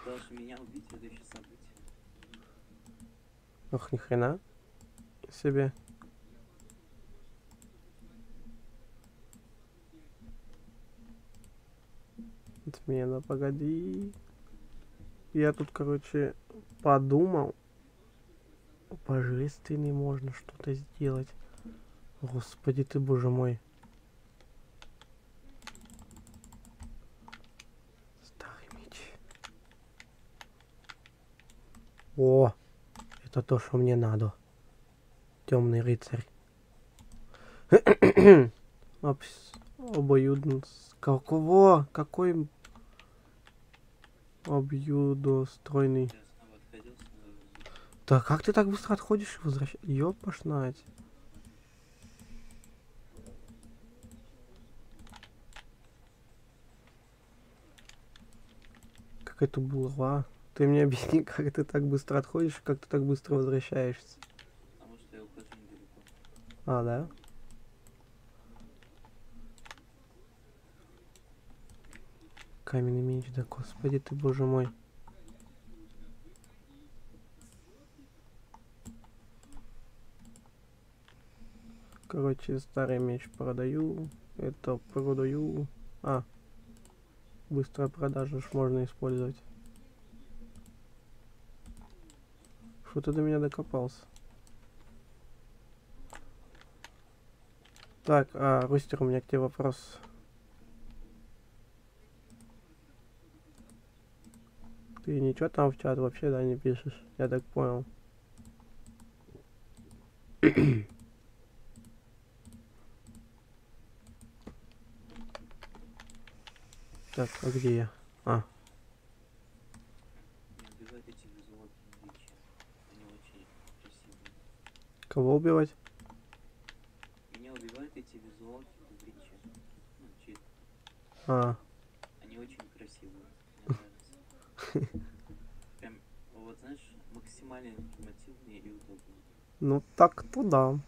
Даже меня убить, это еще событие. Ох, ни хрена себе. Отмена, погоди. Я тут, короче, подумал. Божественный можно что-то сделать. Господи ты, боже мой. Старый меч. О, это то, что мне надо. Темный рыцарь. Обоюдно. Какого? Какой обоюдостройный? Я снова отходил, снова... Да как ты так быстро отходишь и возвращаешься? Ёпошнать. Какая-то булава. Ты мне объясни, как ты так быстро отходишь, как ты так быстро возвращаешься. Потому что я ухожу недалеко. А, да? Каменный меч, да господи ты, боже мой. Короче, старый меч продаю. Это продаю. Быстрая продажа ж можно использовать. Что ты до меня докопался? Так, Рустер, у меня к тебе вопрос. Ты ничего там в чат вообще, да, не пишешь? Я так понял. Так, а где я? Не убивать эти визуалки на Твиче. Они очень красивые. Кого убивать? Меня убивают эти визуалки в Твиче. Ну, чит. Они очень красивые. Мне нравится. Прям, вот знаешь, максимально информативные и удобные. Ну так-то да.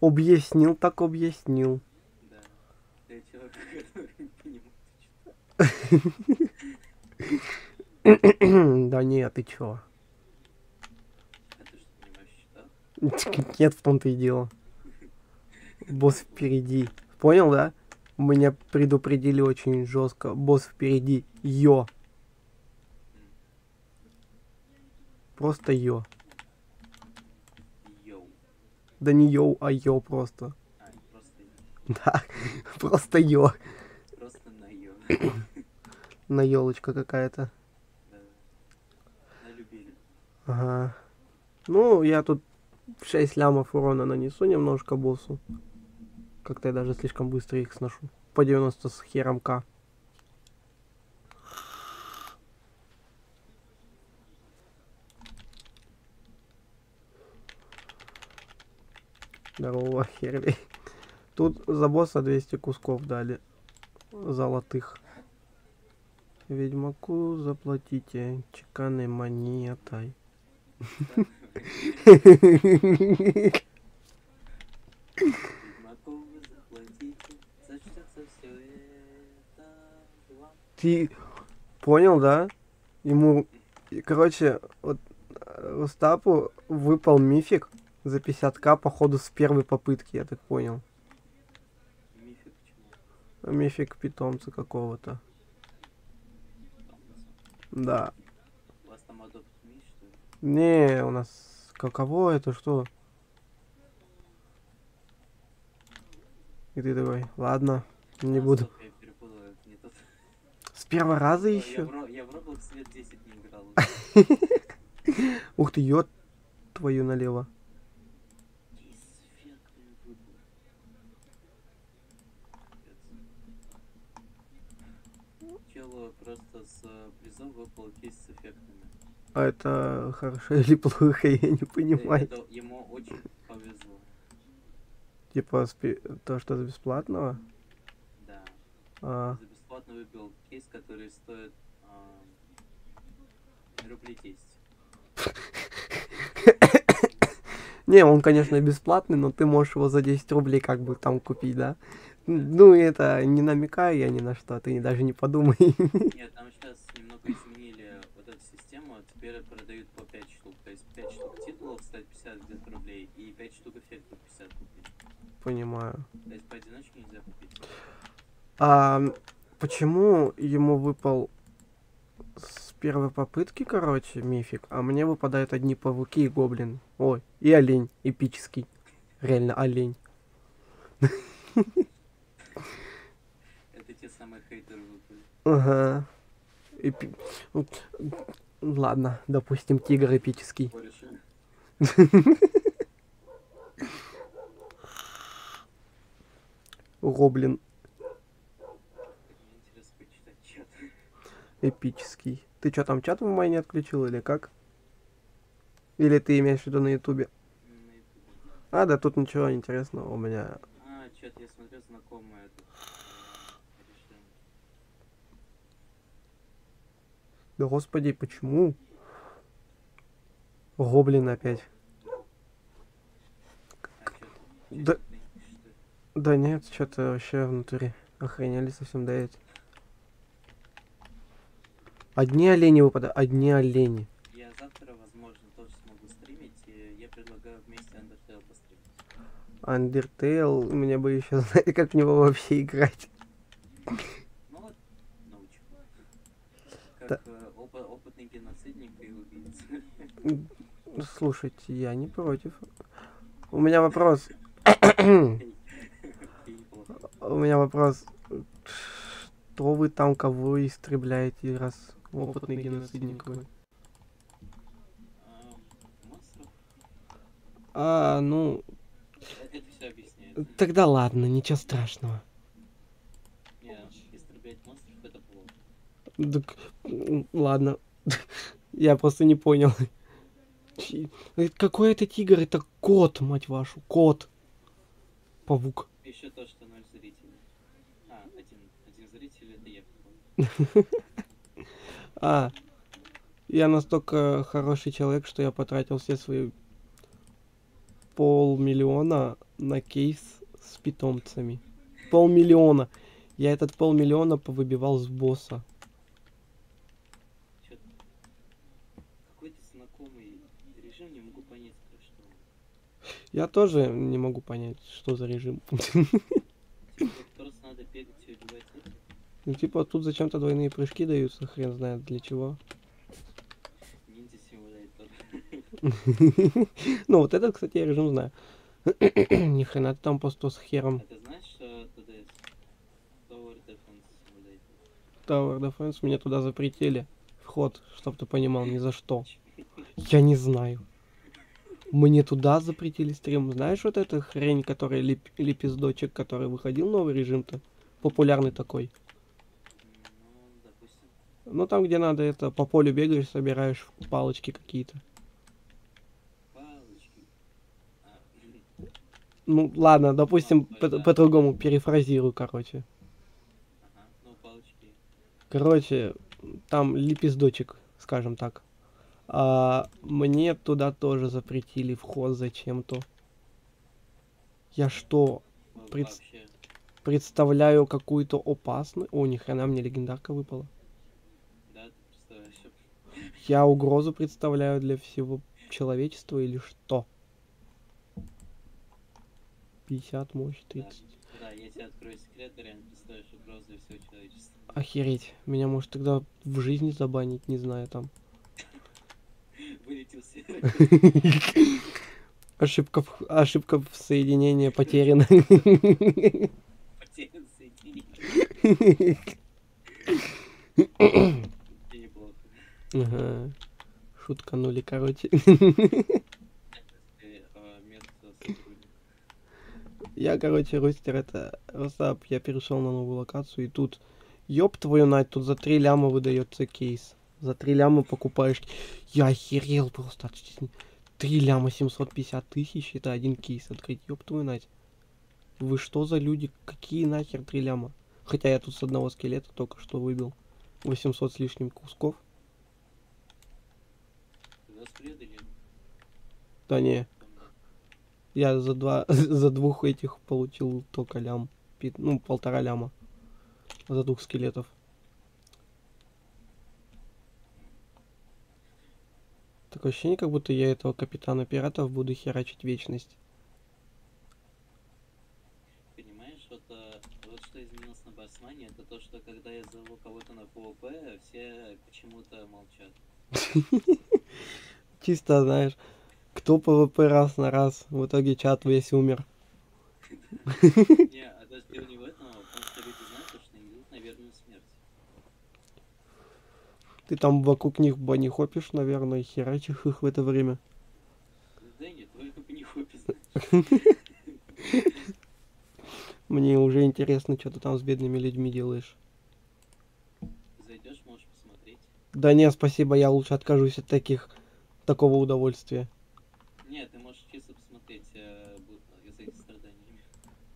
Объяснил, так объяснил. Да. Для человека, который понимает. Да нет, ты чё? А ты что, понимаешь счета? Нет, в том-то и дело. Босс впереди. Понял, да? Меня предупредили очень жестко. Босс впереди. Йо. Просто йо. Йоу. Да не йоу, а йо просто. Просто Да, просто йо. просто на йо. На елочка какая-то. Да. Налюбили. Ага. Ну, я тут 6 лямов урона нанесу немножко боссу. Как-то я даже слишком быстро их сношу. По 90 с хером К. Здорово, Херли. Тут за босса 200 кусков дали. Золотых. Ведьмаку заплатите чеканной монетой. Ведьмаку вы заплатите, зачтется все это вам. Ты понял, да? Ему, короче, вот Рустапу выпал мифик за 50к, походу, с первой попытки, я так понял. Мифик почему? Мифик питомца какого-то. Да. У вас там адопт миф, что ли? Не, у нас каково это что? И ты такой, ладно, не буду. Стоп, я перепутал, это не тот. С первого раза Ой, еще? Я в Roblox лет 10 не играл. Ух ты, ёд твою налево. Эффектный выбор. Челу просто с призов выпал кейс с эффектами. А это хорошо или плохо, я не понимаю. Это ему очень повезло. Типа то, что с бесплатного? Да. А, За бесплатно выбил кейс, который стоит рублей 10. Не, он, конечно, бесплатный, но ты можешь его за 10 рублей как бы там купить, да? Ну, это не намекаю я ни на что, ты даже не подумай. Нет, там сейчас немного изменили вот эту систему, теперь продают по 5 штук. То есть 5 штук титулов стоит 50 где-то рублей, и 5 штук эффектов 50 рублей. Понимаю. То есть поодиночке нельзя купить. А почему ему выпал с первой попытки, короче, мифик, а мне выпадают одни пауки и гоблин? Ой, и олень эпический. Реально олень. Это те самые хейтеры выпали. Ага. Ну, ладно, допустим, тигр эпический. Споришь? Гоблин Мне интересно почитать чат. эпический. Ты что, там чат в мой не отключил или как? Или ты имеешь в виду на ютубе? На ютубе. А, да тут ничего интересного у меня. А, чат, я смотрю, знакомое это решение. Да господи, почему? Гоблин опять. А чё ты? Да- Чё ты пишешь, что ли? Да нет, что-то вообще внутри охренели совсем давить. Одни олени выпадают, одни олени. Я завтра, возможно, тоже смогу стримить, и я предлагаю вместе Undertale постримить. Undertale, мне бы еще знать, как в него вообще играть. Ну вот, научу. Как Да. Опытный геноцидник и убийца. Слушайте, я не против. У меня вопрос. И неплохо. У меня вопрос. Что вы там кого истребляете, раз опытный геноцидник вы? Монстров? А, ну, Это все объясняет. тогда ладно, ничего страшного. Не, истреблять монстров это плохо. Так, ладно. Я просто не понял. Какой это тигр? Это кот, мать вашу. Кот. Павук. Еще то, что 0 зрителей. А, один зритель это я. А, я настолько хороший человек, что я потратил все свои 500 000 на кейс с питомцами. 500 000. Я этот 500 000 повыбивал с босса. Чё-то какой-то знакомый режим, не могу понять, про что он. Я тоже не могу понять, что за режим. Типа, просто надо бегать и убивать этих. Ну, типа, тут зачем-то двойные прыжки даются, хрен знает для чего. Ниндзя симулятор. Ну, вот этот, кстати, я режим знаю. Ни хрена ты там просто с А хером. ты знаешь, что туда есть Tower Defense Simulator? Tower Defense мне туда запретили вход, чтоб ты понимал, ни за что. Я не знаю. Мне туда запретили стрим. Знаешь вот эта хрень, которая лепездочек, который выходил, новый режим-то? Популярный такой. Ну, допустим. Ну, там, где надо это, по полю бегаешь, собираешь палочки какие-то. Палочки. А, Ну, ладно, допустим, Ну, да. по-другому перефразирую, короче. Ага, ну палочки. Короче, там лепесточек, скажем так. А мне туда тоже запретили вход зачем-то. Я что, Вообще. представляю какую-то опасную... О, ни хрена, мне легендарка выпала. Да, ты представляешь. Я угрозу представляю для всего человечества или что? 50, мощь, Да, 30. да, я тебе открою секрет, ты реально представляешь угрозу для всего человечества. Охереть. Меня может тогда в жизни забанить, не знаю, там. Вылетел с Ошибка в соединении потеряна. потерян соединение. И неплохо. Ага. Шутканули, короче. Место сотрудника. Я, короче, ростер, это Росап, я перешел на новую локацию, и тут, ёб твою мать, тут за 3 ляма выдается кейс. За 3 ляма покупаешь. Я охерел просто. 3 ляма 750 тысяч, это один кейс открыть, ёб твою мать. Вы что за люди? Какие нахер 3 ляма? Хотя я тут с одного скелета только что выбил 800 с лишним кусков. Вас предали? Да не, я за двух этих получил только лям. Ну, 1,5 ляма. За 2 скелетов. Такое ощущение, как будто я этого капитана пиратов буду херачить вечность. Понимаешь, вот что изменилось на Басмане, это то, что когда я зову кого-то на PvP, все почему-то молчат. Чисто, знаешь, кто ПВП раз на раз, в итоге чат весь умер. Не, а даже дело не в этом, а потому что люди знают, что они идут на верную смерть. Ты там вокруг них бани хопишь, наверное, и херачишь их в это время. Да нет, только бы не хопи, знаешь. Мне уже интересно, что ты там с бедными людьми делаешь. Зайдешь, можешь посмотреть. Да не, спасибо, я лучше откажусь от такого удовольствия. Нет, ты можешь чисто посмотреть за их страданиями.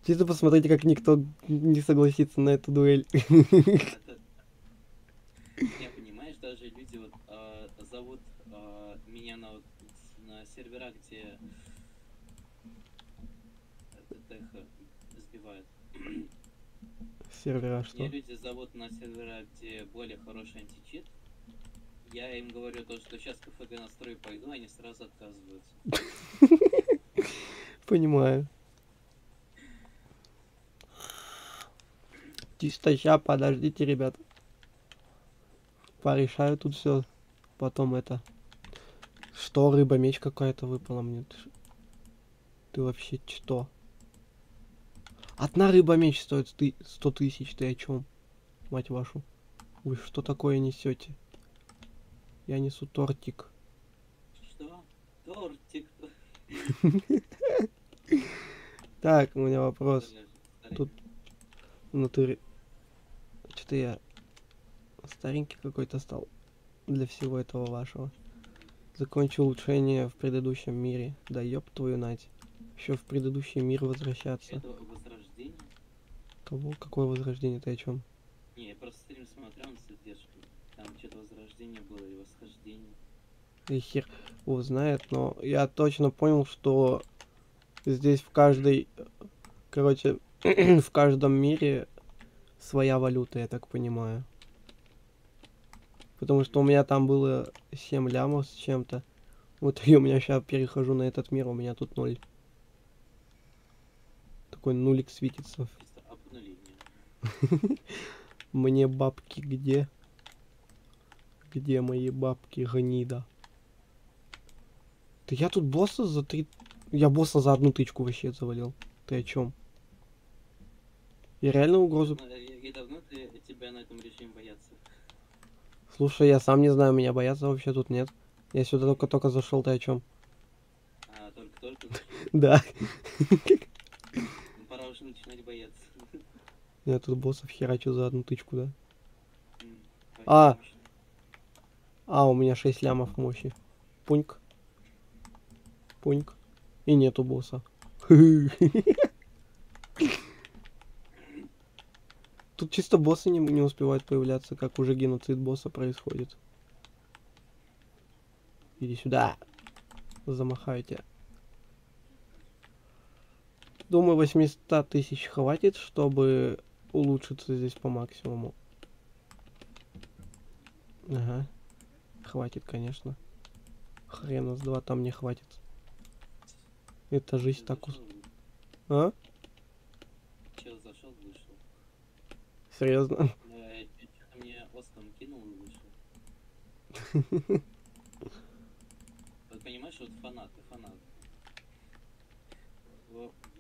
Чисто посмотрите, как никто не согласится на эту дуэль. Не, понимаешь, даже люди вот зовут меня на сервера, где этот эхо сбивает. Сервера что? Меня люди зовут на сервера, где более хороший античит. Я им говорю то, что сейчас КФГ настрой пойду, они сразу отказываются. Понимаю. Чисто ща, подождите, ребят. Порешаю тут все. Потом это. Что, рыба-меч какая-то выпала мне? Ты вообще что? Одна рыба-меч стоит 100 тысяч, ты о чем? Мать вашу. Вы что такое несете? Я несу тортик. Что? Тортик. Так, у меня вопрос. Тут внутри... Что-то я старенький какой-то стал для всего этого вашего. Закончу улучшение в предыдущем мире. Да ёб твою нать. Еще в предыдущий мир возвращаться. Это возрождение? Кого? Какое возрождение? Ты о чем? Не, я просто стрим смотрел на задержку. Там что-то возрождение было и восхождение. И хер его знает, но я точно понял, что здесь в каждой... Короче, в каждом мире своя валюта, я так понимаю. Потому что у меня там было 7 лямов с чем-то. Вот и у меня сейчас перехожу на этот мир, у меня тут 0. Такой нулик светится. Чисто обнуление. Мне бабки где? Где мои бабки, гнида? Да я тут босса за 3... Я босса за 1 тычку вообще завалил. Ты о чем? Я реально угрозу... И давно тебя на этом режиме боятся? Слушай, я сам не знаю, меня боятся вообще тут нет. Я сюда только зашел, ты о чем? А, только-только? Да. Ну, пора уже начинать бояться. Я тут боссов херачу за 1 тычку, да? Вообще А. мощно. А, у меня 6 лямов мощи. Пуньк. Пуньк. И нету босса. Тут чисто боссы не успевают появляться, как уже геноцид босса происходит. Иди сюда. Замахайте. Думаю, 800 тысяч хватит, чтобы улучшиться здесь по максимуму. Ага. Хватит, конечно. Хрена с два там не хватит. Это жизнь так уж. А? Чел зашел, вышел. Серьезно? Что-то мне остом кинул и вышел. Вот понимаешь, вот фанат.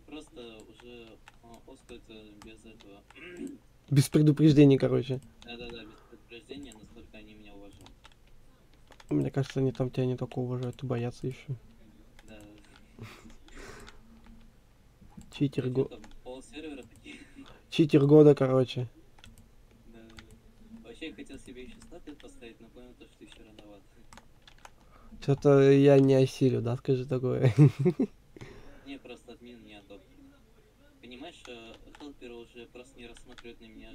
Просто уже остается без этого. Без предупреждений, короче. Да-да-да, без предупреждения, настолько они меня уважают. Мне кажется, они там тебя не только уважают, и боятся еще. Да. Читер Там пол сервера такие. Читер года, короче. Да. Вообще я хотел себе еще 100 лет поставить, но понял, то, что еще рановато. Что-то я не осилю, да, скажи такое. Не, просто админ не одобрил. Понимаешь, хелперы уже просто не рассматривают на меня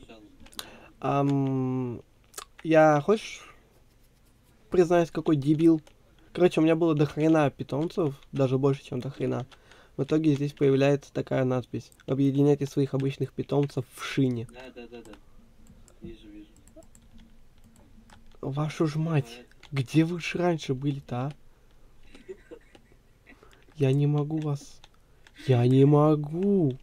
жалобы. Я хочешь признаюсь, какой дебил? Короче, у меня было до хрена питомцев, даже больше, чем до хрена. В итоге здесь появляется такая надпись: объединяйте своих обычных питомцев в шине. Да. Вижу. Вашу ж мать, где вы ж раньше были-то, а? Я не могу вас. Я не могу.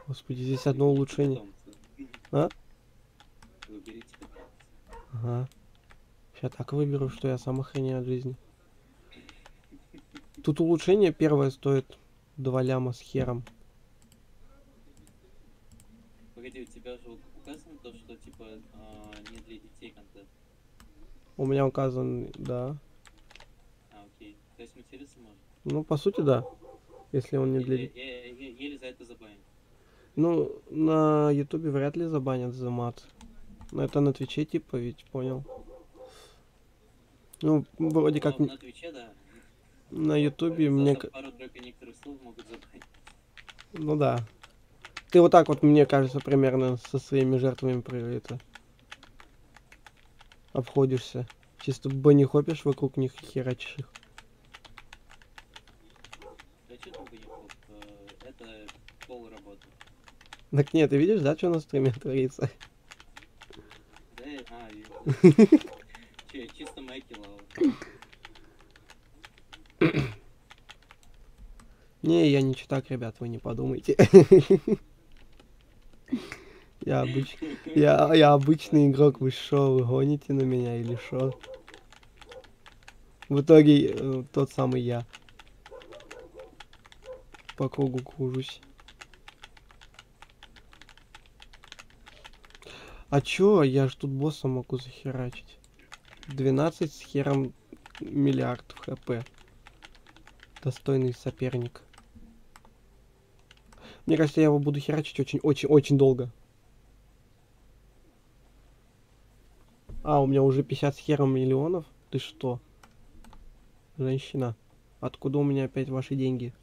Господи, здесь одно улучшение. А? Выберите. Ага. Сейчас так выберу, что я сам охренею от жизни. Тут улучшение первое стоит 2 ляма с хером. Погоди, у тебя же указано то, что типа не для детей контент. У меня указан, да. Окей. То есть материться можно? Ну, по сути, да. Если он не для... Я еле за это забанил. Ну, на ютубе вряд ли забанят за мат. Но это на твиче, типа, ведь, понял? Ну, вроде как... На твиче, да. На ютубе мне... Пару-тройку некоторых слов могут забанить. Ну да. Ты вот так вот, мне кажется, примерно со своими жертвами про это... обходишься. Чисто банихопишь вокруг них и херачишь их. Да что там банихоп? Это пол работы. Так нет, ты видишь, да, что на стриме творится? Да, вижу. Чисто майки лава. Не, я не читак, ребят, вы не подумайте. Я обычный игрок, вы шо, вы гоните на меня или шо? В итоге тот самый я. По кругу кружусь. А чё, я ж тут босса могу захерачить. 12 с хером миллиардов хп. Достойный соперник. Мне кажется, я его буду херачить очень долго. А, у меня уже 50 с хером миллионов? Ты что? Женщина, откуда у меня опять ваши деньги?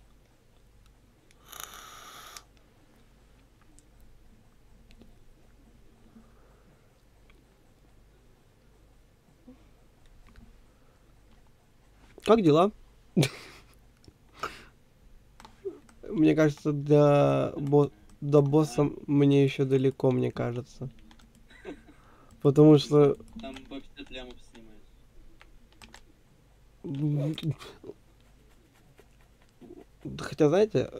Как дела? Мне кажется, до босса мне еще далеко, мне кажется. Потому что... Там по 50 лямов снимают. Хотя, знаете,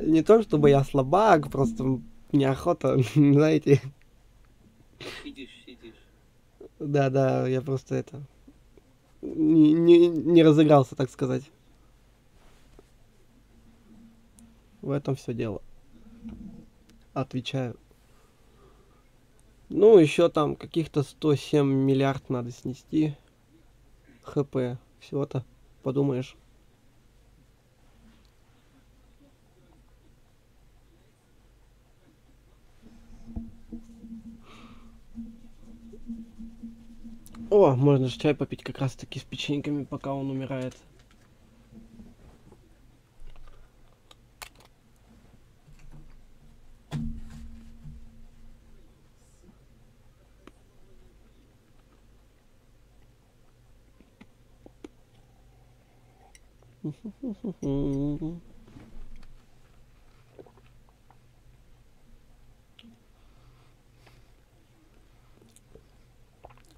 не то чтобы я слабак, просто неохота, знаете. Сидишь. Да, я просто это... Не разыгрался, так сказать. В этом все дело. Отвечаю. Ну, еще там каких-то 107 миллиард надо снести. ХП. Всего-то. Подумаешь. О, можно же чай попить как раз таки с печеньками, пока он умирает.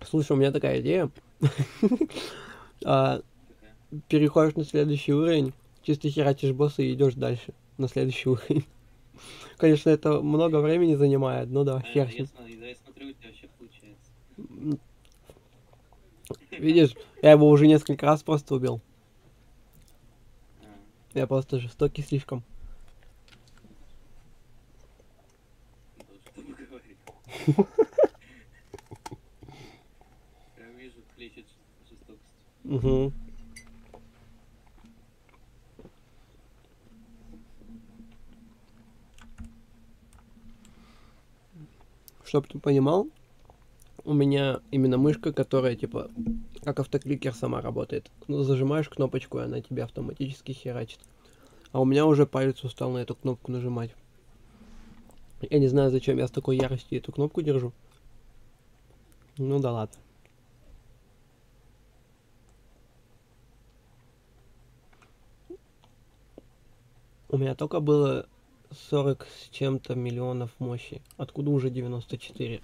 Слушай, у меня такая идея. А, Такая. Переходишь на следующий уровень, чисто херачишь босса и идешь дальше на следующий уровень. Конечно, это много времени занимает, но да, хер с ним. Я смотрю, у тебя вообще получается. Видишь, я его уже несколько раз просто убил. А, Я просто жестокий слишком. вот что вы говорите. Я вижу, кличет жестокость. Угу. Чтоб ты понимал, у меня именно мышка, которая типа как автокликер сама работает. Ну, зажимаешь кнопочку, и она тебе автоматически херачит. А у меня уже палец устал на эту кнопку нажимать. Я не знаю, зачем я с такой яростью эту кнопку держу. Ну да ладно. У меня только было 40 с чем-то миллионов мощи. Откуда уже 94?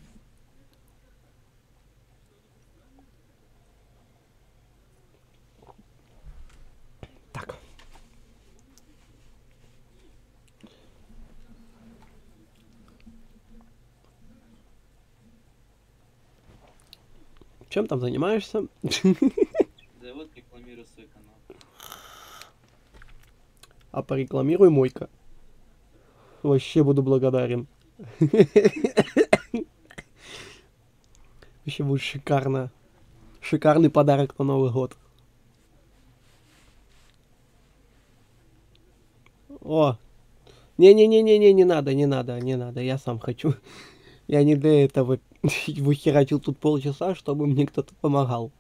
Так. Чем там занимаешься? Да вот рекламирую свой канал. А порекламируй мойка. Вообще буду благодарен. Вообще будет шикарно. Шикарный подарок на Новый год. О! Не-не-не-не-не, не надо, не надо, не надо. Я сам хочу. Я не для этого выхерачил тут полчаса, чтобы мне кто-то помогал.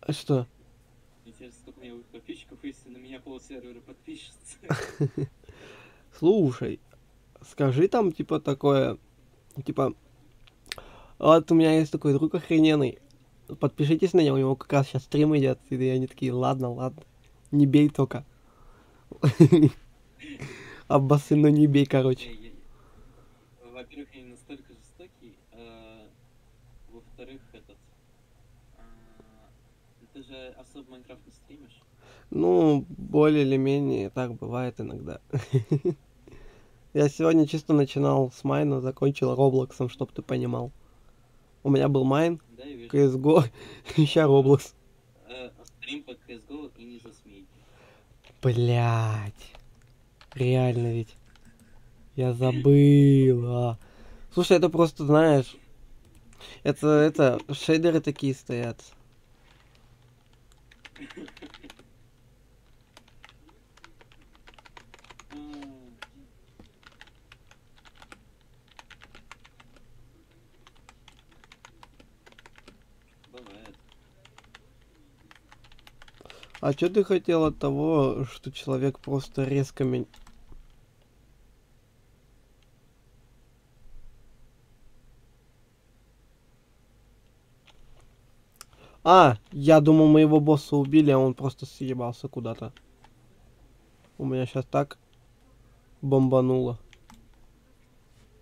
А что? Интересно, сколько у меня будет подписчиков, если на меня полсервера подпишется. Слушай, скажи там типа такое, типа, вот у меня есть такой друг охрененный, подпишитесь на него, у него как раз сейчас стрим идет, и они такие, ладно, ладно, не бей только. Аббасы, но не бей, короче. Во-первых, я не настолько жестокий, во-вторых, ты же особо Майнкрафт не стримишь. Ну, более или менее, так бывает иногда. Я сегодня чисто начинал с майна, закончил Роблоксом, чтоб ты понимал. У меня был майн, Да, я вижу. CSGO, ща Роблокс. Стрим по CSGO и не засмейте. Блять. Реально ведь. Я забыл. Слушай, это просто, знаешь, это, шейдеры такие стоят. Бывает. А что ты хотел от того, что человек просто резко меня... Я думал, моего босса убили, а он просто съебался куда-то. У меня сейчас так бомбануло.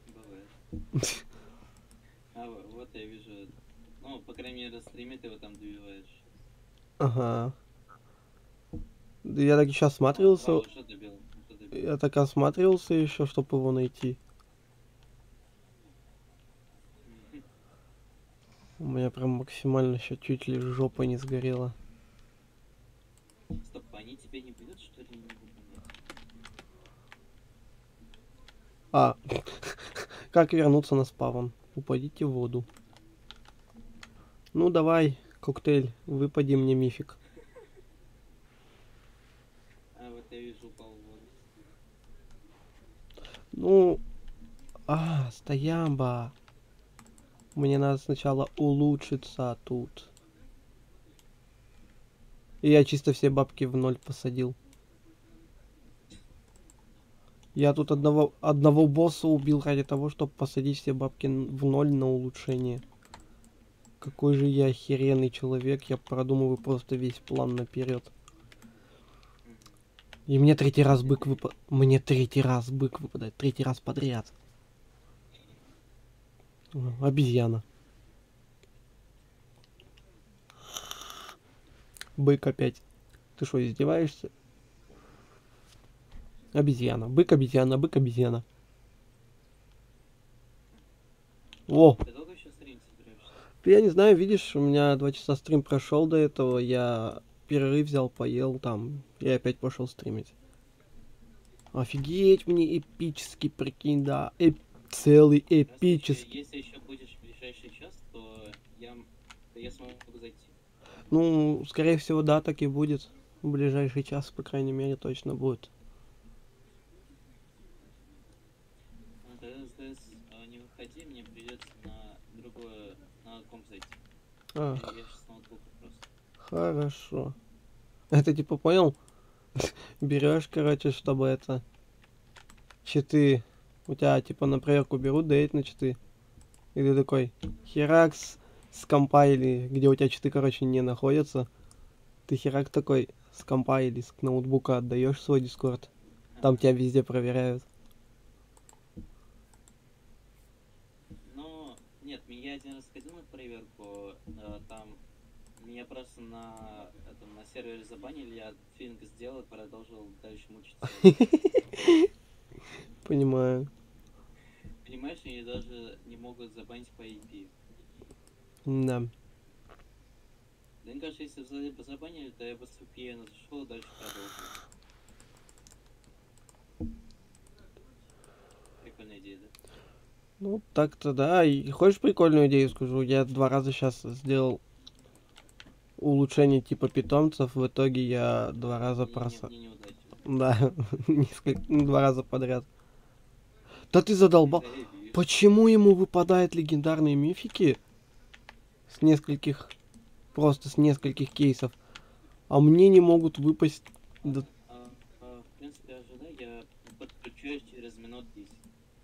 Бывает. Вот я вижу. Ну, по крайней мере, стриме ты его там добиваешь. Ага. Да я так еще осматривался. Уже добил. Я так осматривался еще, чтобы его найти. У меня прям максимально еще чуть ли жопа не сгорела. Стоп, они тебя не бьют, что ли? Не могу понять. Как вернуться на спавн? Упадите в воду. Ну давай, коктейль, выпади мне мифик. Вот я вижу, упал в воду. Ну, стоямба. Мне надо сначала улучшиться тут. И я чисто все бабки в ноль посадил. Я тут одного босса убил ради того, чтобы посадить все бабки в ноль на улучшение. Какой же я охеренный человек, я продумываю просто весь план наперед. И мне третий раз бык выпадает. Мне третий раз бык выпадает. Третий раз подряд. Обезьяна. Бык опять. Ты что, издеваешься? Обезьяна. Бык, обезьяна, бык, обезьяна. О! Ты долго еще стрим соберешься? Я не знаю, видишь, у меня 2 часа стрим прошел до этого. Я перерыв взял, поел там. И опять пошел стримить. Офигеть, мне эпический, прикинь, да. Целый эпический. Если еще будешь в ближайший час, то я смогу зайти. Ну, скорее всего, да, так и будет. В ближайший час, по крайней мере, точно будет. Не выходи, мне придется на комп зайти. А, Я сейчас с ноутбука просто. хорошо. Это типа понял? Берешь, короче, чтобы это... Читы. У тебя типа на проверку берут, дают на читы. И ты такой, херакс с компа или где у тебя читы, короче, не находятся. Ты херак такой с компа или с ноутбука отдаешь свой дискорд. Там тебя везде проверяют. Ну, нет, я один раз ходил на проверку, там меня просто на сервере забанили, я финг сделал и продолжил дальше мучиться. Понимаю. Понимаешь, они даже не могут забанить по IP. Да. Да, мне кажется, если бы забанили, то я бы с VPN зашел и дальше продолжил. Прикольная идея, да? Ну, так-то да. И хочешь прикольную идею скажу? Я 2 раза сейчас сделал улучшение типа питомцев. В итоге я 2 раза Неудачно. Да, 2 раза подряд. Да ты задолбал. Почему ему выпадают легендарные мифики с нескольких, просто с нескольких кейсов, а мне не могут выпасть? Да, В принципе, ожидай, я подключаюсь через минут 10.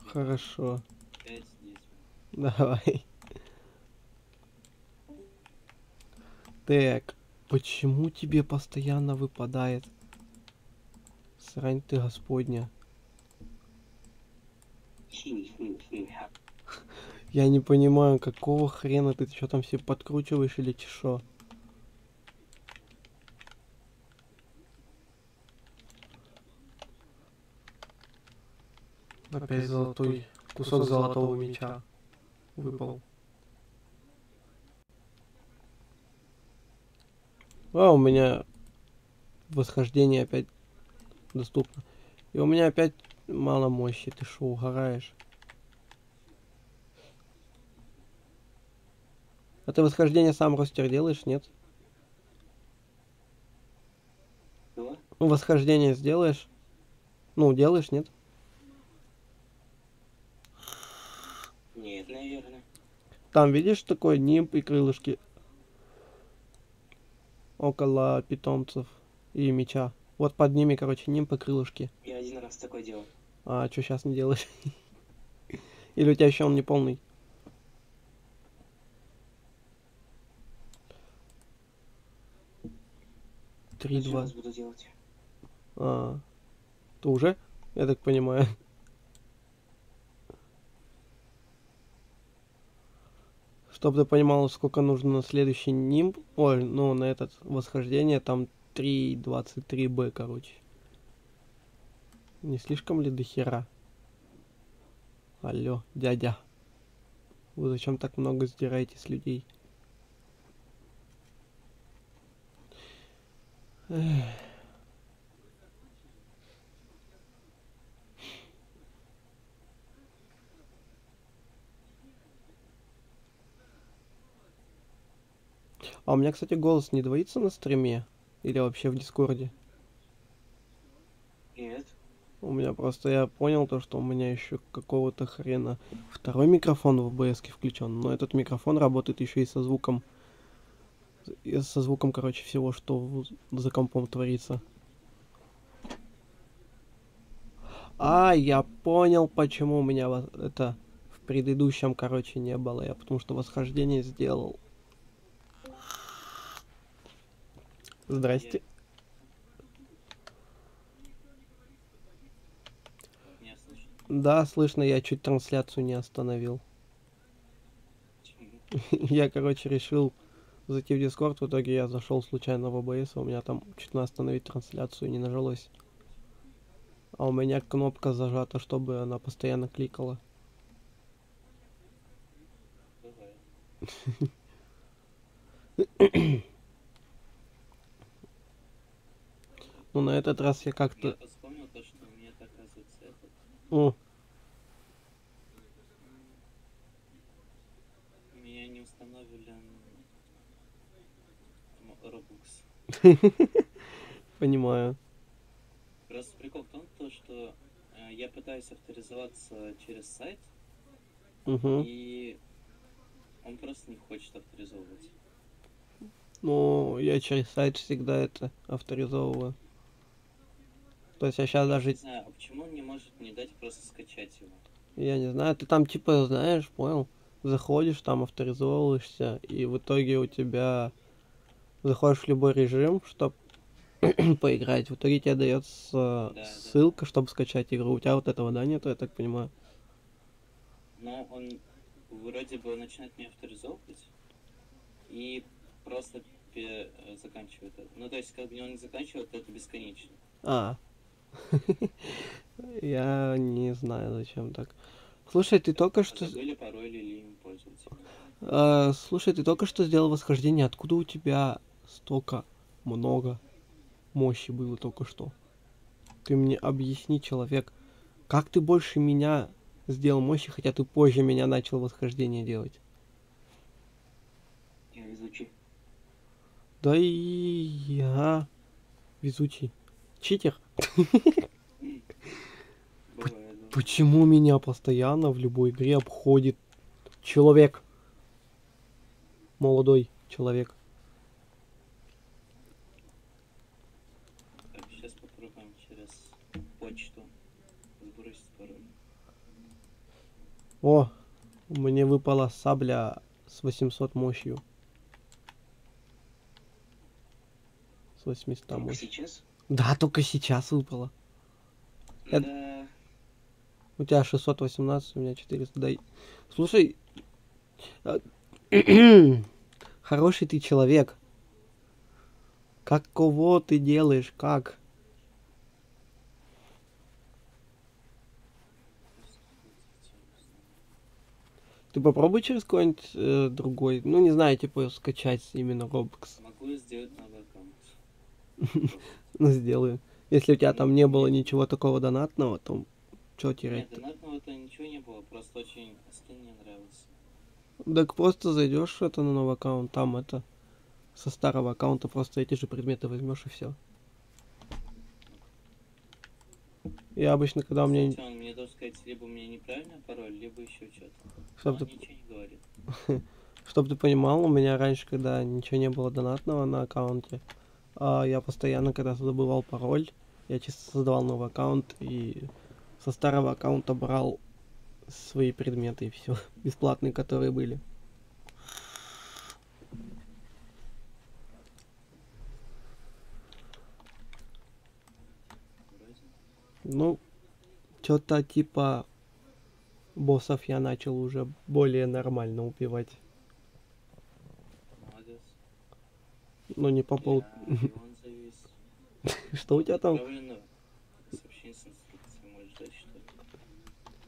хорошо, 5-10. давай. Так, почему тебе постоянно выпадает? Срань ты господня. Я не понимаю, какого хрена ты что там все подкручиваешь или чешо? Опять золотой кусок золотого меча выпал. А, у меня восхождение опять доступно. И у меня опять мало мощи. Ты шо, угораешь? А ты восхождение сам ростер делаешь, нет? Что? Ну, восхождение сделаешь? Ну, делаешь, нет? Нет, наверное. Там, видишь, такой нимб и крылышки около питомцев и меча. Вот под ними, короче, нимб и крылышки. Я один раз такое делал. А что сейчас не делаешь? Или у тебя еще он не полный? Три, два. Буду делать. А, ты уже? Я так понимаю. Чтобы ты понимал, сколько нужно на следующий нимб, ой, ну на этот восхождение, там 3.23 Б, короче. Не слишком ли дохера? Алло, дядя. Вы зачем так много сдираете с людей? Эх. А у меня, кстати, голос не двоится на стриме? Или вообще в Дискорде? Нет. У меня просто, я понял то, что у меня еще какого-то хрена второй микрофон в OBS включен, но этот микрофон работает еще и со звуком. И со звуком, короче, всего, что за компом творится. А, я понял, почему у меня это в предыдущем, короче, не было. Я потому что восхождение сделал. Здрасте. Меня слышно? Да, слышно, я чуть трансляцию не остановил. Почему? Я, короче, решил зайти в Discord, в итоге я зашел случайно в OBS, у меня там чуть на остановить трансляцию не нажалось. А у меня кнопка зажата, чтобы она постоянно кликала. Бывает. Ну, на этот раз я Я как-то... вспомнил то, что у меня, оказывается, этот... О, У меня не установлен Roblox. понимаю. Просто прикол в том, то, что я пытаюсь авторизоваться через сайт, Угу. и он просто не хочет авторизовывать. Ну, я через сайт всегда это авторизовываю. То есть я сейчас Не даже... знаю, а почему он не может мне дать просто скачать его? Я не знаю, ты там типа, знаешь, понял? Заходишь, там авторизовываешься, и в итоге у тебя... Заходишь в любой режим, чтобы поиграть. В итоге тебе дается Да. ссылка, чтобы скачать игру. У тебя вот этого, да, нету, я так понимаю? Но он вроде бы начинает меня авторизовывать и просто заканчивает это. Ну, то есть, как бы он не заканчивает, это бесконечно. А. Я не знаю, зачем так. Слушай, ты только что... Забыли пароль или им пользоваться. Слушай, ты только что сделал восхождение. Откуда у тебя столько много мощи было только что? Ты мне объясни, человек, как ты больше меня сделал мощи, хотя ты позже меня начал восхождение делать? Я везучий. Да и я везучий. Читер. Бывает, да. Почему меня постоянно в любой игре обходит человек? Молодой человек. Так, сейчас попробуем через почту сбросить пароль. О, мне выпала сабля с 800 мощью. С 800 мощью. Сейчас? Да, только сейчас выпало. Это- Да. У тебя 618, у меня 400. Дай. Слушай, хороший ты человек. Как кого ты делаешь? Как? Ты попробуй через какой-нибудь другой, ну не знаю, типа скачать именно Roblox. Могу сделать новый аккаунт. Ну сделаю. Если у тебя там не было ничего такого донатного, то что терять? Нет, донатного-то ничего не было, просто очень скин мне нравился. Так просто зайдешь это на новый аккаунт, там это со старого аккаунта просто эти же предметы возьмешь и все. Я обычно, когда у меня... Кстати, он мне должен сказать, либо у меня неправильный пароль, либо еще что-то. Чтоб Он ты, ничего не говорит. чтоб ты понимал, у меня раньше, когда ничего не было донатного на аккаунте, я постоянно, когда забывал пароль, я чисто создавал новый аккаунт и со старого аккаунта брал свои предметы и все, бесплатные, которые были. Вроде. Ну, что-то типа боссов я начал уже более нормально убивать. Молодец. Но не по пол... И он завис. Что у тебя там? Отправлено сообщение с инструкцией, можешь ждать, что ли?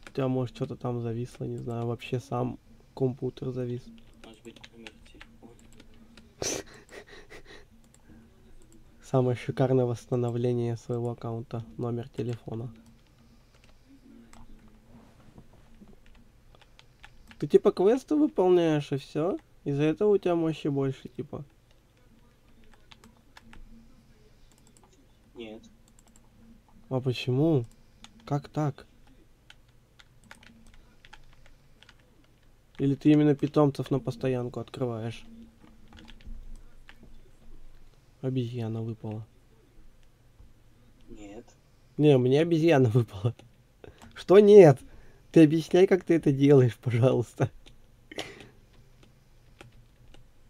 У тебя, может, что-то там зависло, не знаю, вообще сам компьютер завис. Может быть, номер телефона. Самое шикарное восстановление своего аккаунта, номер телефона. Ты типа квесты выполняешь и все? Из-за этого у тебя мощи больше, типа. Нет. А почему? Как так? Или ты именно питомцев на постоянку открываешь? Обезьяна выпала. Нет. Не, мне обезьяна выпала. Что нет? Ты объясняй, как ты это делаешь, пожалуйста.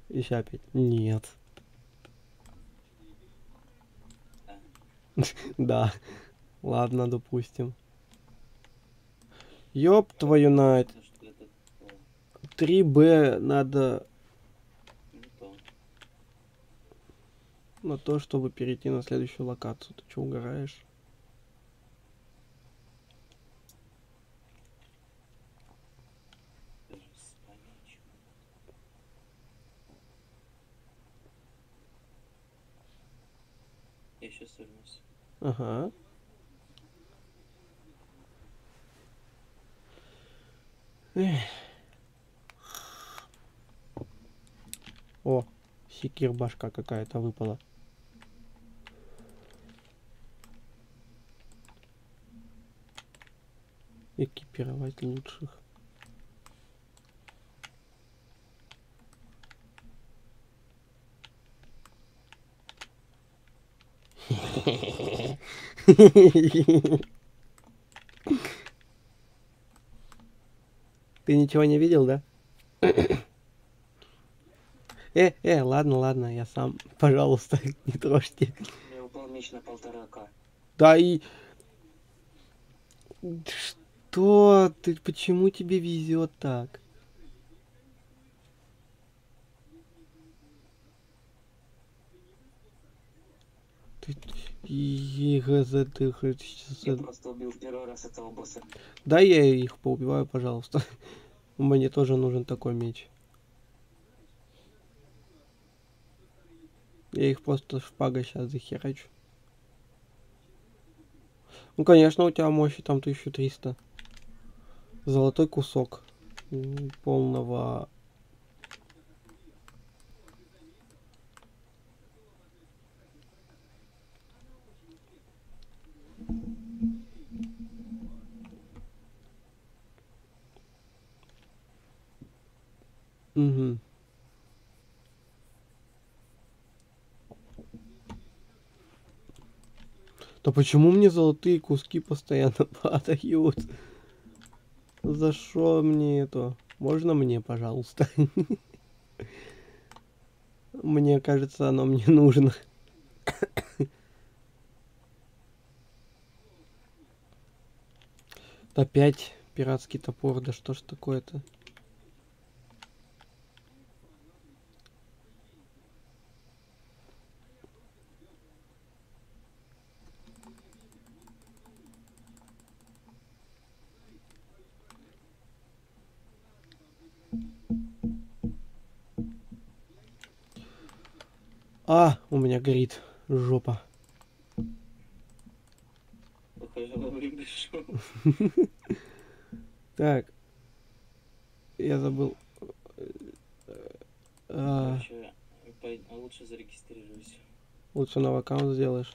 Еще опять. Нет. Да. Ладно, допустим. Ёб твою мать. Потому что это 3Б надо не то. на то, чтобы перейти на следующую локацию. Ты что, угораешь? Даже вспомнить. Я сейчас вернусь. Ага. Эх. О, секир башка какая-то выпала. Экипировать лучших. Ты ничего не видел, да? Ладно, ладно, я сам. Пожалуйста, не трожьте. Я упал меч на 1,5К. Да и... Что? Ты почему тебе везет так? Ты... Я просто убил в первый раз этого босса. Да, я их поубиваю, пожалуйста. Мне тоже нужен такой меч. Я их просто шпагой сейчас захерачу. Ну, конечно, у тебя мощи там 1300. Золотой кусок полного... Угу. Да почему мне золотые куски постоянно падают? За что мне это? Можно мне, пожалуйста? Мне кажется, оно мне нужно. Опять пиратский топор, да что ж такое-то? А, у меня горит жопа. Похоже, вовремя пришел. Так. Я забыл. Короче, лучше зарегистрируйся. Лучше новый аккаунт сделаешь.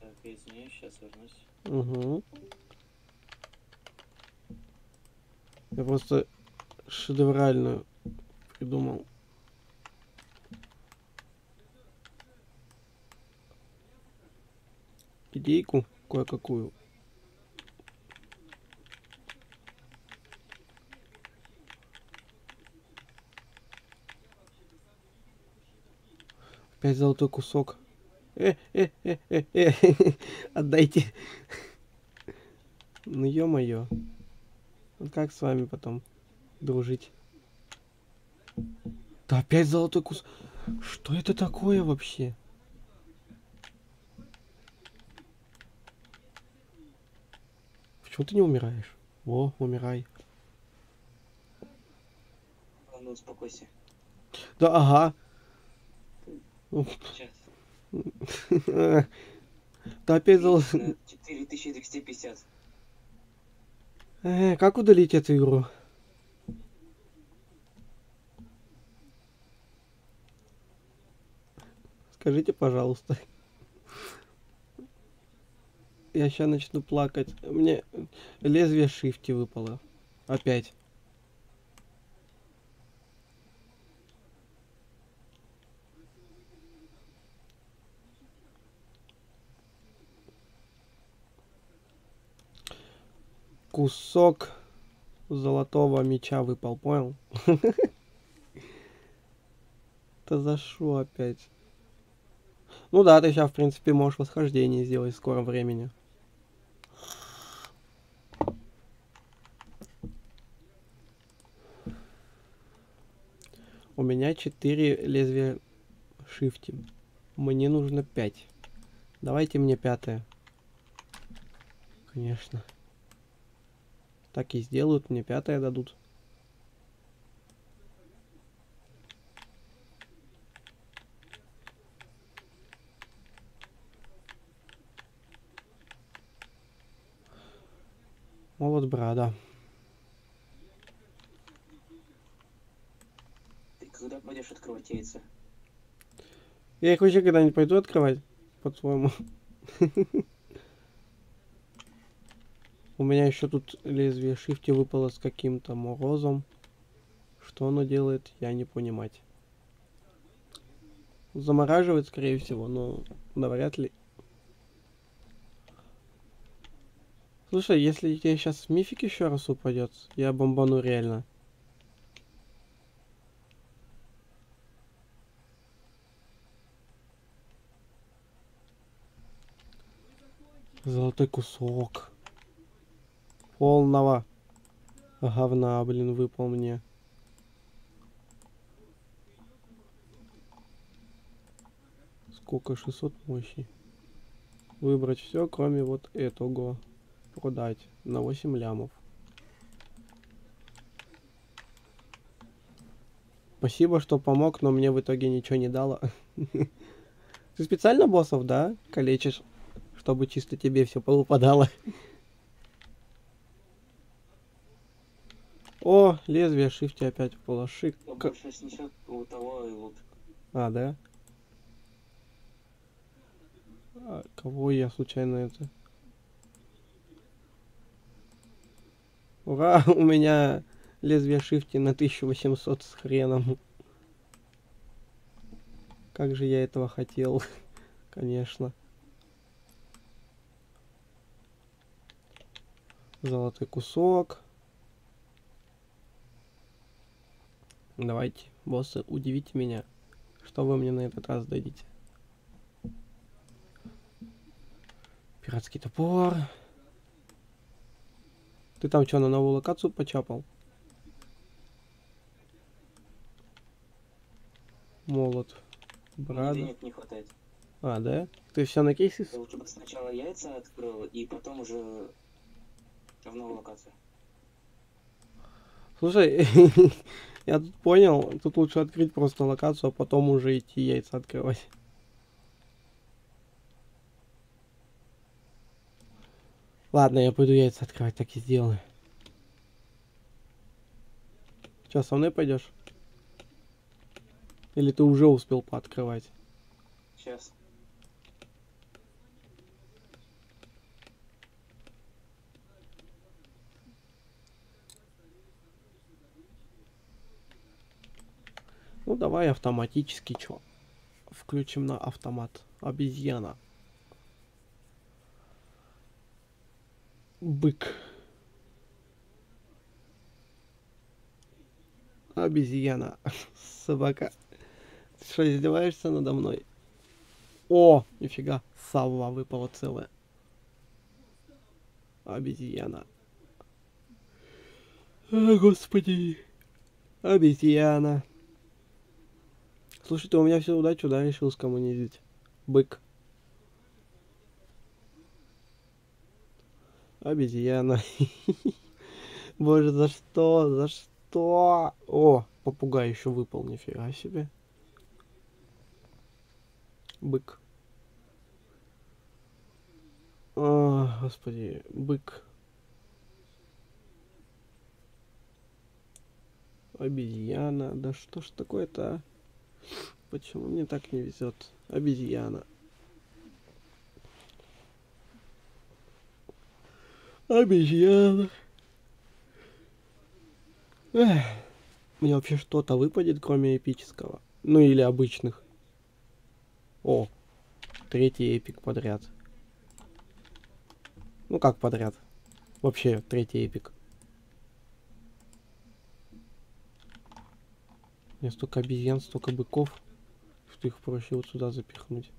Так, я извиняюсь, сейчас вернусь. Угу. Я просто шедевральную придумал. Идейку кое-какую. Опять золотой кусок. Отдайте. Ну ё-моё. Ну как с вами потом дружить? Да опять золотой кусок. Что это такое вообще? Почему ты не умираешь? О, умирай. Ладно, успокойся. Да, ага. Сейчас. Да опять золотой. 4250. Как удалить эту игру? Скажите, пожалуйста. Я сейчас начну плакать. Мне лезвие шифти выпало. Опять. кусок золотого меча выпал, понял? Это за шо опять? Ну да, ты сейчас, в принципе, можешь восхождение сделать в скором времени. У меня 4 лезвия шифти. Мне нужно 5. Давайте мне 5. Конечно. Так и сделают, мне 5 дадут. Молот брада. Ты когда пойдешь открывать яйца? Я их вообще когда-нибудь пойду открывать, по-твоему? У меня еще тут лезвие шифти выпало с каким-то морозом. Что оно делает, я не понимать. Замораживает, скорее всего, но навряд ли. Слушай, если тебе сейчас мифик еще раз упадет, я бомбану реально. Золотой кусок. Полного говна, блин, выпал мне. Сколько? 600 мощи. Выбрать все, кроме вот этого. Продать на 8 лямов. Спасибо, что помог, но мне в итоге ничего не дало. Ты специально боссов, да, калечишь, чтобы чисто тебе все повыпадало? О, лезвие шифти опять выпало. Шик. Кто больше снесет, у того и вот. А, да? А, кого я случайно это? Ура, у меня лезвие шифти на 1800 с хреном. Как же я этого хотел, конечно. Золотой кусок. Давайте, боссы, удивите меня. Что вы мне на этот раз дадите? Пиратский топор. Ты там что, на новую локацию почапал? Молот. Мне Брада. денег не хватает. А, да? Ты все на кейсы? Я лучше бы сначала яйца открыл, и потом уже в новую локацию. Слушай, я тут понял, тут лучше открыть просто локацию, а потом уже идти яйца открывать. Ладно, я пойду яйца открывать, так и сделаю. Что, со мной пойдешь? Или ты уже успел пооткрывать? Сейчас. Ну давай автоматически, чё? Включим на автомат. Обезьяна. Бык. Обезьяна. Собака. Ты что, издеваешься надо мной? О, нифига. Савва выпала целая. Обезьяна. О, господи. Обезьяна. Слушай, ты у меня всю удачу, да, решил скоммунизить? Бык. Обезьяна. Боже, за что? За что? О, попугай еще выпал, нифига себе. Бык. О, господи, бык. Обезьяна. Да что ж такое-то, а? Почему мне так не везет? Обезьяна. Обезьяна. Эх. Мне вообще что-то выпадет, кроме эпического. Ну или обычных. О, 3-й эпик подряд. Ну как подряд? Вообще, третий эпик. У меня столько обезьян, столько быков, что их проще вот сюда запихнуть.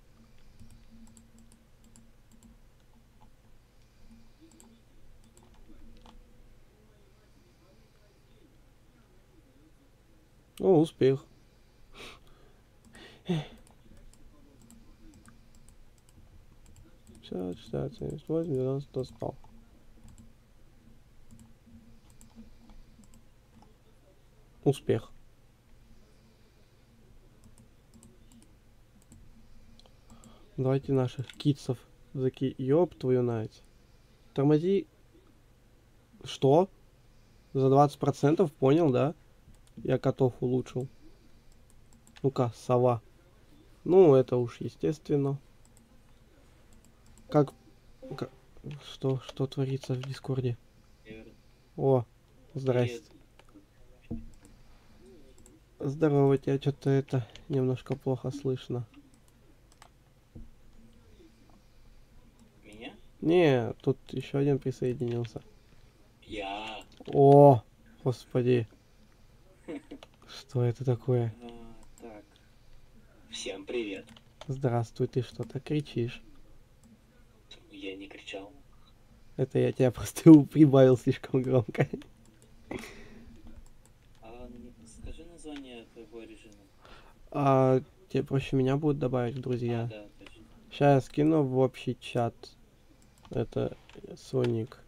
О, успех. 50, 60, 78, 90, 100. Успех. Давайте наших китсов ёб твою мать. Тормози. Что? За 20% понял, да? Я котов улучшил. Ну-ка, сова. Ну, это уж естественно. Как... Что творится в Дискорде? О, здрасте. Здорово, тебя что-то это немножко плохо слышно. Меня? Не, тут еще один присоединился. Я. О, господи. Что это такое? Так. Всем привет. Здравствуй, ты что-то кричишь. Я не кричал. Это я тебя просто прибавил слишком громко. Скажи название твоего режима. А тебе проще меня будет добавить в друзья? Да, точно. Сейчас я скину в общий чат. Это свой ник.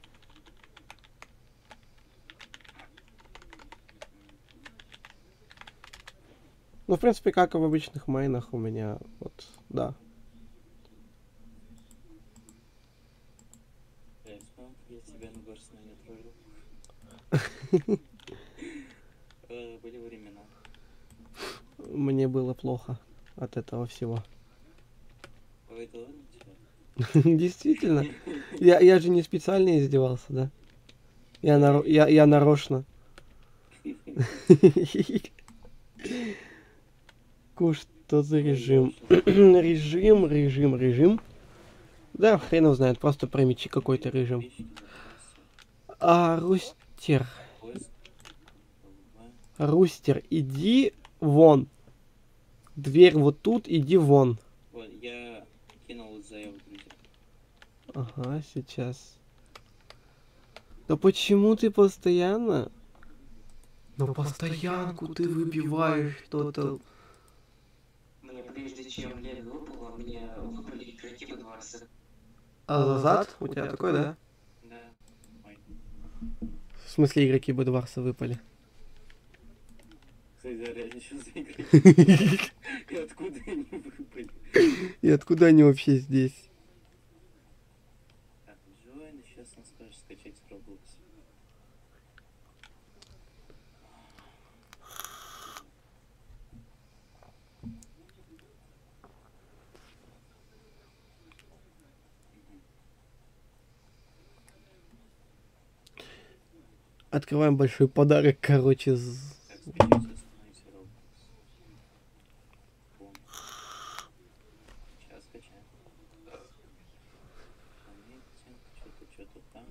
Ну, в принципе, как и в обычных майнах у меня, вот, да. Я вспомнил, как я тебя на Барсмане троллил. Были времена. Мне было плохо от этого всего. Ой, да ладно тебе. Действительно. Я же не специально издевался, да? Я нарочно. Что за режим? Режим. Да, хрен его знает, просто промечи какой-то режим. А, Рустер. Рустер, иди вон. Дверь вот тут, иди вон. Вот, я кинул заяву, друзья. Ага, сейчас. Да почему ты постоянно? Ну постоянку ты выбиваешь что-то. Мне прежде чем лег выпало, мне выпали игроки во дворце. А назад? У тебя такой, да? Да. Ой. В смысле игроки Бэдварса выпали? Кстати, да, реально что за игроки? И откуда они выпали? И откуда они вообще здесь? Так, Джоин, сейчас он скажет скачать Roblox. Открываем большой подарок, короче. Так, скачать, остановите Roblox. Бум. Сейчас скачаем. Что-то там.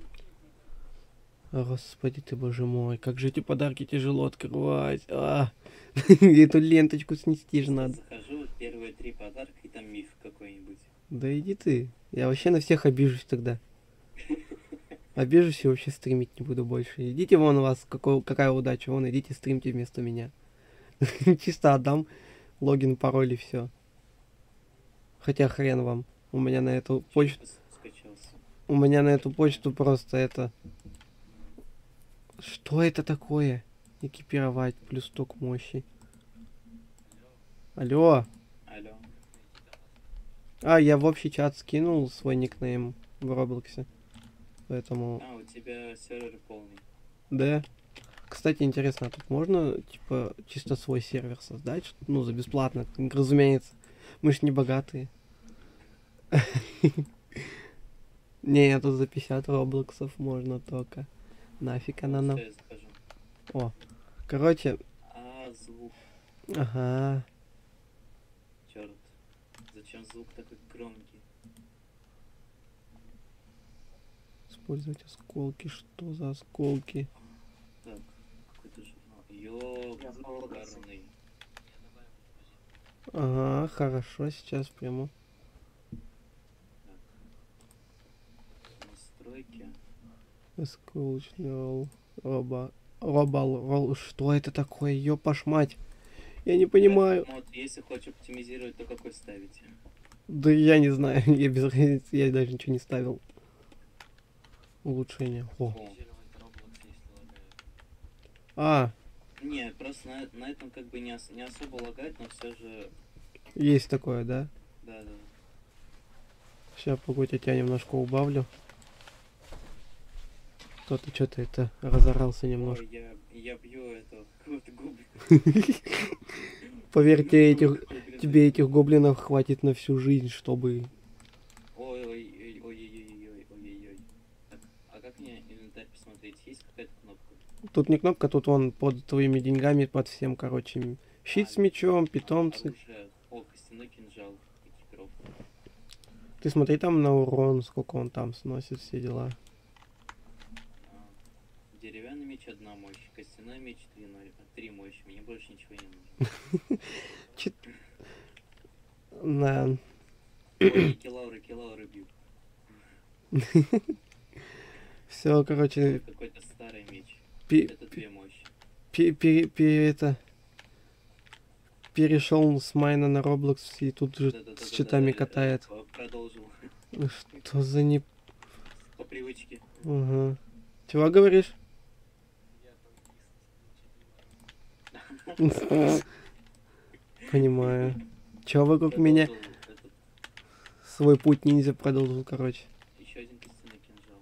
Господи ты, боже мой, как же эти подарки тяжело открывать. Эту ленточку снести же надо. Захожу, первые 3 подарка, и там миф какой-нибудь. Да иди ты. Я вообще на всех обижусь тогда. Обижусь и вообще стримить не буду больше. Идите вон у вас, какая удача. Вон, идите стримьте вместо меня. Чисто отдам логин, пароль и все. Хотя хрен вам. У меня на эту почту... Скачался. У меня на эту почту просто это... Что это такое? Экипировать плюс ток мощи. Алло. Алло. А, я в общий чат скинул свой никнейм в Роблоксе. Поэтому... А, у тебя сервер полный. Да. Кстати, интересно, а тут можно, типа, чисто свой сервер создать? Ну, за бесплатно, разумеется. Мы ж не богатые. Не, тут за 50 роблоксов можно только. Нафиг она нам. Всё, я захожу. О, короче, А, звук. ага. Черт. Зачем звук такой громкий? Использовать осколки. Что за осколки? Так, какой-то журнал. Я снова ругался. Ёбарный. Ага, хорошо, сейчас приму. Настройки. Осколочный ролл. Ролл. Что это такое? Ёпаш мать. Я не понимаю. Вот, если хочешь оптимизировать, то какой ставите? Да я не знаю. Я без разницы. Я даже ничего не ставил. Улучшение. О. А, Не, просто на этом как бы не особо лагать, но все же... есть такое, да? Да. Сейчас, погодь, я тебя немножко убавлю. Кто-то что-то это разорался немножко. Ой, я бью этого какого-то гоблина. Поверь, тебе этих гоблинов хватит на всю жизнь, чтобы... Ой-ой-ой. Так, а как мне инвентарь посмотреть? Есть какая-то кнопка? Тут не кнопка, тут вон под твоими деньгами, под всем, короче. Щит с мечом, питомцы. Оружие. О, костяной кинжал. Экипировка. Ты смотри там на урон, сколько он там сносит, все дела. Деревянный меч 1 мощь, костяной меч 3 мощь. Мне больше ничего не нужно. На. Ой, килауры бью. Все, короче, Какой-то старый меч. пи- Это 2 мощи. перешел с майна на Roblox и тут же Да-да-да-да-да, с читами катает. Продолжил. Что за не... По привычке. Ага. Чего говоришь? Понимаю. Чего вокруг меня Продолжил этот, свой путь ниндзя продолжил, короче. еще один костяной кинжал.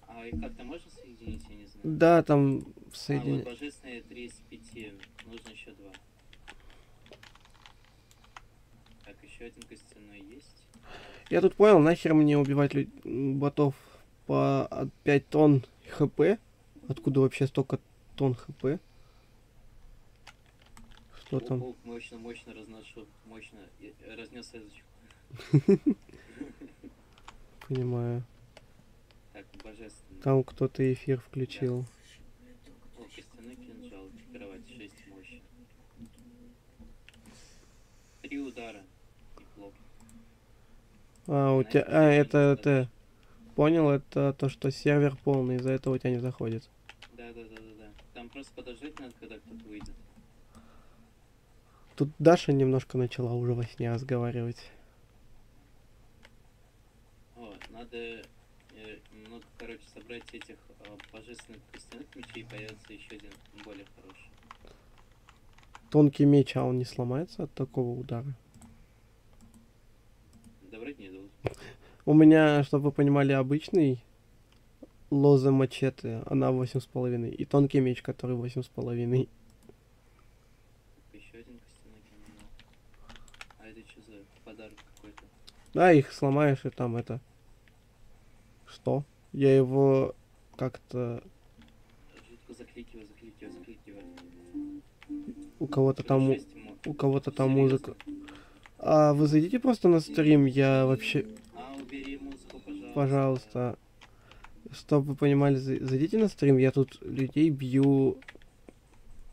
А и как-то можно соединить, я не знаю. Да, там Вот соединя... божественные 3 из 5. Нужно еще 2. Так, еще один костяной есть. Я тут понял, нахер мне убивать ботов по 5 тонн хп? Откуда вообще столько тонн хп? Что там? Паук мощно разношу. Мощно. Разнес язычку. Понимаю. Так, божественный. Там кто-то эфир включил. О, костяной кинжал. Экипировать 6 мощи. 3 удара. Неплохо. А, у тебя... А, это... Понял, это то, что сервер полный, из-за этого у тебя не заходит. Да. Там просто подождать надо, когда кто-то выйдет. Тут Даша немножко начала уже во сне разговаривать. О, надо много, короче, собрать этих божественных костяных мечей, и появится еще один более хороший. Тонкий меч, а он не сломается от такого удара? Да вроде не должен. У меня, чтобы вы понимали, обычный лоза мачете, она 8,5. И тонкий меч, который 8,5. Еще один костяной кинжал. А это что за подарок какой-то? Да, их сломаешь, и там это... Что? Я его как-то... Жутко закликиваю. У кого-то там... Шесть ему. У кого-то там Серьезно? музыка. А вы зайдите просто на стрим, я вообще... Убери музыку, пожалуйста. Пожалуйста. Чтобы вы понимали, зайдите на стрим, я тут людей бью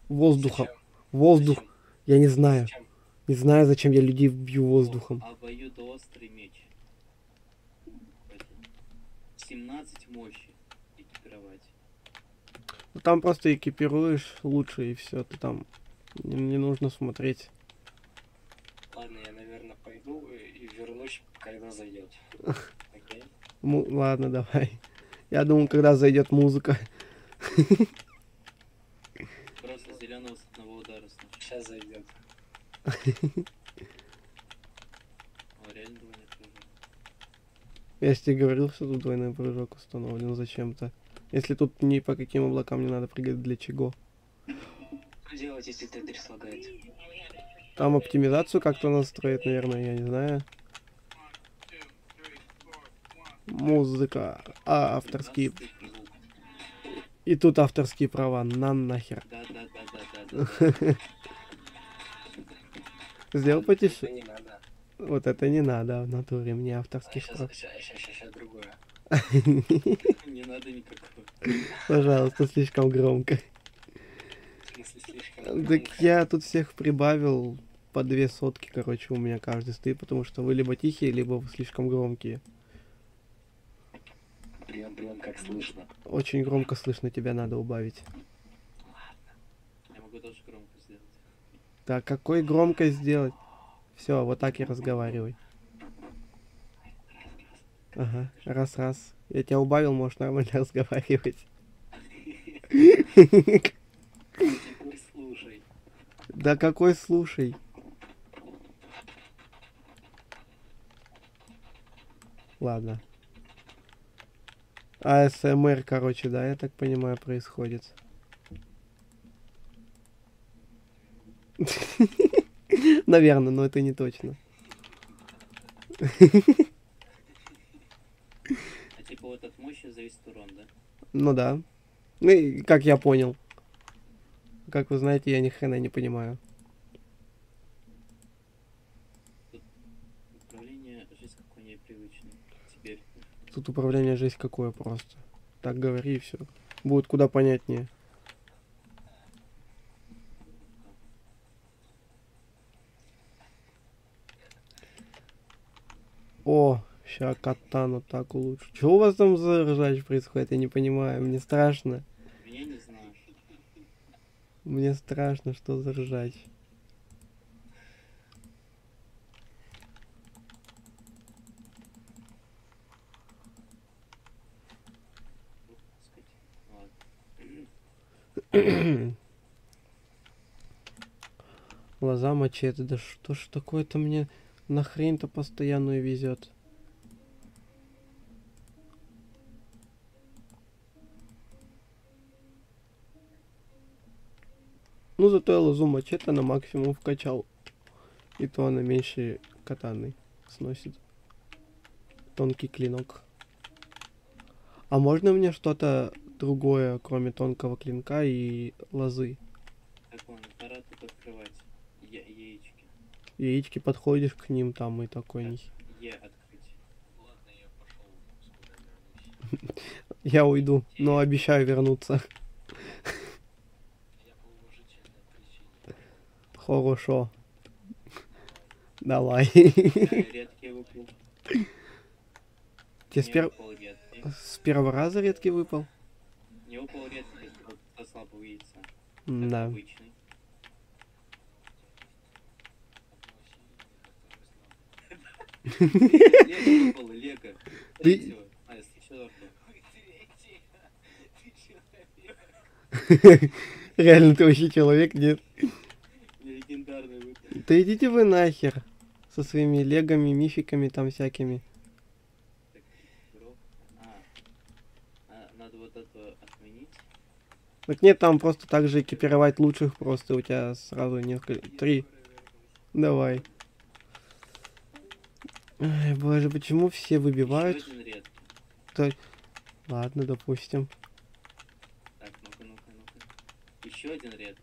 воздухом. Воздух. Зачем? Я не знаю. Зачем? Не знаю, зачем я людей бью воздухом. Обоюдоострый меч. Это 17 мощи. Экипировать. Ну, там просто экипируешь лучше и все. Ты там не нужно смотреть. Ладно, я, наверное, пойду и вернусь, когда зайдет. Окей? Ладно, давай. Я думал, когда зайдет музыка. Просто зеленого с одного удара сносит. Сейчас зайдет. О, реально двойной прыжок. Я же тебе говорил, что тут двойной прыжок установлен зачем-то. Если тут ни по каким облакам не надо прыгать, для чего? Что делать, если Тетрис лагает? Там оптимизацию как-то настроить, наверное, я не знаю. Музыка. А, авторские. Раз, ты звук. И тут авторские права. Нахер. Да. Сделал Что потише. не надо. Вот это не надо в натуре, мне авторских прав. Сейчас другое. Не надо никакого. Пожалуйста, слишком громко. В смысле, слишком Так громко. я тут всех прибавил по 2 сотки, короче, у меня каждый стоит, потому что вы либо тихие, либо вы слишком громкие. Прием, как слышно. Очень громко слышно, тебя надо убавить. Я могу тоже громко сделать. Так, какой громкость сделать? Все, вот так и разговаривай. Ага, раз-раз. Я тебя убавил, можешь нормально разговаривать. Ой, слушай. Да какой слушай? Ладно. АСМР, короче, да, я так понимаю, происходит. Наверное, но это не точно. А типа вот от мощи зависит урон, да? Ну да. Ну и как я понял. Как вы знаете, я ни хрена не понимаю. Управление жизнь какой непривычный. Теперь. Тут управление жесть какое просто. Так говори и все. Будет куда понятнее. О, ща катану так улучшу. Чего у вас там за ржач происходит? Я не понимаю. Мне страшно. Я не знаю. Мне страшно, что за ржач. Ладно. Лоза мачете. Да что ж такое-то мне на хрень-то постоянную везет. Ну зато я лозу мачете на максимум вкачал. И то она меньше катаны сносит. Тонкий клинок. А можно мне что-то другое, кроме тонкого клинка и лозы? Так, ладно, пора тут открывать яички. Яички подходишь к ним там и такой них. Открыть. Ладно, я пошел, скоро вернусь. Я уйду, но обещаю вернуться. Я по уважительной причине. Хорошо. Давай. Редкий выпал. Тебе Не выпал редкий. с первого раза редкий выпал? Не выпал редкий, кто слабо яйца. Да. Обычный. Лего выпало, Лего. Ты- Третьего. А, если четвертого. Реально ты вообще человек, нет? Легендарный выпал. Да идите вы нахер. Со своими легами, мификами там всякими. Так, игрок. Надо вот это отменить. Так нет, там просто так же экипировать лучших просто. У тебя сразу несколько... 3. Давай. Ай, боже, почему все выбивают? Еще один редкий. Ладно, допустим. Так, ну-ка. Еще один редкий.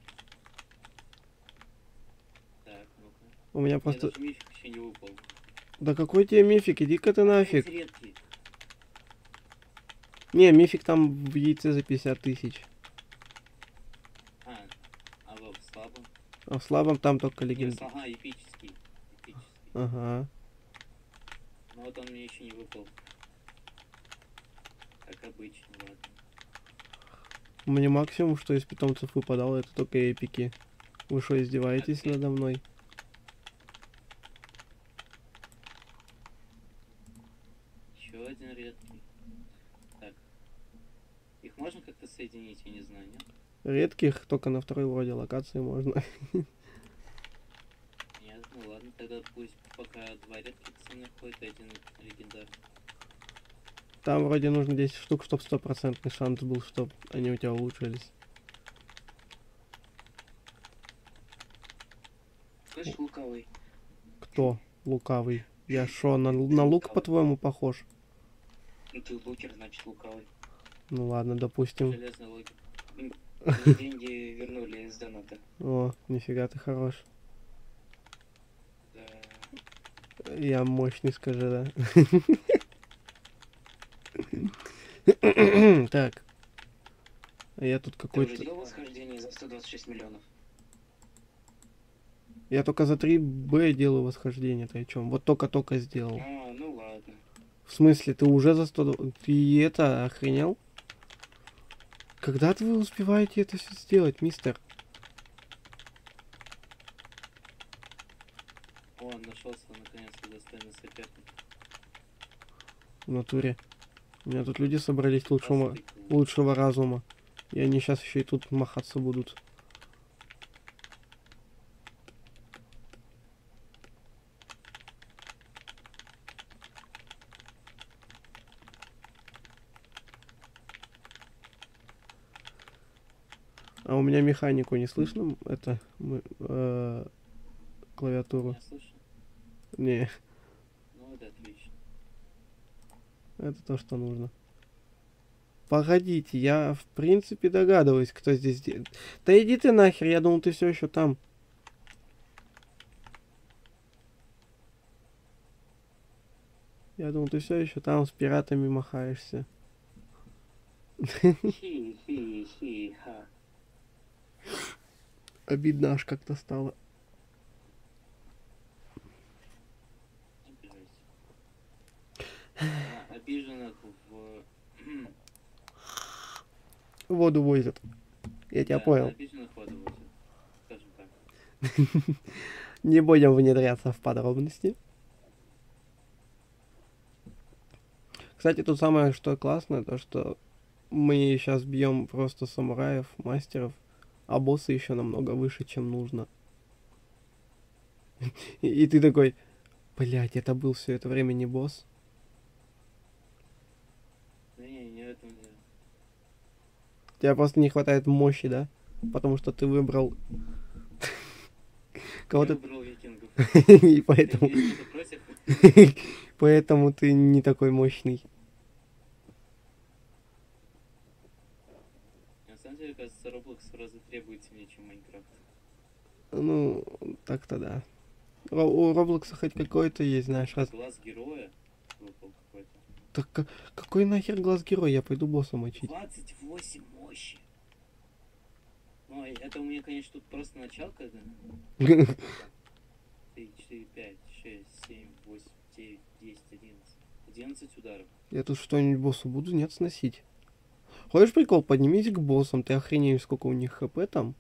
Так, ну-ка. У меня Мне просто... даже мифик еще не выпал. Да какой тебе мифик? Иди-ка ты нафиг. Опять редкий. Не, мифик там в яйце за 50 тысяч. А в слабом? А в слабом там только Нет, легенда. ага, эпический. Эпический. Ага. Ну вот он мне еще не выпал. Как обычно, ладно. Мне максимум, что из питомцев выпадало, это только эпики. Вы что, издеваетесь Окей. надо мной? Еще один редкий. Так. Их можно как-то соединить, я не знаю, нет? Редких только на второй вроде локации можно. Нет, ну ладно, тогда пусть пока два редких со мной ходит, один легендарный. Там вроде нужно 10 штук, чтоб 100% шанс был, чтоб они у тебя улучшились. Слышь, лукавый. Кто лукавый? Я шо, на лук, по-твоему, похож? Ну ты лукер, значит лукавый. Ну ладно, допустим. Железный логик. Мне деньги вернули из доната. О, нифига ты хорош. Да. Я мощный, скажи, да. Так. А я тут Ты уже какой-то... делал восхождение за 126 миллионов? Я только за 3Б делаю восхождение. Ты о чем? Вот только-только сделал. А, ну ладно. В смысле, ты уже за 100... Ты это, охренел? Когда-то вы успеваете это все сделать, мистер? О, нашелся наконец-то достойный соперник. В натуре. У меня тут люди собрались лучшего Посмотри, разума. И они сейчас еще и тут махаться будут. А у меня механику не слышно? Это клавиатуру. меня слышно? Не, Ну, это отлично. это то, что нужно. Погодите, я в принципе догадываюсь, кто здесь. Да иди ты нахер, я думал, ты все еще там. Я думал, ты все еще там с пиратами махаешься. Хи-хи-хи-ха. Обидно аж как-то стало. Обижайся. Обиженных в... Воду возят. Я тебя Да, понял. обиженных воду возят. Скажем так. Не будем внедряться в подробности. Кстати, тут самое, что классное, то что мы сейчас бьем просто самураев, мастеров, а боссы еще намного выше, чем нужно. И ты такой, блять, это был все это время не босс. Да не в этом дело. Тебе просто не хватает мощи, да? Потому что ты выбрал Я кого-то, выбрал викингов. и поэтому, Есть что-то против? поэтому ты не такой мощный. На самом деле, кажется, Roblox в разы требовательнее, чем Майнкрафт. Ну, так-то да. У Роблокса хоть какой-то есть, знаешь, раз. Глаз героя выпал какой-то. Так какой нахер глаз герой? Я пойду босса мочить. 28 мощи. Ну, это у меня, конечно, тут просто началка, да? 3, 4, 5, 6, 7, 8, 9, 10, 11. 11 ударов. Я тут что-нибудь боссу буду, нет, сносить. Хочешь прикол? Поднимись к боссам, ты охренеешь, сколько у них хп там.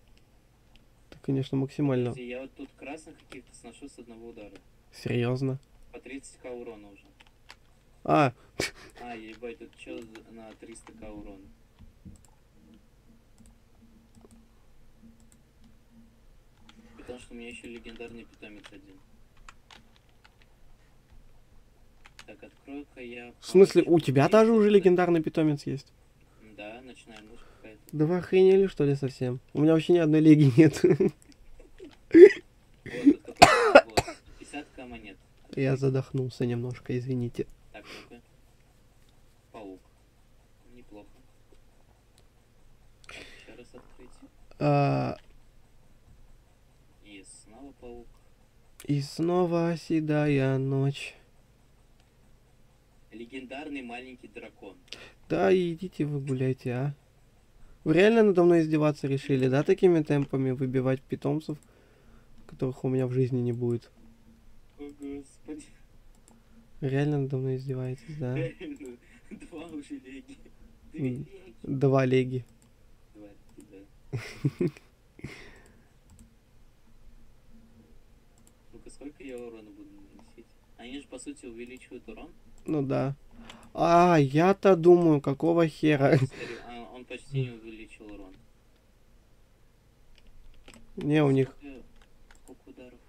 Это, конечно, максимально. Подожди, я вот тут красных каких-то сношу с одного удара. Серьезно. По 30к урона уже. А, А, ебать, тут чел на 300к урона. Потому что у меня еще легендарный питомец один. Так, открою-ка я... в смысле, у палочку. тебя Есть даже уже что-то? легендарный питомец есть? Да, ночная мышь какая-то. Да вы охренели, что ли, совсем? У меня вообще ни одной леги нет. Вот, тут какой-то босс. 50к монет. Я задохнулся немножко, извините. Так, ну-ка. Паук. Неплохо. Так, еще раз открыть. А, И снова паук. и снова седая ночь. Легендарный маленький дракон. Да, идите вы гуляйте, а. Вы реально надо мной издеваться решили, да, такими темпами выбивать питомцев, которых у меня в жизни не будет? О, господи. Реально надо мной издеваетесь, да? Реально. 2 уже леги. 2 М. леги. 2 леги. 2, да. Ну-ка, сколько я урона буду наносить? Они же, по сути, увеличивают урон. Ну да. А, я-то думаю, какого хера? Смотри, он почти не увеличил урон. Не, у них Сколько ударов?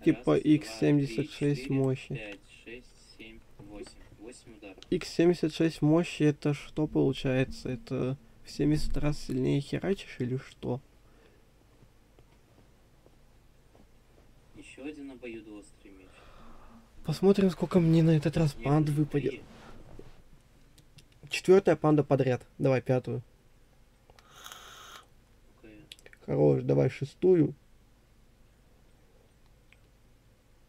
типа Раз, два, три, x76 четыре, мощи. 5, 6, 7, 8. 8 ударов. x76 мощи это что получается? Это в 70 раз сильнее херачишь или что? Еще один обоюдоострый меч. Посмотрим, сколько мне на этот раз Нет, панд уже выпадет. 3. 4-я панда подряд. Давай 5-ю. Ну-ка, Хорош, давай 6-ю.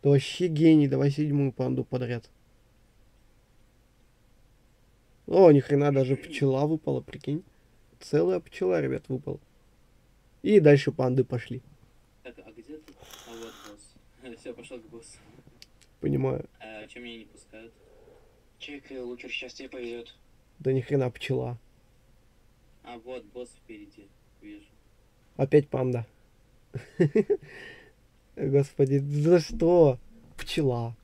Да вообще гений, давай 7-ю панду подряд. О, ни хрена, даже пчела выпала, прикинь. Целая пчела, ребят, выпала. И дальше панды пошли. Так, а где тут? А вот босс. Все, пошел к боссу. Понимаю. А чем меня не пускают? Чек, Лукер, сейчас тебе повезет. Да ни хрена пчела. А вот босс впереди. Вижу. Опять панда. Господи, за что? Пчела.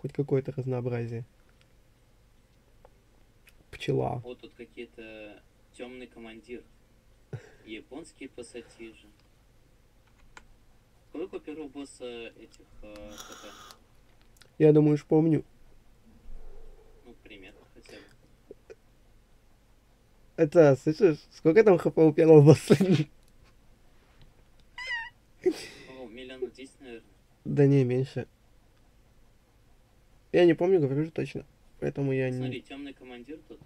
Хоть какое-то разнообразие. Пчела. Вот тут какие-то темный командир. Японские пассатижи. Сколько первого босса этих ХП? Я думаю, уж помню. Ну, примерно хотя бы. Это, слышишь, сколько там хп у первого босса? Ну, миллионов 10, наверное. Да не, меньше. Я не помню, говорю же точно. Поэтому я не... Смотри, темный командир тут.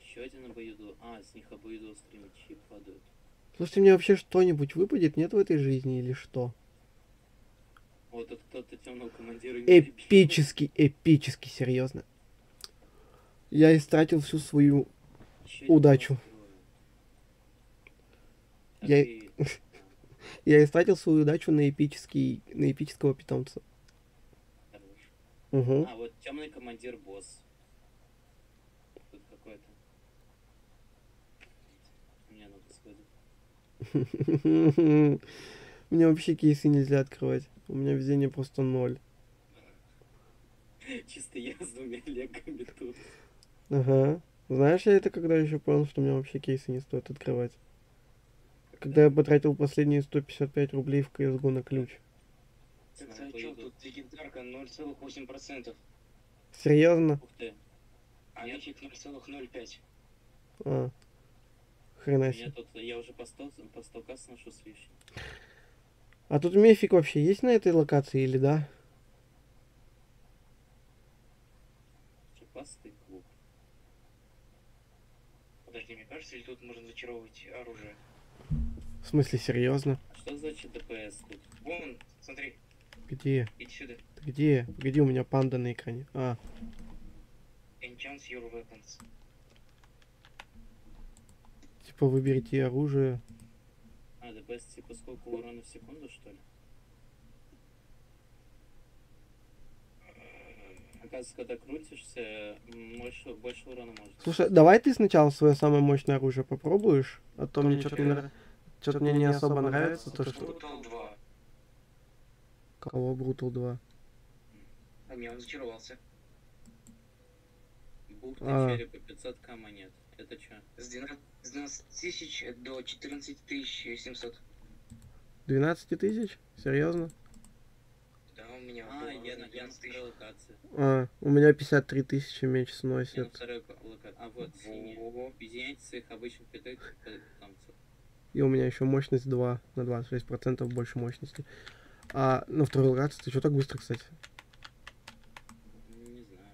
Еще один обоюдо. А, с них обоюдоострые мечи падают. Слушайте, мне вообще что-нибудь выпадет? Нет в этой жизни или что? Вот тут кто-то темного командира не прибил. Эпический, эпический, серьезно. Я истратил всю свою Еще один удачу. построю. Так Я- и- Я истратил свою удачу на эпического питомца. Хорош. Угу. А, вот темный командир босс. Тут какой-то. Мне надо сходить. Мне вообще кейсы нельзя открывать. У меня везение просто 0. Чисто я с двумя легами тут. Ага. Знаешь, я это когда еще понял, что мне вообще кейсы не стоит открывать. Когда я потратил последние 155 рублей в CSGO на ключ. Так, а что, тут легендарка 0,8%, Серьезно? Ух ты. а Нет. мифик 0,05. А. Хрена Меня себе. тут, я уже по 100 касс ношу с лишним. А тут мефик вообще есть на этой локации или да? Шипастый клуб. Подожди, мне кажется, или тут можно зачаровывать оружие? В смысле, серьезно? А что значит ДПС тут? Вон, смотри, Где? иди сюда. Ты где? Где у меня панда на экране? А, Enchants your weapons. типа выберите оружие. А, ДПС типа сколько урона в секунду, что ли? Оказывается, когда крутишься, больше урона может. Слушай, давай ты сначала свое самое мощное оружие попробуешь, а то мне что-то что-то мне не особо нравится то, что... Brutal 2. Кого Brutal 2? А не, он зачаровался. Бухты А. черепа 500к монет. Это что? С 12 тысяч до 14 700. 12 тысяч? Серьезно? Да, у меня А, было я на 12 тысяч. второй локации. А, у меня 53 тысячи меч Я на сносит. второй локации. А вот синий. Ого. Объединяйте своих обычных питомцев. И у меня еще мощность 2 на 26% больше мощности. А на второй локации ты что так быстро, кстати? Не знаю.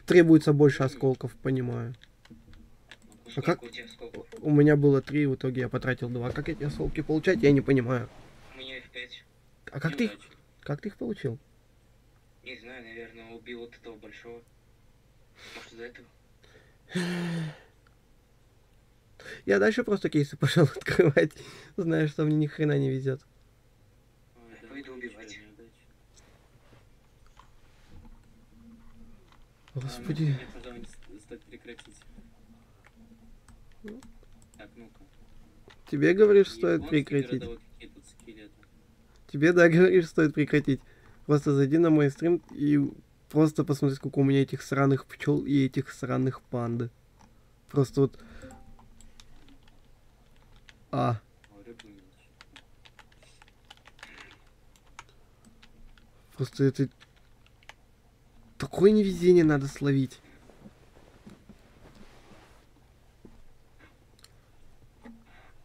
Требуется больше осколков, понимаю. Ну, А как? сколько у тебя сколько? У меня было 3, в итоге я потратил 2. Как эти осколки получать, я не понимаю. У меня F5. А как ты их получил? Не знаю, наверное, убил вот этого большого. Может, из-за этого? Я дальше просто кейсы пошел открывать, зная, что мне ни хрена не везет. Ой, да, Пойду ничего, убивать. неудача. Господи. Мне, пожалуйста, стоит прекратить. Так, ну-ка. Тебе говоришь, стоит Японские прекратить. городовые какие тут скелеты. Тебе, да, говоришь, стоит прекратить. Просто зайди на мой стрим и просто посмотри, сколько у меня этих сраных пчел и этих сраных панд. Просто вот... А, О, рыбу меньше. просто это... Такое невезение надо словить.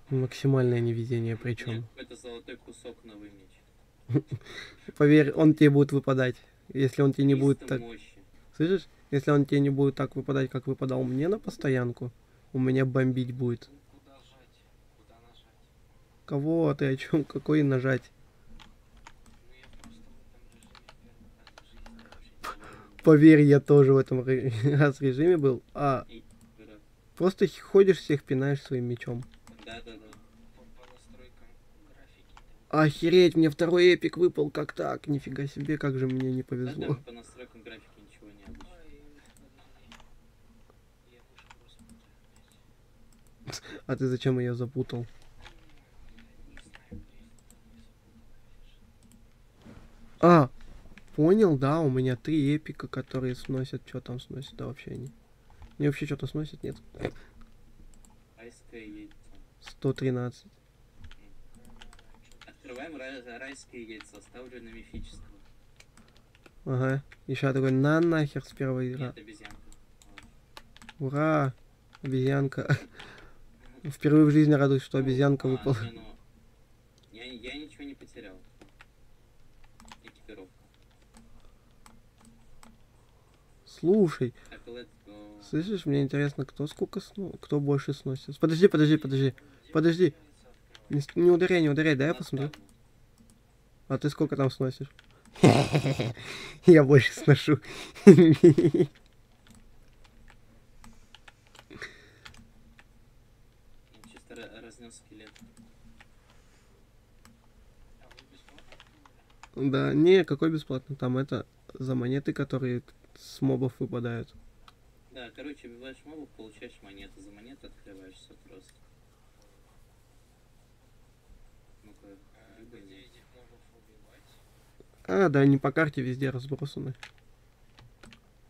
Максимальное невезение причем. Какой-то золотой кусок на вымече. Поверь, он тебе будет выпадать. Если он тебе не будет 300 так... мощи. Слышишь? Если он тебе не будет так выпадать, как выпадал мне на постоянку, у меня бомбить будет. Куда жать? Куда нажать? Кого? Ты о чем? Какой нажать? Ну, я просто в этом режиме Поверь, я тоже в этом раз режиме был. А И, да, просто ходишь, всех пинаешь своим мечом. да, да. По настройкам графики. Охереть, мне второй эпик выпал, как так? Нифига себе, как же мне не Да, повезло. там по настройкам графики ничего не обычно. Ой, подожди. Я мышку распутаю. А ты зачем ее запутал? Не знаю, блин. А, понял, да, у меня 3 эпика, которые сносят. Что там сносят? Да вообще не. Мне вообще что-то сносит? Нет. Райское яйцо. 113. Открываем райское яйцо, ставлю на мифического. Ага. Еще такой на нахер с первой игры. Нет, обезьянка. Ура! Обезьянка. Впервые в жизни радуюсь, что обезьянка выпала. Не, ну, я ничего не потерял. Экипировка. Слушай, Так, let's go. слышишь, мне интересно, кто больше сносит. Подожди. Не ударяй, да, я посмотрю. А ты сколько там сносишь? Я больше сношу. Чисто разнес скелет. А вы бесплатно? Да, не, какой бесплатно? Там это за монеты, которые с мобов выпадают. Да, короче, убиваешь мобов, получаешь монеты. За монеты открываешь все просто. Ну-ка, Где этих мобов убивать? А, да, они по карте везде разбросаны.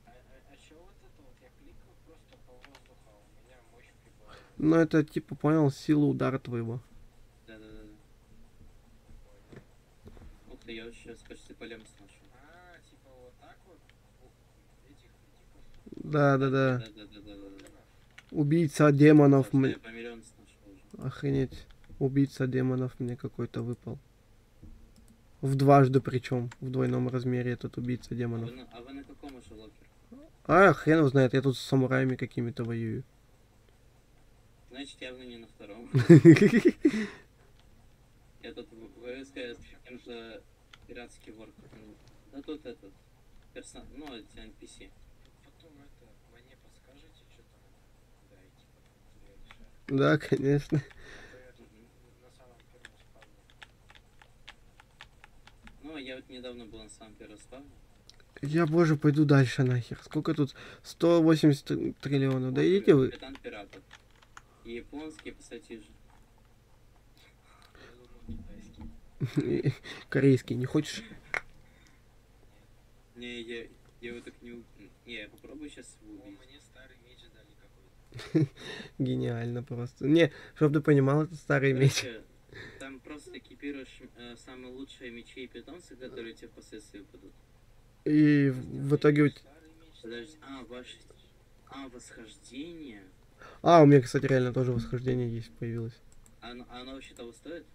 А чё вот это вот? Я кликаю просто по воздуху, а у меня мощь прибавила. Ну, это типа, понял, сила удара твоего. Да. Ух ты, я сейчас почти полем сношу. А, типа вот так вот? Этих типов? Да. Да. Убийца демонов. Потому что я по миллион сношу уже. Охренеть. Убийца демонов мне какой-то выпал. В дважды причем. В двойном размере этот убийца демонов. А вы на каком уже локер? А, хрен его знает, я тут с самураями какими-то воюю. Значит, явно не на втором. Я тут воюю с каким-то пиратский вор. Да тут этот. Ну, эти NPC. Потом это, мне подскажете, что там дайте, потом я решаю. Да, конечно. А то я тут на самом первом спавне. Ну, я вот недавно был на самом первом спавне. Я, боже, пойду дальше нахер. Сколько тут? 180 триллионов. Да идите вы. Капитан пиратов. И японские пассатижи. Я думал китайский. Корейский, не хочешь? Не, я его так не... Не, я попробую сейчас его О, убить. мне старый меч дали какой-то. Гениально просто. Не, чтоб ты понимал, это старый меч. Короче, там просто экипируешь самые лучшие мечи и питомцы, которые тебе впоследствии выпадут. И в итоге у тебя... Старый меч. Подожди, восхождение? А, у меня, кстати, реально тоже восхождение есть, появилось. Оно вообще того стоит?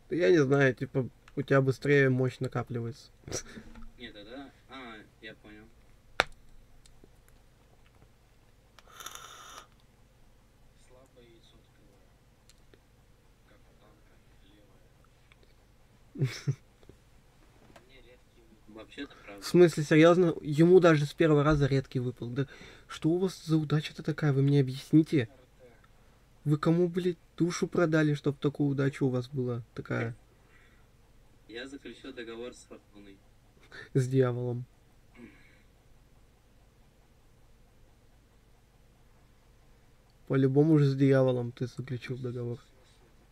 Я не знаю, типа, у тебя быстрее мощь накапливается. Нет, да? Я понял. Слабое яйцо открываю. Как у танка, левое. Мне редкий выпал. Вообще-то правда. В смысле, серьезно? Ему даже с первого раза редкий выпал. Да что у вас за удача-то такая? Вы мне объясните. РТ. Вы кому, блядь, душу продали, чтобы такую удачу у вас была такая Я заключил договор с Фортуной. с дьяволом? По-любому же с дьяволом ты заключил договор.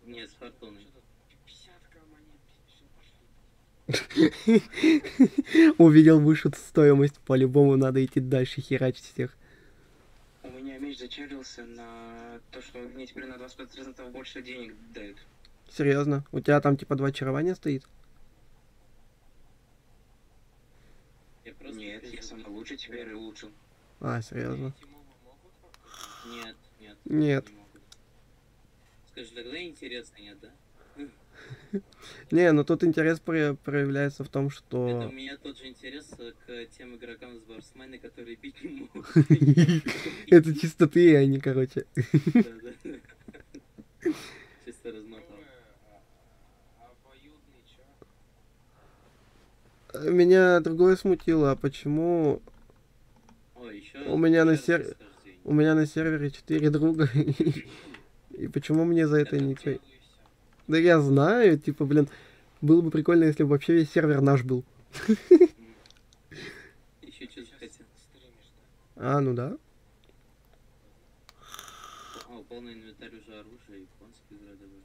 Нет, с Фортуной. Что тут 50 монет, все пошли. Увидел выше стоимость, по-любому надо идти дальше херачить всех. У меня меч зачарился на то, что мне теперь на 25% больше денег дают. Серьезно? У тебя там типа 2 очарования стоит? Я просто Нет, я пиздил. самый лучший теперь улучшил. А, серьезно? Эти мобы могут попасть? Нет. Нет. Не могут. Скажи, тогда интересно, нет, да? Не, ну тут интерес проявляется в том, Это что... у меня тот же интерес к тем игрокам с Барсмены, которые бить не могут. Это чисто ты, а не, короче. Да. Чисто размотал. Обоюдный чё? Меня другое смутило, а почему Ой, еще у меня на сервере 4 друга, и почему мне за это ничего... Да я знаю, типа, блин, было бы прикольно, если бы вообще весь сервер наш был. Еще что захотел. Стримишь, да? А, ну да. О, полный инвентарь уже оружия, японский градовой.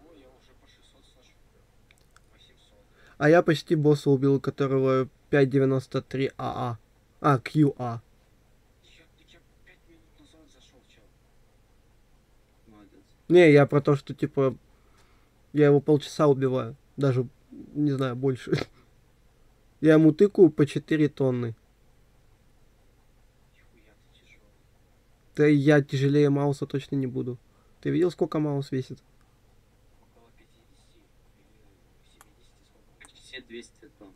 Ну, я уже по 600 слышу. 800. А я почти босса убил, у которого 5.93 АА. А, QA. Я 5 минут назад зашел, чел. Молодец. Не, я про то, что, типа, я его полчаса убиваю. Даже, не знаю, больше. Я ему тыкаю по 4 тонны. Нихуя ты тяжелый. Да я тяжелее Мауса точно не буду. Ты видел, сколько Маус весит? Около 50 или 70, сколько? Почти 200 тонн.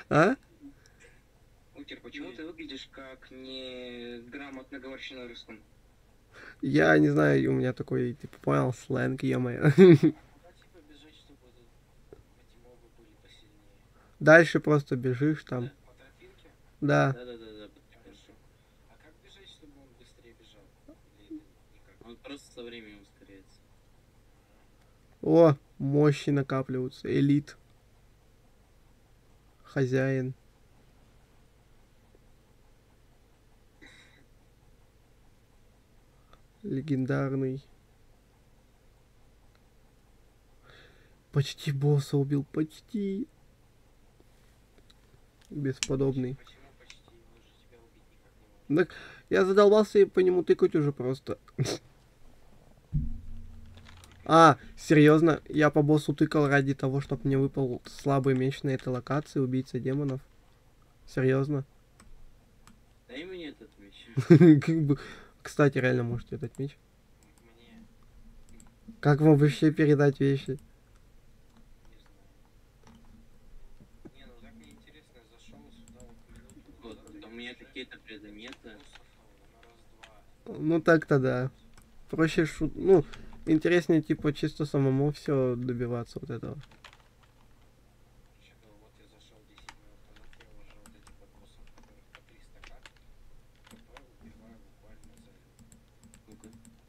А? Утер, почему ты выглядишь как неграмотно говорящий на русском? Я не знаю, у меня такой, типа, понял, сленг, е-мое. А куда типа бежать, чтобы эти мобы были посильнее? Дальше просто бежишь там. По тропинке? Да. Да-да-да, Хорошо. А как бежать, чтобы он быстрее бежал? Или это никак? он просто со временем ускоряется. О, мощи накапливаются. Элит. Хозяин. Легендарный. Почти босса убил, почти. Бесподобный. Почему почти? Он же тебя убить никак не может. Так, я задолбался и по нему тыкать уже просто. А, серьезно, я по боссу тыкал ради того, чтобы мне выпал слабый меч на этой локации, убийца демонов. Серьезно. Дай мне этот меч. Как бы, кстати, реально можете этот меч. Мне Как вам вообще передать вещи? не знаю. Не, ну так мне интересно, я зашел сюда вот минуту Вот, назад, у меня какие-то предметы. боссов на раз-два. Ну так-то да. Проще ну, интереснее, типа, чисто самому все добиваться вот этого. Что-то вот я зашел 10 минут назад, я уже вот этих вот боссов, которых по 300 к, ПП убиваю буквально за Ну-ка.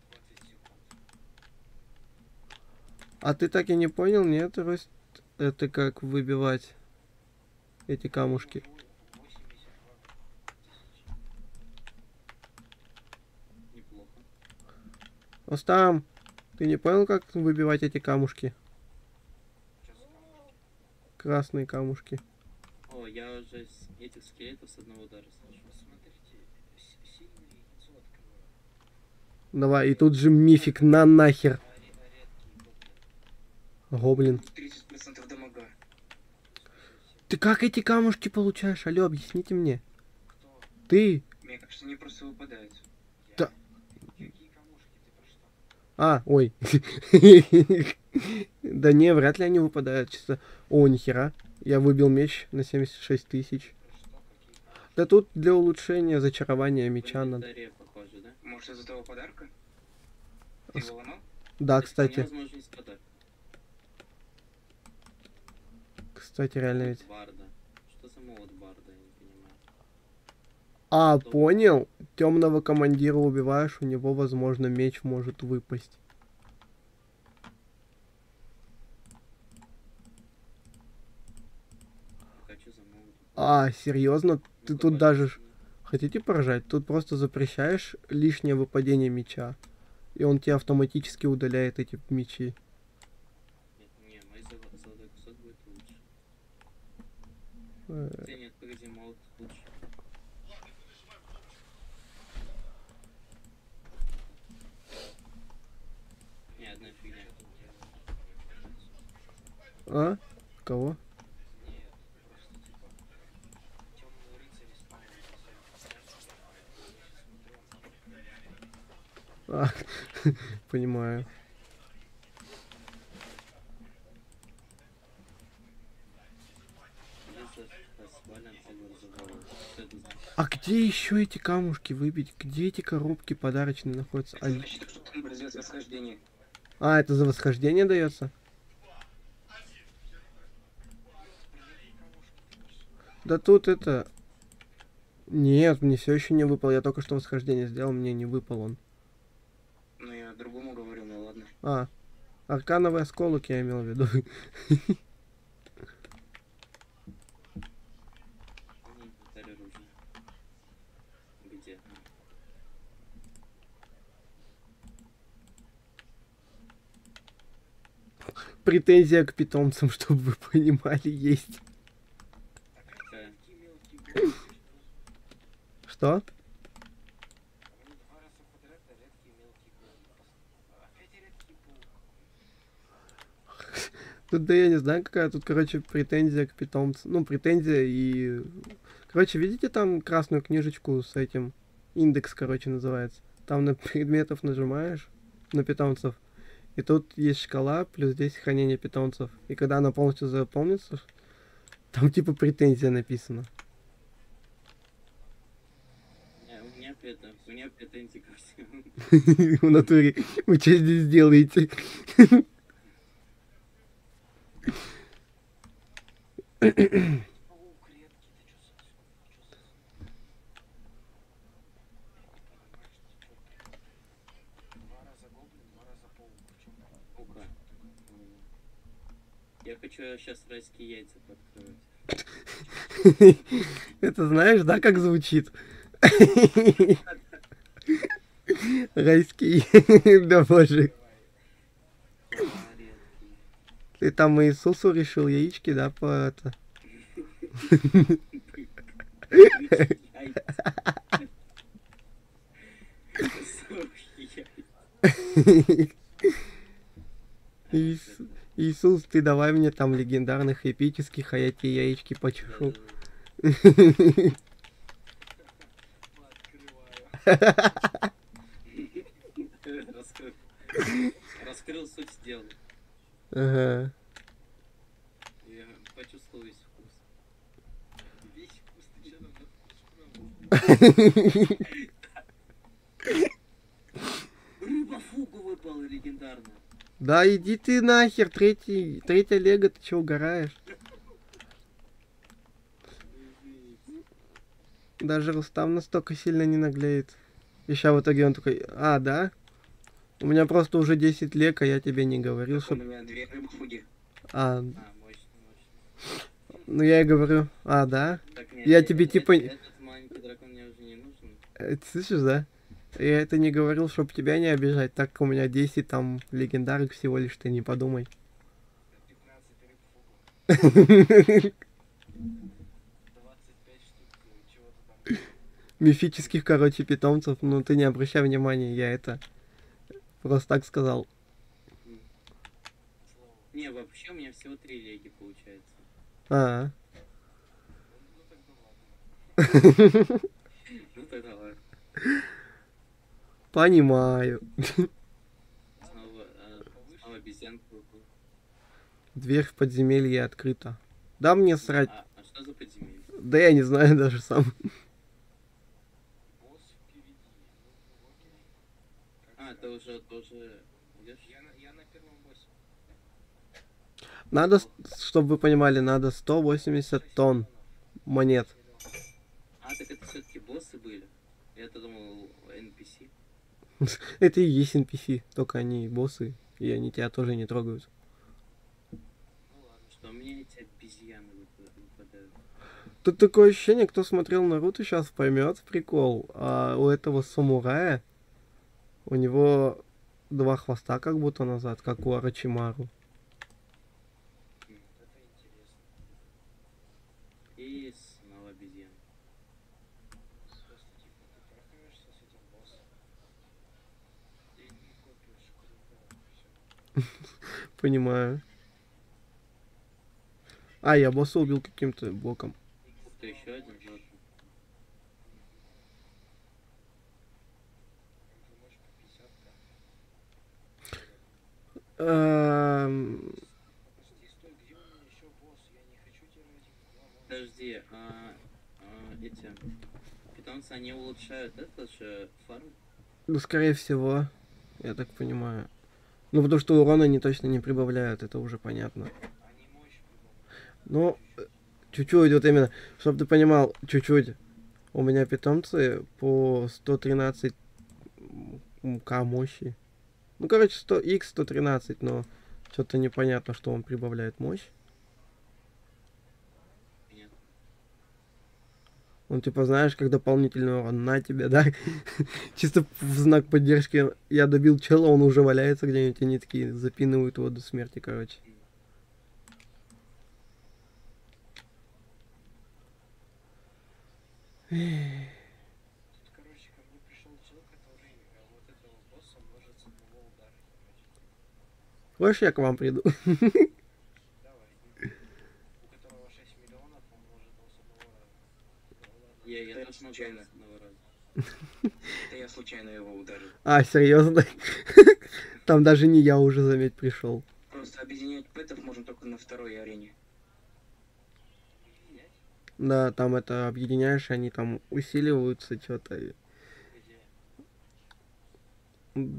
20 секунд. А ты так и не понял, нет, Рост? Это как выбивать эти камушки. 82 тысячи. Неплохо. Остам, ты не понял, как выбивать эти камушки? Что за камушки? Красные камушки. О, я уже этих скелетов с одного удара сложил. Посмотрите, сильное яйцо открываю. Давай, и тут же мифик на нахер. Редкий гоблин. Гоблин. 30% дамага. Ты как эти камушки получаешь? Алло, объясните мне. Кто? Ты? Мне кажется, они просто выпадают. Я? Да. Какие камушки? Ты про что? А, ой. Да не, вряд ли они выпадают. Чисто. О, нихера. Я выбил меч на 76 тысяч. Про что? Какие камушки? Да тут для улучшения зачарования В меча надо. инвентаре похоже, да? Может, из-за того подарка? Ты его ломал? Да, Это вполне кстати. возможно из подарка. Кстати, реально ведь. Барда. Что за молот Барда, я не понимаю. А, понял? Темного командира убиваешь, у него, возможно, меч может выпасть. Хочу за молот. А, серьезно? Ты Ну-ка, тут даже... пожалуйста. Хотите поражать? Тут просто запрещаешь лишнее выпадение меча. И он тебе автоматически удаляет эти мечи. Нет, не, мой золотой кусок будет лучше. Э, Хотя нет, погоди, молот лучше. Не, одна фигня. А? Кого? Нет, просто типа темные рыцари ставили А, понимаю. А где еще эти камушки выбить? Где эти коробки подарочные находятся? Это значит, что там, блядь, дает восхождение. А, это за восхождение дается? Да тут это... Нет, мне все еще не выпал. Я только что восхождение сделал, мне не выпал он. Ну, я другому говорю, ну ладно. А, аркановый осколок я имел в виду. Инвентарь оружия. Где? Претензия к питомцам, чтобы вы понимали, есть. Какая? Что? У меня 2 раза подряд редкий мелкий паук. Опять редкий паук. Тут, да я не знаю, какая тут, короче, претензия к питомцам. Ну, претензия и... Короче, видите там красную книжечку с этим? Индекс, короче, называется. Там на предметов нажимаешь, на питомцев. И тут есть шкала, плюс здесь хранение питомцев. И когда она полностью заполнится, там типа претензия написана. У меня претензии ко всему. В натуре. Вы что здесь делаете? Паук редкий, ты чё за... Два раза гоблин, 2 раза паук. В чём Ну-ка. Я хочу сейчас райские яйца подкрывать. Это знаешь, да, как звучит? Райский. Да боже. Ты там Иисусу решил яички, да, по это? Иисус, ты давай мне там легендарных, эпических, а я тебе яички почешу. Раскрыл суть дела. Ага. Я почувствовал весь вкус. Весь вкус, ты чё там Рыба фугу выпала легендарная. Да иди ты нахер, третья лего, ты чё угораешь? Даже Рустам настолько сильно не наглеет. И ща в итоге он такой, а, да? У меня просто уже 10 лек, а я тебе не говорил, У что... меня 2 рыбы фуги. А, мощно. Ну я и говорю, а, да? Так, нет, Я тебе типа... Этот маленький дракон мне уже не нужен. Ты слышишь, да? Я это не говорил, чтобы тебя не обижать, так как у меня 10 там легендарок всего лишь, ты не подумай. 15 рыб фугу. 25 штук чего-то там. Мифических, короче, питомцев, ну ты не обращай внимания, я это просто так сказал. Не, вообще у меня всего 3 леги получается. А, Ну тогда ладно. понимаю. Снова обезьянку выпал. Дверь в подземелье открыта. Да мне срать. А что за подземелье? Да я не знаю даже сам. Босс впереди. Ну, окей. А, ты уже идешь? Я на первом боссе. Надо, чтобы вы понимали, надо 180 тонн монет. А, так это все-таки боссы были? Я-то думал NPC. Это и есть NPC, только они боссы, и они тебя тоже не трогают. Ну ладно, что мне эти обезьяны выпадают. Тут такое ощущение, кто смотрел Наруто, сейчас поймет прикол. А у этого самурая, у него 2 хвоста как будто назад, как у Орочимару. Это интересно. И снова обезьяны. Просто типа ты трахаешься с этим боссом. И не копишь круто. Всё. Понимаю. А, я босса убил каким-то боком. Ух ты, еще один жёлтый. Уже ночь по 50-ка. Подожди, стой, где у меня еще босс? Я не хочу терять головой. Подожди, эти питомцы, они улучшают этот же фарм? Ну, скорее всего. Я так понимаю. Ну, потому что урона они точно не прибавляют, это уже понятно. Они мощь прибавляют. Но чуть-чуть, вот именно, чтобы ты понимал, чуть-чуть. У меня питомцы по 113 к мощи. Ну, короче, 100x 113, но что-то непонятно, что он прибавляет мощь. Понятно. Ну, типа, знаешь, как дополнительный урон на тебя, да? Чисто в знак поддержки я добил чела, он уже валяется где-нибудь, они такие запинывают его до смерти, короче. Тут, короче, ко мне пришел человек, который вот этого босса может с одного удара короче. Хочешь, я к вам приду? Давай. У которого 6 миллионов, он может его с одного раза. Ну, ладно. Я Это тоже могу случайно. с одного раза. Это я случайно его ударил. А, серьезно? Там даже не я уже, заметь, пришел. Просто объединять пэтов можно только на второй арене. Да, там это объединяешь, они там усиливаются, что-то. Где?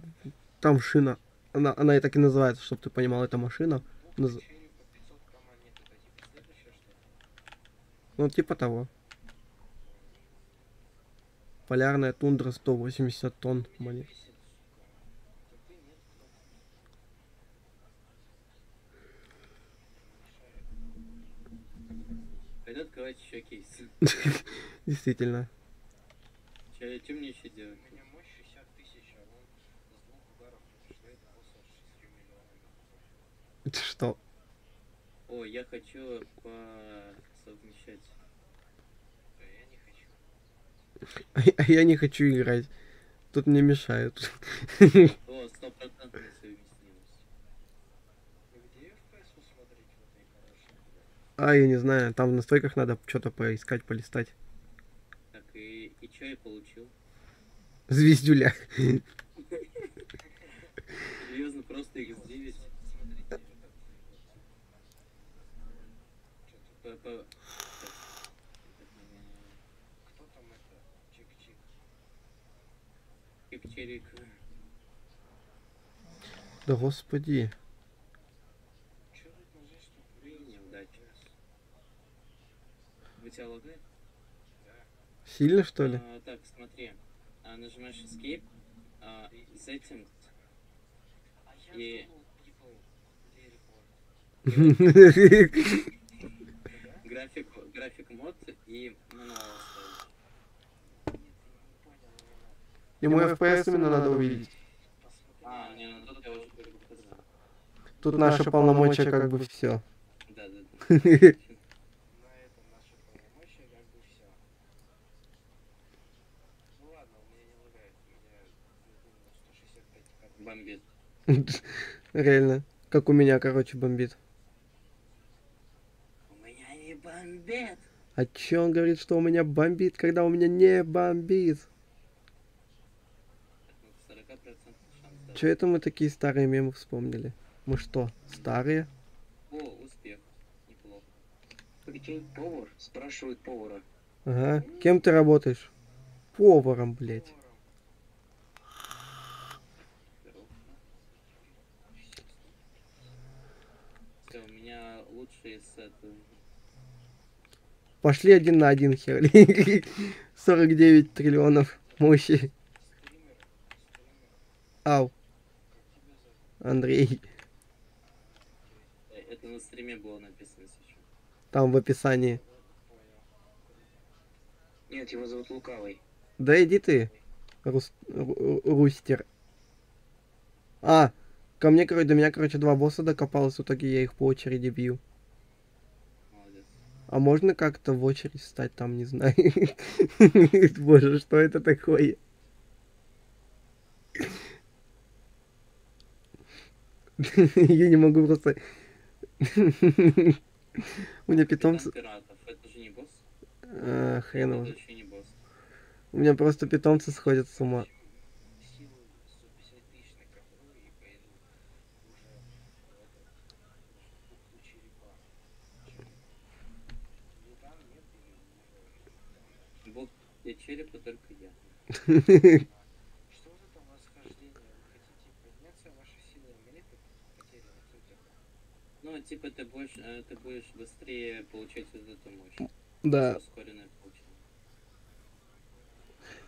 Там шина. Она и так и называется, чтобы ты понимал, это машина. Двух череп по 500 монет. Это типа следующее, что ли? Ну, типа того. Полярная тундра 180 тонн монет. Весит, сука. Это ты, нет, кто? Пойду открывать еще кейс. Действительно. Что мне еще У делать? меня мощь 60 тысяч, а он с двух ударов уничтожает босса с 6 миллионами. Это что? О, я хочу совмещать. Да я не хочу. А я не хочу играть. Тут мне мешают. О, 100% совместимость. Где FPS посмотреть в этой хорошей? А, я не знаю, там в настройках надо что-то поискать, полистать. Так, и что я получил? Звездюля. Серьезно, просто x9. Смотрите, этот По- кто там это? Чик-чик. Чик-чирик. Да господи. Чё тут нажать, чтобы И неудача. У тебя лагает? Сильно, что ли? Так, смотри. Нажимаешь Escape, Settings, А я И- думал, people, report. график мод и мануал ставить. Нет, я не понял именно. Ему FPS именно надо увидеть. Посмотри. Не, ну тут я уже показал. Тут наши полномочия как бы все. Да. На этом наши полномочия как бы все. Ну ладно, у меня не лагает. У меня 165 кадров. Бомбит. Реально. Как у меня, короче, бомбит. У меня не бомбит. А че он говорит, что у меня бомбит, когда у меня не бомбит? Так, 40% шанс. Да. Че это мы такие старые мемы вспомнили? Мы что, старые? О, успех. Неплохо. Прикинь, повар спрашивает повара. Ага. Кем ты работаешь? Поваром, блядь. Здорово. Все, у меня лучший сет. Пошли 1 на 1, хер. 49 триллионов мощи. Ау. Андрей. Это на стриме было написано сейчас. Там в описании. Нет, его зовут Лукавый. Да иди ты, Рустер. А, ко мне, короче, до меня, короче, 2 босса докопалось, в итоге я их по очереди бью. Молодец. А можно как-то в очередь встать там, не знаю. Боже, что это такое? Я не могу просто... У меня питомцы... Капитан пиратов. Это же не босс? Хрен его. Это еще не босс. У меня просто питомцы сходят с ума. Силу 150 тысяч на кадру и пойду уже у черепа. Ну там нет или уже Бог для черепа только я. что вот это восхождение? Вы хотите типа ты будешь быстрее получать вот эту мощь. Да. Ускоренное получение.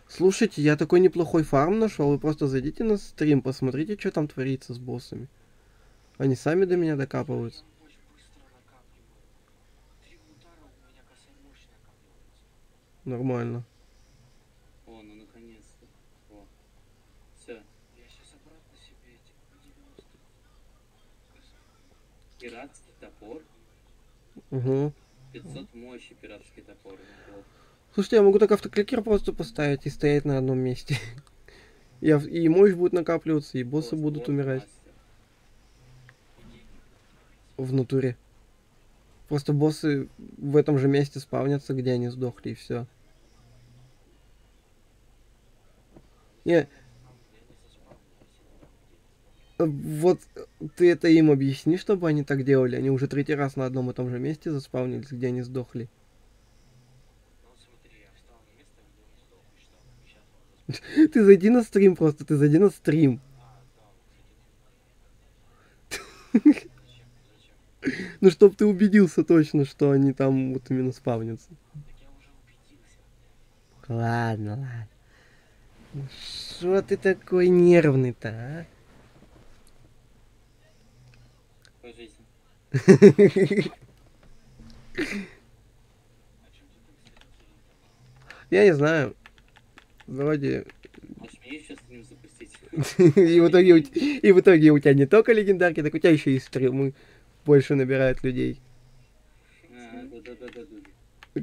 Слушайте, я такой неплохой фарм нашел. Вы просто зайдите на стрим, посмотрите, что там творится с боссами. Они сами до меня докапываются. Я мощь быстро накапливаю. 3 удара у меня косая мощь накапливается. Нормально. О, ну наконец-то. О. Все. Я сейчас обратно себе эти по 90. Пиратский топор. Угу. 500 мощи пиратский топор. Неплохо. Слушайте, я могу так автокликер просто поставить и стоять на одном месте. И мощь будет накапливаться, и боссы будут Вот умирать мастер. в натуре. Просто боссы в этом же месте спавнятся, где они сдохли, и все. Не, вот ты это им объясни, чтобы они так делали. Они уже 3-й раз на одном и том же месте заспавнились, где они сдохли. Ну вот смотри, я встал на место, где он сдох, и что? И сейчас он заспал. Ты зайди на стрим просто, ты зайди на стрим. А, да, вот, кстати. Зачем? Ну, чтоб ты убедился точно, что они там вот именно спавнятся. Так я уже убедился. Ладно, ладно. Ну, что ты такой нервный-то, а? По жизни. Я не знаю. Вроде... Может мне еще стрим запустить? И в итоге у тебя не только легендарки, так у тебя еще и стримы больше набирают людей. Да.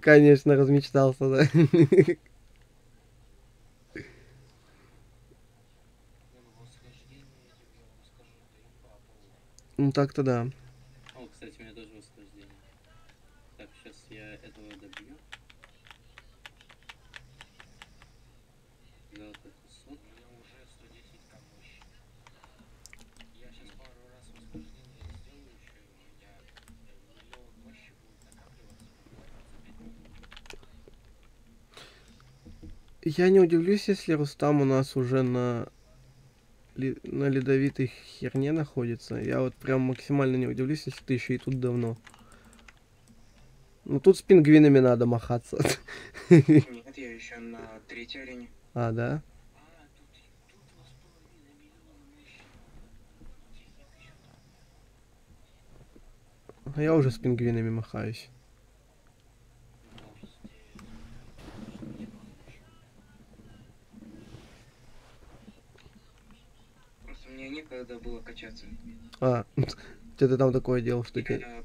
Конечно, размечтался, да. Не, ну восхождение, я вам скажу, это имба полная. Ну так-то да. О, кстати, у меня тоже восхождение. Так, сейчас я этого добью. Золотой кусок. У меня уже 110к мощи. Я сейчас пару раз восхождение сделаю еще, и у меня миллион мощи будет накапливаться буквально за 5 минут. Я не удивлюсь, если Рустам у нас уже на ледовитой херне находится. Я вот прям максимально не удивлюсь, если ты еще и тут давно. Ну тут с пингвинами надо махаться. Нет, я еще на 3-й арене. А, да? А, тут 2,5 миллиона мощи надо. Денег еще там. А я уже с пингвинами махаюсь. Просто мне некогда было качаться. А, что ты там такое делал, что тебе... Я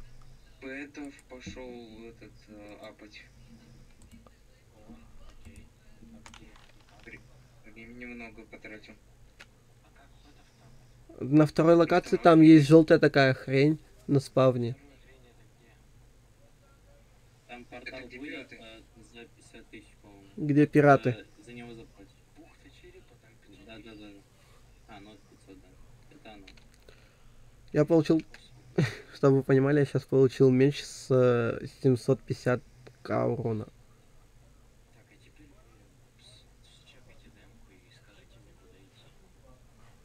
поэтов пошел апать. О, окей. А где? Времени много потратил. А как это там? На второй локации там есть желтая такая хрень на спавне. Вторая хрень это где? Там портал Это где будет пираты? за 50 тысяч, по-моему. Где пираты. За него заплатишь. Бухта черепа, там 500 Да. тысяч. А, ну 500, да. Это оно. Я получил, чтобы вы понимали, я сейчас получил меч с 750к урона. Так, а теперь вы счапайте демку и скажите мне, куда идти.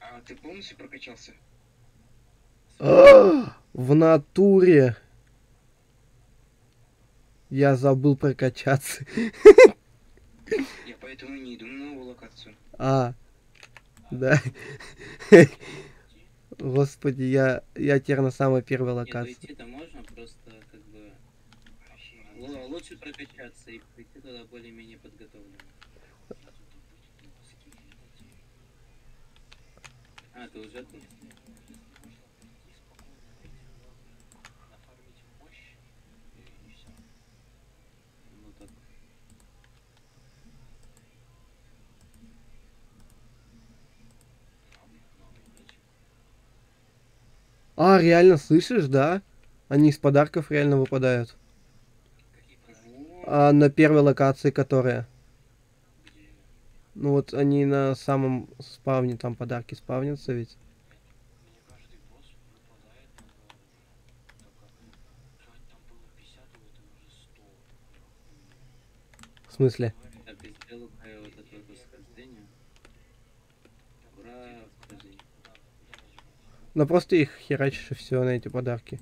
А ты полностью прокачался? В натуре. Я забыл прокачаться. Я поэтому не иду на новую локацию. А, да. Господи, я теперь на самой первой Не, ну локации. идти-то можно, просто как бы лучше прокачаться и прийти туда более-менее подготовленным. А, ты уже тут? Нафармить мощь и все. Ну так. Новый меч. А, реально, слышишь, да? Они из подарков реально выпадают. Какие подарки? А на первой локации, которая... Где? Ну вот они на самом спавне, там подарки спавнятся ведь. Мне каждый босс выпадает по-новому. Только вроде там было 50, а это уже 100. В смысле? Так, и сделаю вот это вот восхождение. Ура, восхождение. Ну просто их херачишь и все на эти подарки.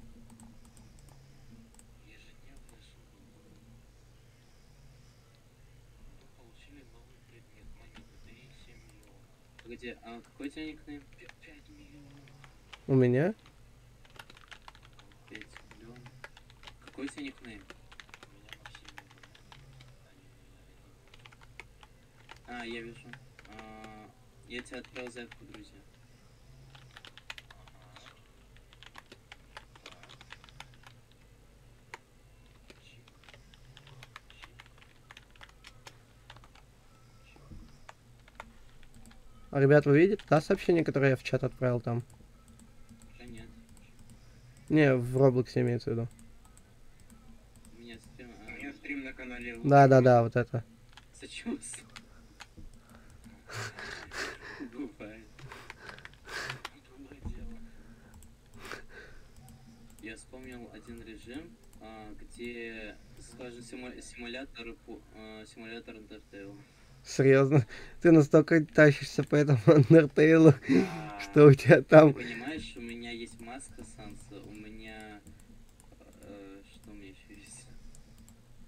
Погоди, а какой у тебя никнейм? 5 миллионов. У меня? 5 миллионов. Какой у тебя никнейм? У меня Максим Иванов. А, я вижу. Я тебе отправил заявку, друзья. Ага. Так. Чик. А, ребят, вы видите, да, сообщение, которое я в чат отправил там? Да нет. Не, в Roblox имеется в виду. У меня стрим... У меня стрим на канале. Да, вот это. Сочувствую. Бывает. Было дело. Я вспомнил один режим, где схожий симулятор Undertale. Серьезно? Ты настолько тащишься по этому Undertale, А, что у тебя там... Ты понимаешь, у меня есть маска Санса, у меня... что у меня еще есть?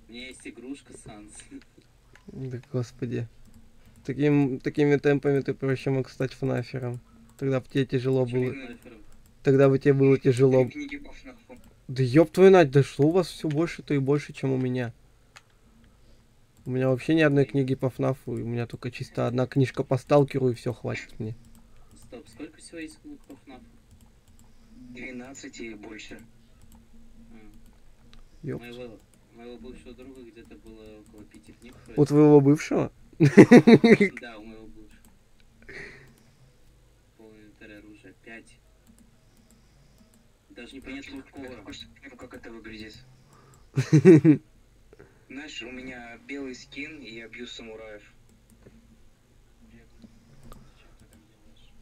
У меня есть игрушка Санса. Да господи. Такими темпами ты проще мог стать фнафером. Тогда бы тебе тяжело было. Тогда бы тебе было тяжело. Книги по ФНАФу. Да ёб твою мать, дошло у вас все больше-то и больше, чем у меня. У меня вообще ни одной книги по ФНАФу, у меня только чисто одна книжка по Сталкеру, и все хватит мне. Стоп, сколько всего есть книг по ФНАФу? 12 и больше. Ёп. Моего бывшего друга где-то было около 5 книг. У твоего бывшего? Да, у моего бывшего. Полный инвентарь оружия. 5. Даже непонятно у кого. Я только что понял, как это выглядит. Знаешь, у меня белый скин, и я бью самураев. Бедный. Зачем ты так делаешь?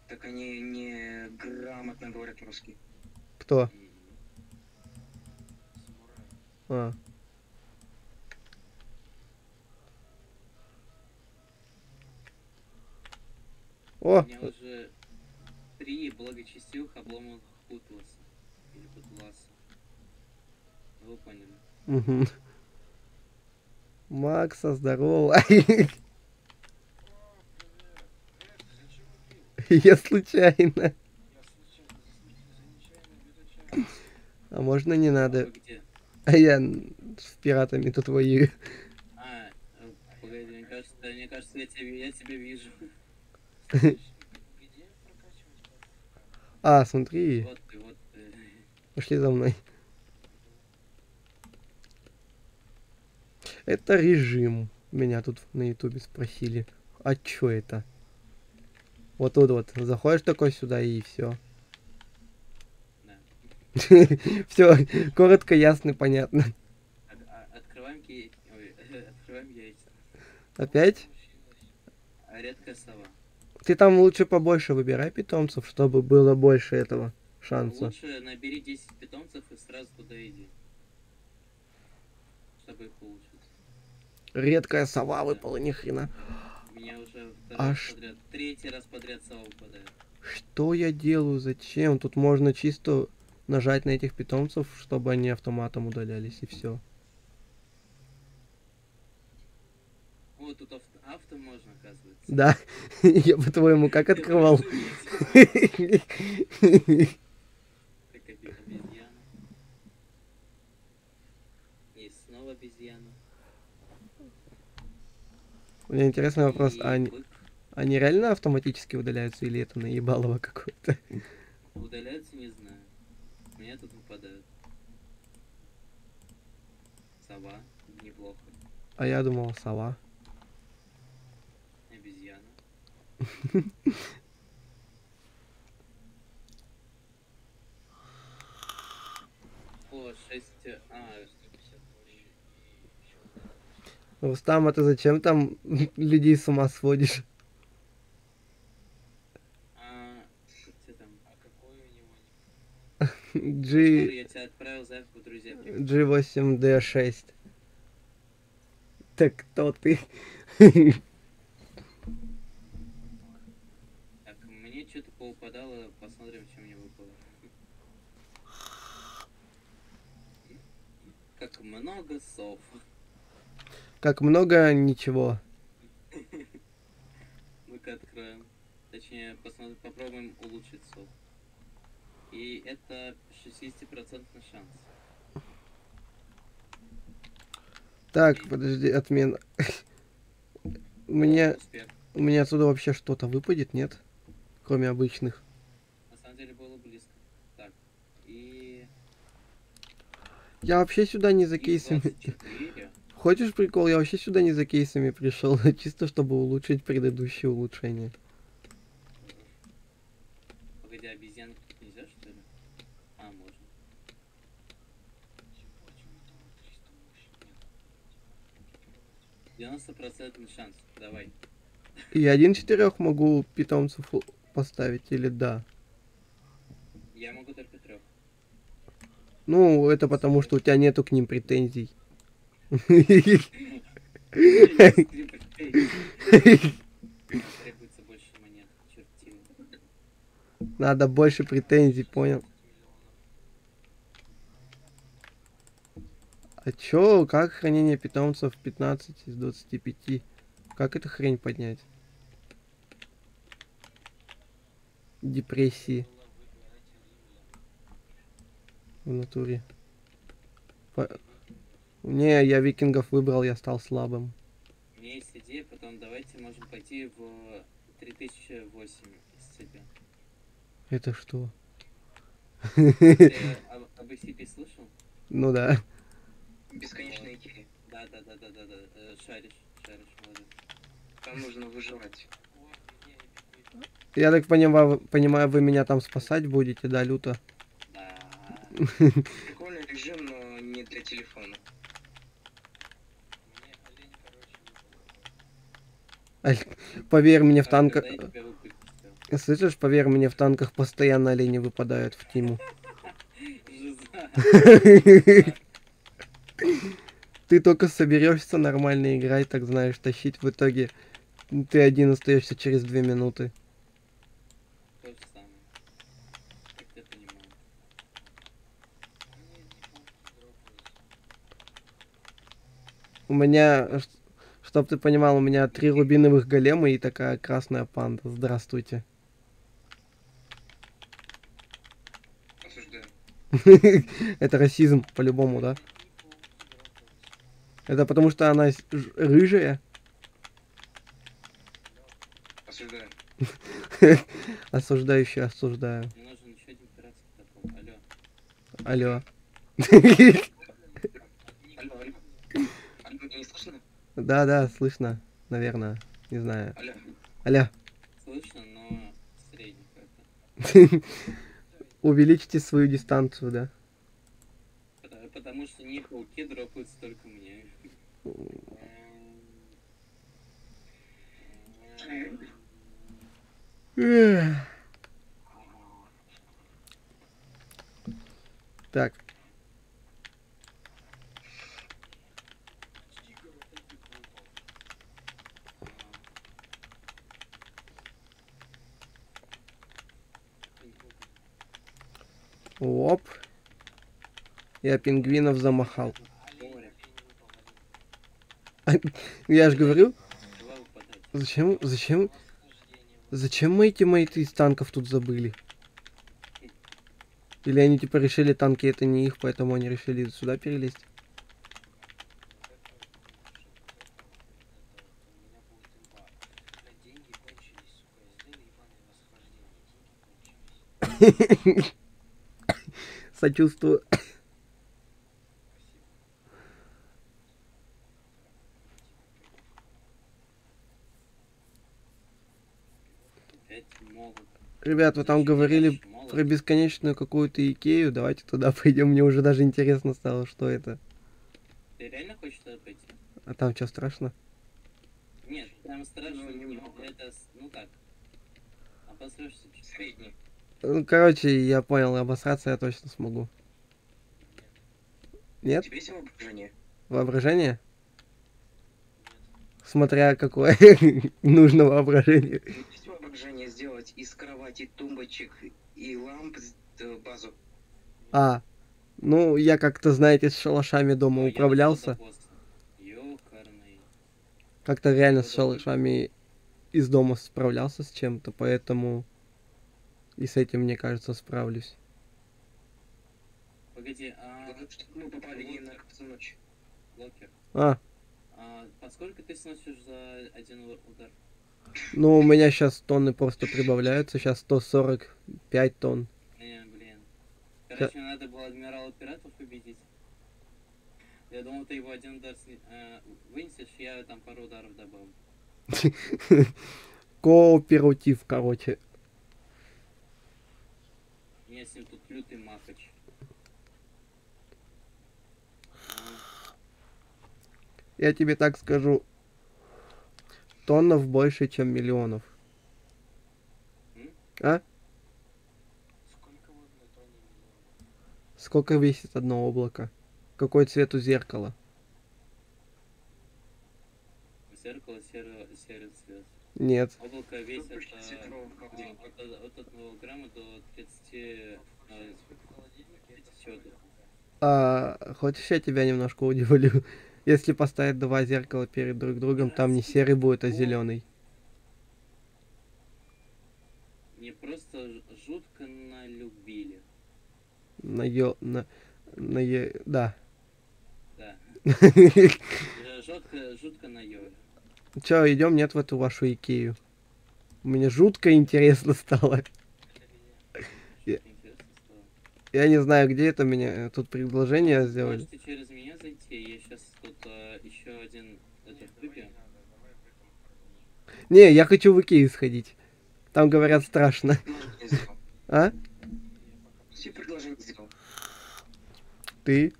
Так они не грамотно говорят русский. Кто? Самурай. А. У О! меня уже 3 благочестивых обломанных Хутласа. Или Хутласа. Вы поняли. Мгм. Макса, здорово. О, привет. Эх, зачем убил? Я случайно. Я случайно за нечаянно бедочага. А можно не А надо? вы где? А я с пиратами тут воюю. Погоди, мне кажется, я тебя вижу. Где прокачивать бабу? А, смотри. Вот ты. Пошли за мной. Это режим. Меня тут на ютубе спросили. А чё это? Вот тут вот. Заходишь такой сюда и все. Да. Все, коротко, ясно, понятно. Открываем открываем яйца. Опять? Редкая сова. Ты там лучше побольше выбирай питомцев, чтобы было больше этого шанса. Лучше набери 10 питомцев и сразу туда иди. Чтобы их улучшить. Редкая сова выпала, ни хрена. У меня уже третий раз подряд сова выпадает. Что я делаю? Зачем? Тут можно чисто нажать на этих питомцев, чтобы они автоматом удалялись, и все. Вот тут авто можно, оказывается. Да. Я по-твоему как открывал? Как обезьяна. И снова обезьяна. У меня интересный вопрос. И Они бык. реально автоматически удаляются или это наебалово какое-то? Удаляются, не знаю. У меня тут выпадают. Сова. Неплохо. А я думал, сова. Обезьяна. О, 6... 150 площадь и еще одна. Рустам, а ты зачем там людей с ума сводишь? Как тебе там? А какой у него ник? G... Я тебе отправил заявку, друзья. G8D6. Так кто ты? Так, мне что-то поупадало, посмотрим, что мне выпало. Как много сов. Как много ничего. Мы немножко откроем. Точнее, попробуем улучшить сок. И это 60% шанс. Так, подожди, отмена. У меня отсюда вообще что-то выпадет, нет? Кроме обычных. На самом деле было близко. Так, и... Я вообще сюда не за кейсами. 24. Хочешь прикол? Я вообще сюда не за кейсами пришел, чисто чтобы улучшить предыдущее улучшение. Погоди, обезьянку тут нельзя, что ли? А, можно. 90% шанс. Давай. И 1/4 могу питомцев поставить или да? Я могу только 3. Ну, это потому, что у тебя нету к ним претензий. Требуется больше монет. Чертила. Надо больше претензий, понял? А чё, как хранение питомцев 15 из 25? Как эту хрень поднять? Депрессии. В натуре. Не, я викингов выбрал, я стал слабым. У меня есть идея, потом давайте можем пойти в 3008 из себя. Это что? Ты об SCP слышал? Ну да. Бесконечные идеи. Да. Шаришь, молодец. Там нужно выживать. Я так понимаю, вы меня там спасать будете, да, люто? Да. Прикольный режим, но не для телефона. Поверь мне, в танках... Когда я тебя выпустил? Слышишь, поверь мне, в танках постоянно олени выпадают в тиму. Жиза. Ты только соберешься нормально играть, так знаешь, тащить, в итоге ты один остаешься через 2 минуты. То же самое. Как я понимаю. У меня, чтоб ты понимал, у меня 3 рубиновых голема и такая красная панда. Здравствуйте. Осуждаю. Это расизм, по-любому, да? Это потому что она рыжая? Осуждаю. Осуждающий, осуждаю. Мне нужен еще один пиратский топор. Алло. Алло. Алло. Алло, меня не слышно? Да, слышно, наверное. Не знаю. Алло. Алло. Слышно, но средний как-то. Увеличьте свою дистанцию, да? Потому что не пауки дропаются только мне. Так. Оп. Я пингвинов замахал. Я же говорю, Два выпадать. зачем мои тиммейты из танков тут забыли? Или они типа решили, танки это не их, поэтому они решили сюда перелезть? Деньги кончились, сука, сделай ебаное восхождение. Сочувствую. Опять могут. Ребят, вы там говорили про бесконечную какую-то Икею. Давайте туда пойдем. Мне уже даже интересно стало, что это. Ты реально хочешь туда пойти? А там что, страшно? Нет, прям страшно. Ну, немного. Это, ну как? Обосрешься чуть. Средний. Ну, короче, я понял, обосраться я точно смогу. Нет? Тебе есть воображение? Воображение? Смотря какое нужно воображение. Есть воображение сделать из кровати, тумбочек и ламп базу? А, ну, я как-то, знаете, с шалашами дома Ой, я управлялся. дошел до босса. Ёкарный. Как-то реально с шалашами из дома справлялся с чем-то, поэтому и с этим, мне кажется, справлюсь. Погоди, Главное, чтобы мы попали не на каждую ночь. Локер, А, поскольку ты сносишь за один удар? ну у меня сейчас тонны просто прибавляются, сейчас 145 тонн. Блин. Короче, надо было адмирала пиратов победить. Я думал, ты его один удар вынесешь, я там пару ударов добавлю. Кооператив, короче. У меня с ним тут лютый махач. Я тебе так скажу. Тоннов больше, чем миллионов. А? Сколько в одной тонне миллионов? Сколько весит одно облако? Какой цвет у зеркала? Зеркало серый цвет. Нет. Облако весит Вспышки цветного от 1 грамма до 30 500. Хочешь, я тебя немножко удивлю? Если поставить два зеркала перед друг другом, там не серый будет, а зеленый. Мне просто жутко налюбили. Да. Да. Жутко наёли. Че, идем, нет, в эту вашу Икею? Мне жутко интересно стало. Интересно стало. Я не знаю, где это меня тут предложение сделали. Можете через меня зайти, я сейчас тут еще один этот выпью. Не, я хочу в Икею сходить. Там, говорят, страшно. Не сделал. А? Все предложения сделал. Ты?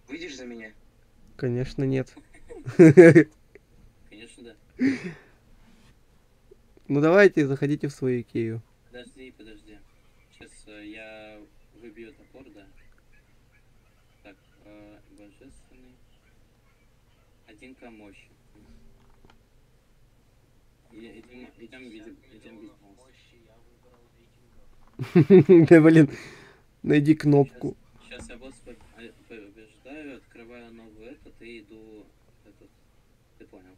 Выйдешь за меня? Конечно, нет. Конечно, да. Ну давайте, заходите в свою Икею. Подожди. Сейчас я выбью топор, да. Так, божественный. 1К мощи. Идем без монстра. Мощи я выбрал викингов. Да блин, найди кнопку. Сейчас я босс побеждаю, открываю новую этот и иду этот. Ты понял.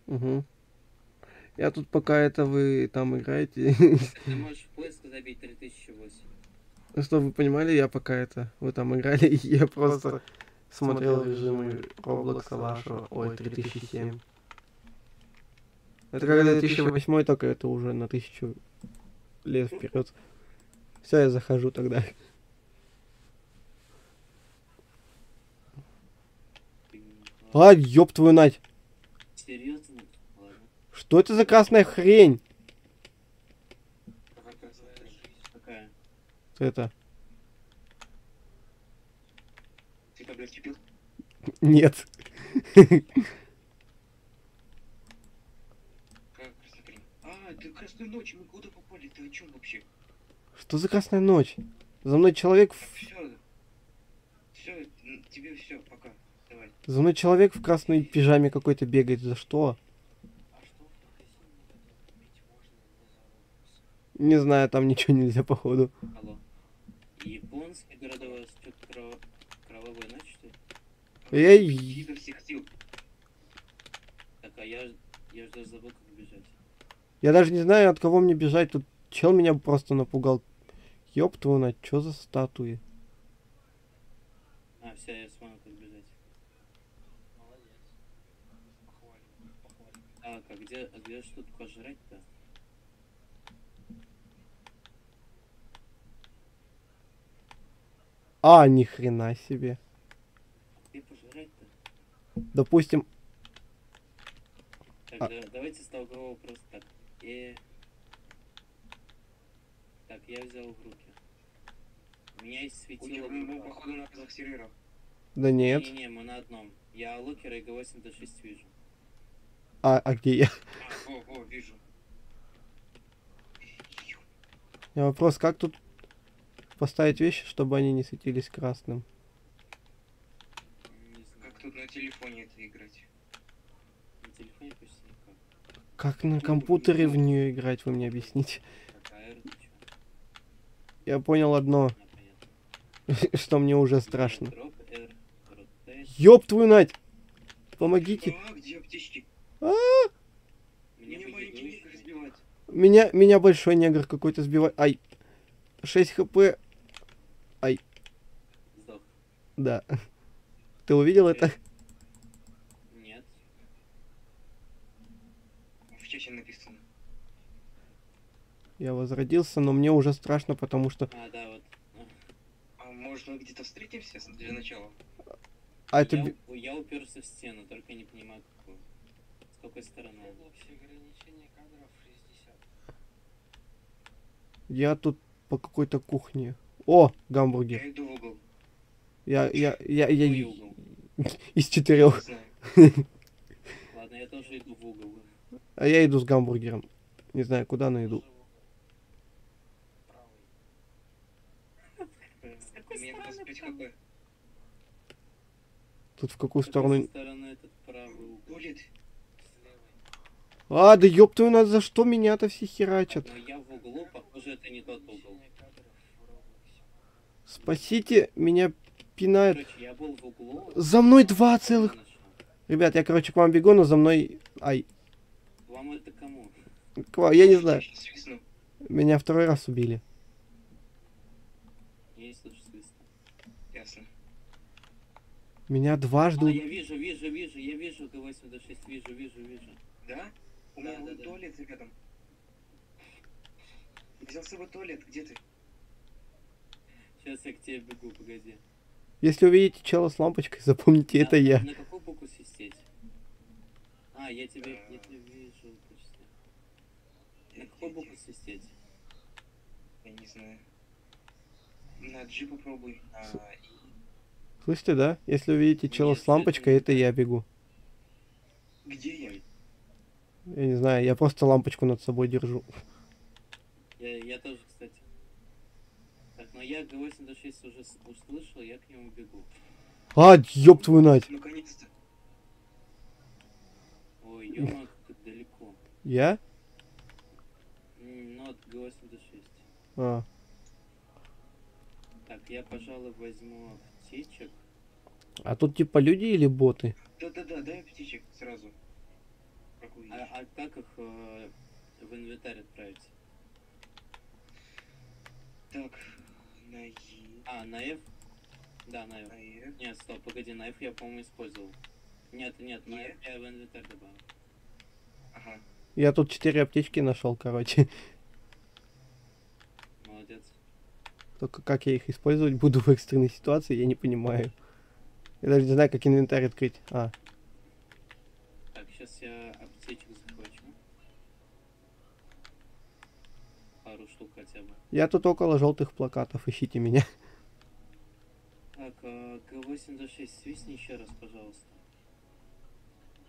Угу. Я тут пока это вы там играете. Ты можешь в поиск забить 3008. Что вы понимали, я пока это вы там играли, и я просто смотрел режимы Роблокса вашего. Ой, 3007. Это когда 2008, только это уже на 1000 лет вперед. Все, я захожу тогда. А, ёб твою нать! Серьезно? Ладно. Что это за красная хрень? Какая красота. Какая? Это... Ты таблетки пил? Нет. Какая красота. Это красная ночь, мы куда попали? Ты о чем вообще? Что за красная ночь? За мной человек... Все, тебе все, пока. Давай. За мной человек в красной пижаме какой-то бегает. За что? А что в магазине купить можно не за Roblox? Не знаю, там ничего нельзя, походу. Алло. Японский городовой стёк кровавой ночи, что ли? Эй! Изо всех сил. Так, а я же даже забыл, как бежать. Я даже не знаю, от кого мне бежать. Тут чел меня просто напугал. Ёб твою мать, чё за статуи? Все, я вспомнил, как бежать. Молодец. Похвалим. Так, а где ж тут пожрать-то? А, ни хрена себе. Где пожрать-то? Допустим... Так, давайте с толкового просто так. Так, я взял в руки. У меня есть светило. Мы, походу, на разных серверах. Да нет. Не, мы на одном. Я локера и Г8 до 6 вижу. А где я? Во, вижу. У меня вопрос, как тут поставить вещи, чтобы они не светились красным? Не знаю. Как тут на телефоне это играть? На телефоне почти никак. Как на компьютере в нее играть, вы мне объясните. Так, а R ты чё? Я понял одно, Непонятно. что мне уже страшно. Дроп, R, rotate. Ёб твою мать! Помогите! Где аптечки? А! Меня большой негр какой-то сбивает. Ай. 6 хп. Сдох. Да. Ты увидел это? Нет. В чате написано. Я возродился, но мне уже страшно, потому что... А, да, вот. А может мы где-то встретимся для начала? А это... Я уперся в стену, только не понимаю какую. С какой стороны. Общее ограничение кадров 60. Я тут по какой-то кухне. О, Я гамбургер. иду в угол. Я Какой угол? из Не 4. знаю. Ладно, я тоже иду в угол. А я иду с гамбургером. Не знаю, куда, но иду. Правый. С У какой меня стороны 25 правый? хп. Тут в какую С какой сторону... стороны этот правый угол? Будет. С левой. А, да ёб твою надо, за что меня-то все херачат? Но я в углу, похоже, это не тот угол. Ограничение кадров в Роблоксе. Спасите, меня пинают. Короче, я был в углу. За мной 2 целых... Нашел. Ребят, я, короче, к вам бегу, но за мной... Ай, Вам это кому? к вам, я не знаю. Я сейчас свистну. Меня 2-й раз убили. Я не слышу свиста. Ясно. Меня дважды... А, уб- я вижу, я вижу Г-86, вижу. Да? У меня Да, вот да. туалет рядом. Я взял с собой туалет. Где ты? Сейчас я к тебе бегу, погоди. Если увидите чела с лампочкой, запомните, это я. На какую букву свистеть? А, я тебя вижу почти. На какую букву свистеть? Я не знаю. На G попробуй. Слышите, да? Если увидите чела с лампочкой, это я бегу. Где я? Ой, Я не знаю, я просто лампочку над собой держу. я тоже, кстати. Так, но я Г-86 уже услышал, я к нему бегу. А, ёб твою нать. Наконец-то. Ой, ё-моё, как это далеко. Я? Ну, от Г-86. А, Так, я, пожалуй, возьму аптечек. а тут типа люди или боты? Да-да-да, дай птичек сразу. Как увидишь. А как их в инвентарь отправить? Так, на Е, А, на F? Да, на F. на F. Нет, стоп, погоди, на F я, по-моему, использовал. Нет, на Е? F я в инвентарь добавил. Ага. Я тут 4 аптечки нашел, короче. Молодец. Только как я их использовать буду в экстренной ситуации, я не понимаю. Я даже не знаю, как инвентарь открыть. А, Так, сейчас я аптечек захвачу. Пару штук хотя бы. я тут около желтых плакатов, ищите меня. Так, Г-86, свистни еще раз, пожалуйста.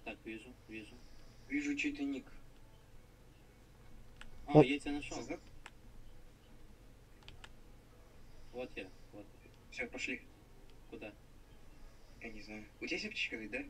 Так, вижу. Вижу чей-то ник. О, О. я тебя нашел. Создат? Вот я, вот. Все, пошли. Куда? Я не знаю. У тебя есть аптечка ведь, да?